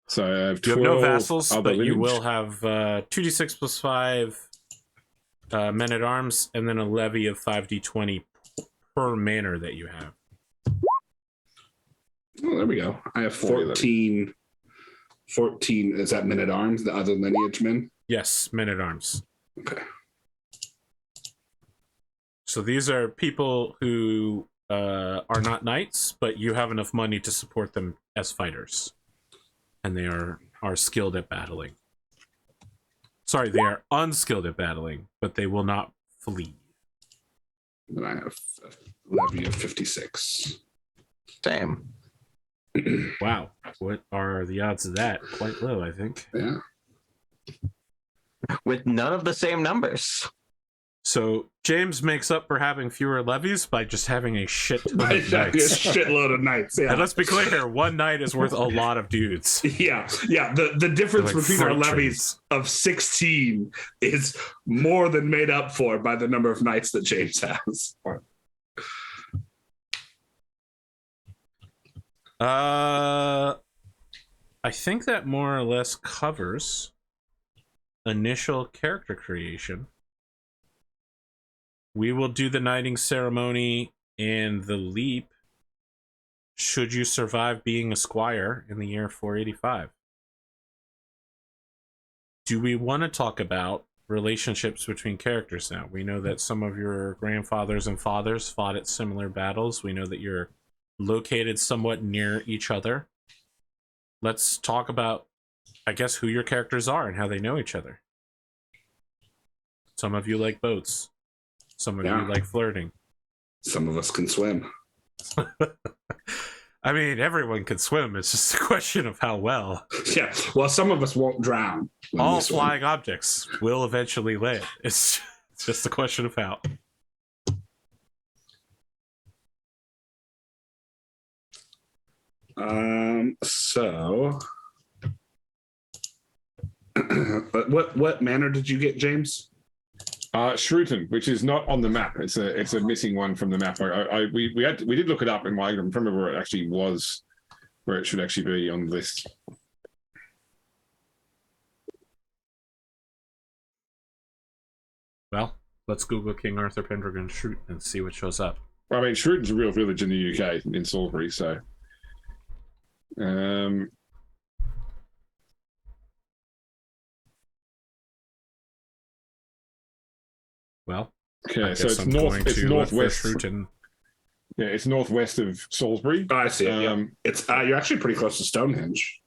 So I have You 12 have no vassals, other but you lineage. will have 2d6 plus 5 men at arms, and then a levy of 5d20 per manor that you have. Oh, there we go. I have 14. 14. Is that men at arms? The other lineage men? Yes, men at arms. Okay. So these are people who are not knights, but you have enough money to support them as fighters, and they are skilled at battling. Sorry, they are unskilled at battling, but they will not flee. Then I have a levy of 56. Same. Wow, what are the odds of that? Quite low, I think. Yeah. With none of the same numbers. So James makes up for having fewer levies by just having a shit ton By of having a knights. shitload of knights. Yeah. And let's be clear, one knight is worth a lot of dudes. Yeah. The difference They're like between our freight levies of 16 is more than made up for by the number of knights that James has. I think that more or less covers initial character creation. We will do the knighting ceremony and the leap should you survive being a squire in the year 485. Do we want to talk about relationships between characters now? We know that some of your grandfathers and fathers fought at similar battles. We know that you're located somewhat near each other. Let's talk about, I guess, who your characters are and how they know each other. Some of you like boats. Some of you like flirting. Some of us can swim. I mean, everyone can swim. It's just a question of how well. Yeah. Well, some of us won't drown. when we All swim. flying objects will eventually land. It's just a question of how. So what manor did you get, James? Shrewton, which is not on the map. It's a missing one from the map. We did look it up, and I don't remember where it actually was, where it should actually be on the list. Well, let's Google King Arthur Pendragon Shrewton and see what shows up. I mean, Shrewton's a real village in the UK, in Salisbury, so. Well, Okay, so guess it's I'm going it's to northwest. Shrewton. Yeah, it's northwest of Salisbury. Oh, I see it. Yeah. It's you're actually pretty close to Stonehenge.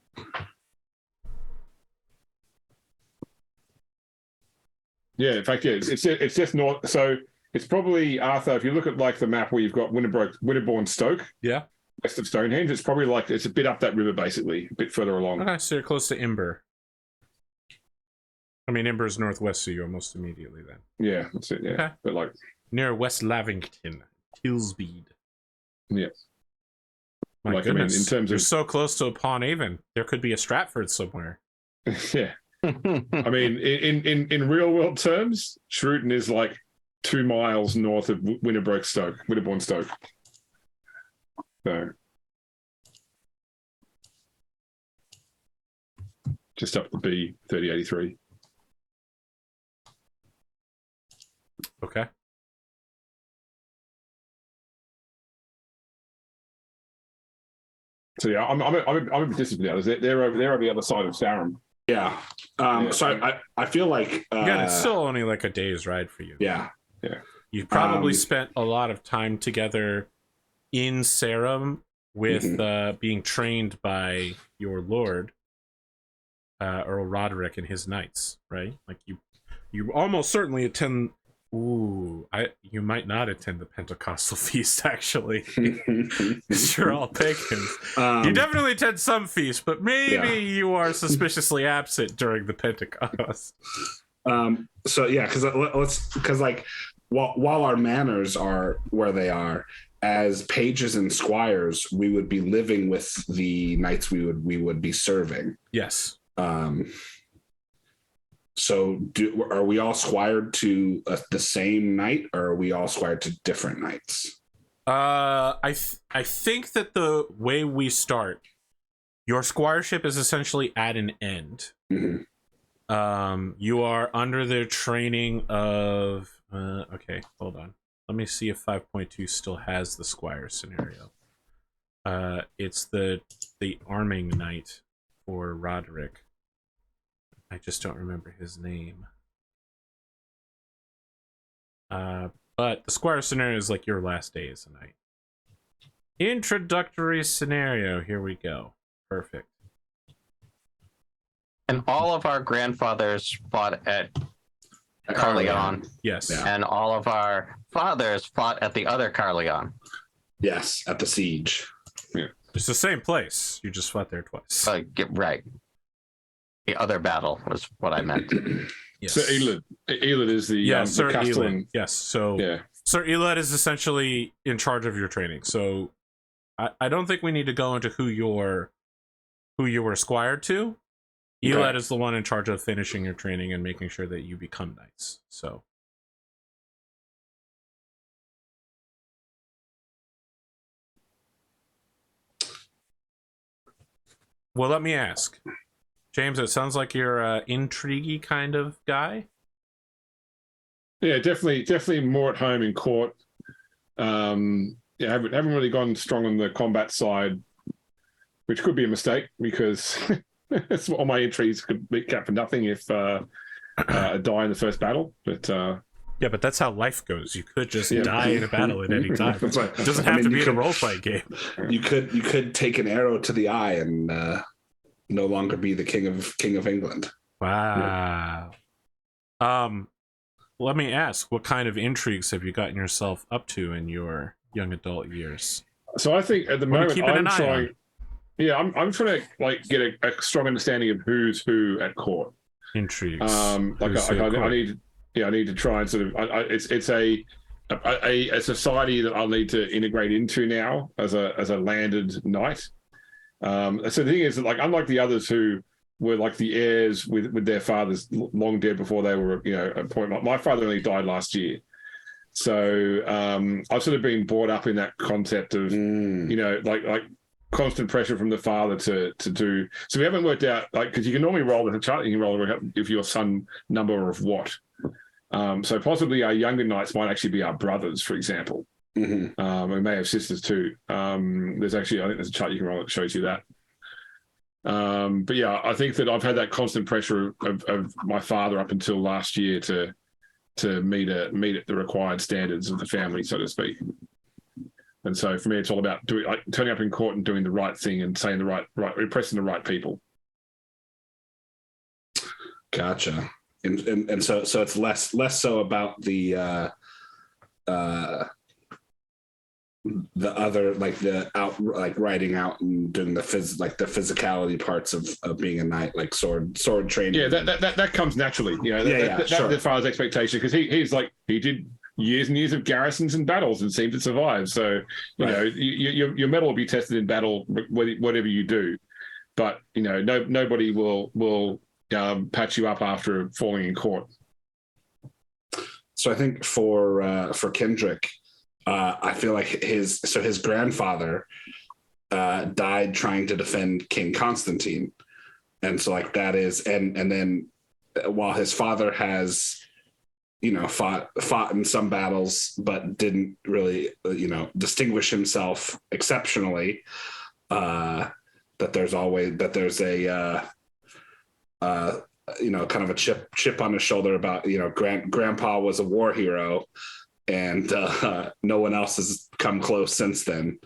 Yeah, in fact, yeah, it's just north. So it's probably, Arthur, if you look at like the map where you've got Winterbourne Stoke, Yeah. west of Stonehenge, it's probably like it's a bit up that river, basically, a bit further along. Okay, so you're close to Imber. I mean, Imber is northwest of you almost immediately then. Yeah, that's it. Yeah, Okay. but like, Near West Lavington, Hillsbead. yeah, My like I mean, goodness, in terms you're of so close to Pawn Haven. There could be a Stratford somewhere. yeah. I mean, in real world terms, Shrewton is like 2 miles north of Winterbourne Stoke. So just up the B3083. Okay. So yeah, I'm a bit disappointed. They're over the other side of Sarum. Yeah. Yeah. So I feel like Again, it's still only like a day's ride for you. yeah. You probably spent a lot of time together in Sarum with being trained by your lord, Earl Roderick and his knights, right? Like you almost certainly attend. Ooh, you might not attend the Pentecostal feast actually. You're all pagans. You definitely attend some feasts, but maybe you are suspiciously absent during the Pentecost. So yeah, because like while our manors are where they are, as pages and squires, we would be living with the knights we would be serving. Yes. So are we all squired to the same knight, or are we all squired to different knights? I think that the way we start, your squireship is essentially at an end. You are under the training of. Okay, hold on. Let me see if 5.2 still has the squire scenario. It's the arming knight for Roderick. I just don't remember his name. But the squire scenario is like your last day as a knight. Introductory scenario. Here we go. Perfect. And all of our grandfathers fought at Carleon. Yes. Yeah. And all of our fathers fought at the other Carleon. Yes, at the siege. It's the same place. You just fought there twice. Right. The other battle was what I meant. Yes. So Elid is the Sir the Castellan. Elid. Yes. So Yeah. Sir Elid is essentially in charge of your training. So I don't think we need to go into who you were squired to. Elid is the one in charge of finishing your training and making sure that you become knights. So. Well, let me ask. James, it sounds like you're an intriguey kind of guy. Yeah, definitely more at home in court. Haven't really gone strong on the combat side, which could be a mistake because all my entries could be capped for nothing if I die in the first battle. But yeah, but that's how life goes. You could just die in a battle at any time. It's like, It doesn't have to be in a role-play game. You could take an arrow to the eye and no longer be the king of England. Wow. Let me ask, what kind of intrigues have you gotten yourself up to in your young adult years? so I think at the What are you moment keeping an I'm eye trying. on? Yeah, I'm trying to like get a strong understanding of who's who at court. Intrigues. I need to try and sort of. It's a society that I'll need to integrate into now as a landed knight. So the thing is that, like, unlike the others who were like the heirs with their fathers long dead before they were, a point. My father only died last year, so I've sort of been brought up in that concept of, like constant pressure from the father to do. So we haven't worked out, like, because you can normally roll with a chart, you can roll if your son number of what. So possibly our younger knights might actually be our brothers, for example. Mm-hmm. We may have sisters too. I think there's a chart you can roll that shows you that. But yeah, I think that I've had that constant pressure of my father up until last year to meet the required standards of the family, so to speak. And so for me, it's all about turning up in court and doing the right thing and saying the right, impressing the right people. Gotcha. And so it's less so about the other, like the out, like writing out and doing the physicality parts of being a knight, like sword training. Yeah, that comes naturally. Sure. That's the father's expectation, because he did years and years of garrisons and battles and seemed to survive. So your mettle will be tested in battle, whatever you do. But nobody will patch you up after falling in court. So I think for Kendrick, I feel like his grandfather died trying to defend King Constantine, and so like that is and then while his father has fought in some battles but didn't really distinguish himself exceptionally, that there's a kind of a chip on his shoulder about grandpa was a war hero, and no one else has come close since then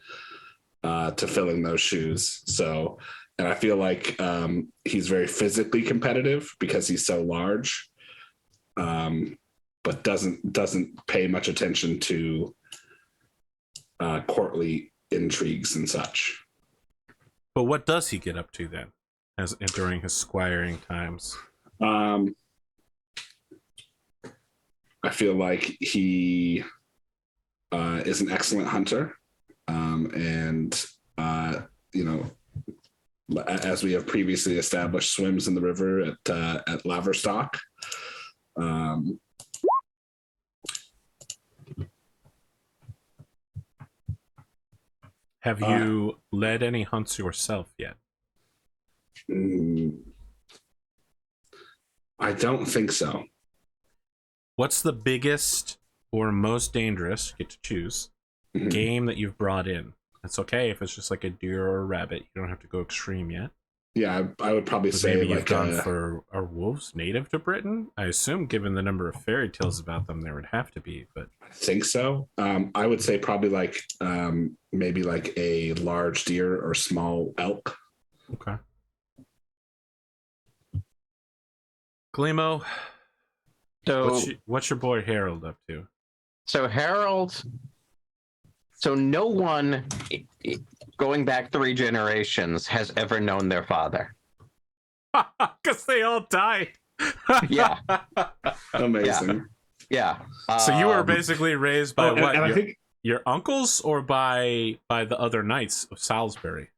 to filling those shoes. So, and I feel like he's very physically competitive because he's so large, but doesn't pay much attention to courtly intrigues and such. But what does he get up to then, during his squiring times? I feel like he is an excellent hunter, and as we have previously established, swims in the river at Laverstock. Have you led any hunts yourself yet? I don't think so. What's the biggest or most dangerous, get to choose, game that you've brought in? It's okay if it's just like a deer or a rabbit. You don't have to go extreme yet. Yeah, I would probably But say maybe you've like gone for, are wolves native to Britain? I assume given the number of fairy tales about them, there would have to be, but I think so. I would say probably like maybe like a large deer or small elk. okay. Glimo, So what's your boy Harold up to? so Harold. So no one, going back 3 generations, has ever known their father. Because they all died. Yeah. Amazing. Yeah. So you were basically raised by what? And I think your uncles or by the other knights of Salisbury?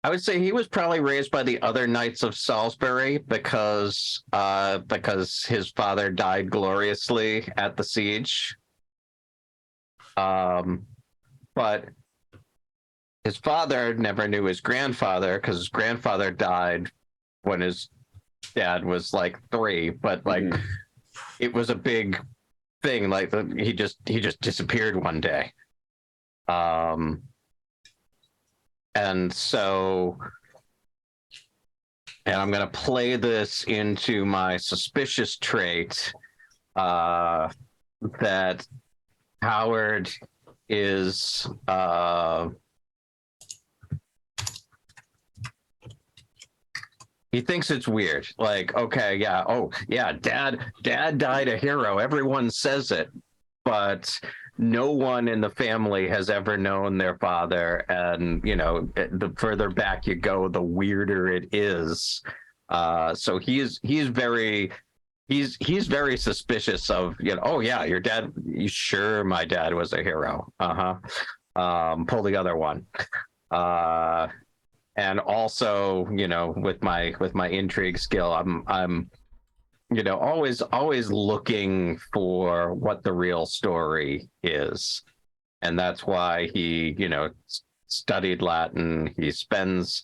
I would say he was probably raised by the other knights of Salisbury because his father died gloriously at the siege. But his father never knew his grandfather because his grandfather died when his dad was like 3. But like, it was a big thing. Like he just disappeared one day. And so, and I'm going to play this into my suspicious trait that Howard is he thinks it's weird. Like, okay, yeah, oh yeah, dad died a hero. Everyone says it, but no one in the family has ever known their father, and you know, the further back you go, the weirder it is. So he's very suspicious of, you know, oh yeah, your dad. You sure my dad was a hero? Pull the other one. And also, you know, with my intrigue skill, I'm you know, always looking for what the real story is. And that's why he, you know, studied Latin. He spends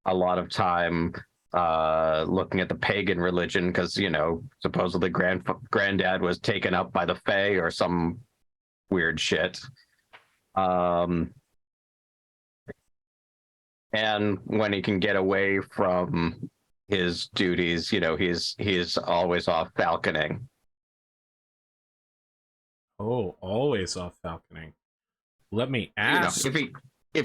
a lot of time looking at the pagan religion because, you know, supposedly granddad was taken up by the Fae or some weird shit. And when he can get away from his duties, you know, he's always off falconing. Oh, always off falconing. Let me ask. You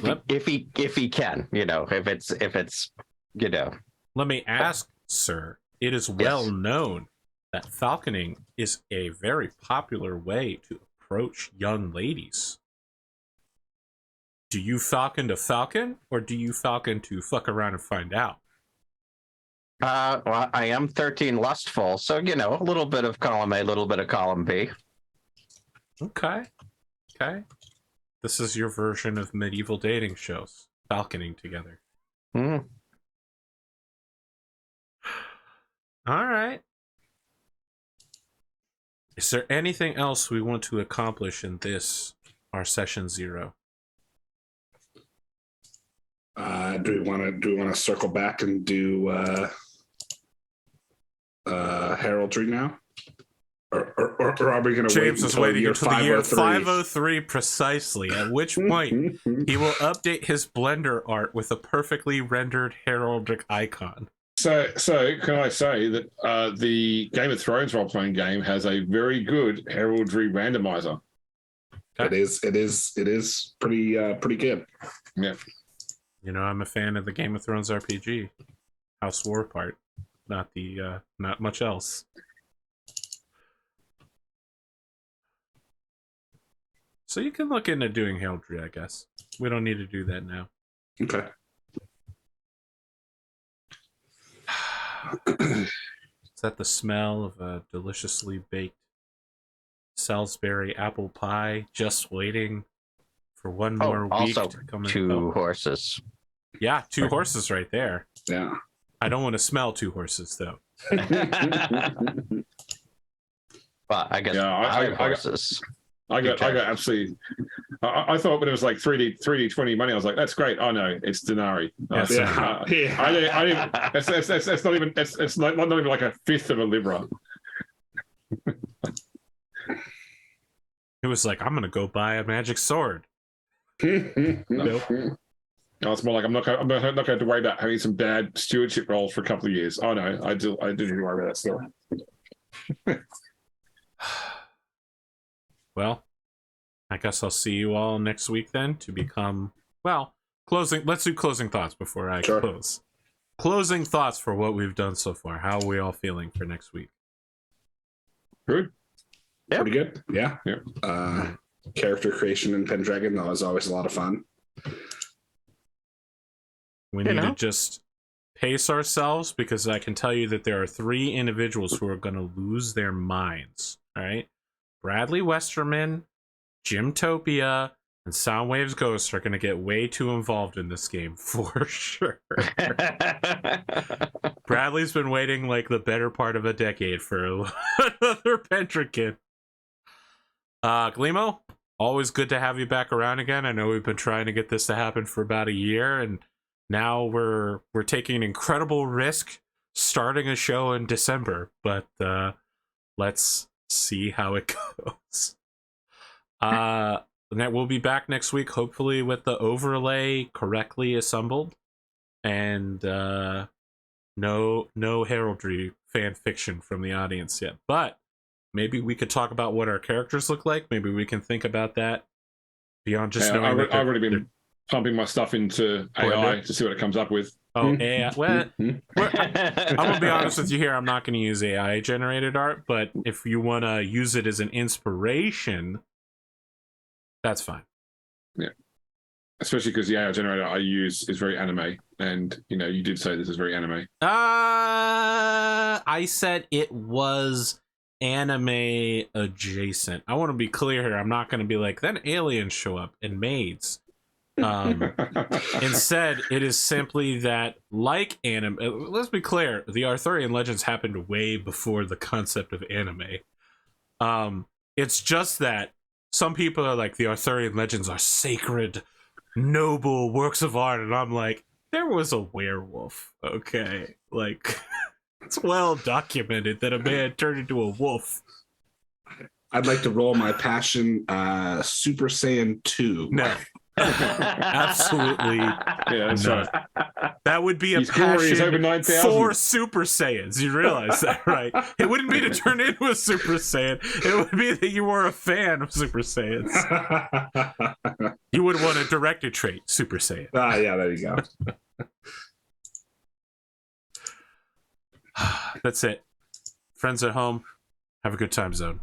know, if he can, you know, if it's you know. Let me ask, sir. It is well known that falconing is a very popular way to approach young ladies. Do you falcon to falcon, or do you falcon to fuck around and find out? Well, I am 13 lustful, so you know, a little bit of column A, a little bit of column B. Okay. This is your version of medieval dating shows, falconing together. Mm. All right. Is there anything else we want to accomplish in this, our session 0? Do we want to circle back and do heraldry now, or are we going to wait James is until waiting until the year 503? 503 precisely, at which point he will update his Blender art with a perfectly rendered heraldic icon. So can I say that the Game of Thrones role-playing game has a very good heraldry randomizer? It is pretty good. Yeah. You know, I'm a fan of the Game of Thrones RPG, House War part, not much else. So you can look into doing heraldry, I guess. We don't need to do that now. Okay. Is that the smell of a deliciously baked Salisbury apple pie just waiting for one more week also to come in? 2 horses. Yeah, 2 horses right there. Yeah. I don't want to smell 2 horses, though. Well, I guess Yeah, 5 horses. I got absolutely. I thought when it was like 3D 20 money, I was like, that's great. Oh no, it's Denari. I didn't. That's not even. It's not even like a fifth of a libra. It was like, I'm gonna go buy a magic sword. Nope. No, it's more like I'm not going to have to worry about having some bad stewardship roles for a couple of years. Oh no, I do worry about that still. Well, I guess I'll see you all next week then to become, well, closing. Let's do closing thoughts before I close. Closing thoughts for what we've done so far. How are we all feeling for next week? Good. Yep. Pretty good. Yeah. Yeah. Character creation in Pendragon, that was always a lot of fun. We need to just pace ourselves, because I can tell you that there are 3 individuals who are going to lose their minds. All right. Bradley Westerman, Gymtopia, and Soundwave's Ghost are going to get way too involved in this game for sure. Bradley's been waiting like the better part of a decade for another Pendragon. Glimo, always good to have you back around again. I know we've been trying to get this to happen for about a year, and now we're taking an incredible risk starting a show in December, but let's see how it goes. We'll be back next week, hopefully with the overlay correctly assembled, and no heraldry fan fiction from the audience yet. But maybe we could talk about what our characters look like. Maybe we can think about that beyond just knowing. I've already been pumping my stuff into AI to see what it comes up with. Oh, AI. Well, I'm gonna be honest with you here. I'm not going to use AI generated art, but if you want to use it as an inspiration, that's fine. Yeah, especially because the AI generator I use is very anime, and you did say this is very anime. I said it was anime adjacent. I want to be clear here. I'm not going to be like, then aliens show up and maids. Instead, it is simply that, like anime, let's be clear, the Arthurian legends happened way before the concept of anime. It's just that some people are like, the Arthurian legends are sacred, noble works of art, and I'm like, there was a werewolf, okay? Like, it's well documented that a man turned into a wolf. I'd like to roll my passion, Super Saiyan 2. No. Absolutely. Yeah, that's right. That would be a passion for Super Saiyans. You realize that, right? It wouldn't be to turn into a Super Saiyan. It would be that you were a fan of Super Saiyans. You would want a directed trait, Super Saiyan. Yeah, there you go. That's it. Friends at home, have a good time zone.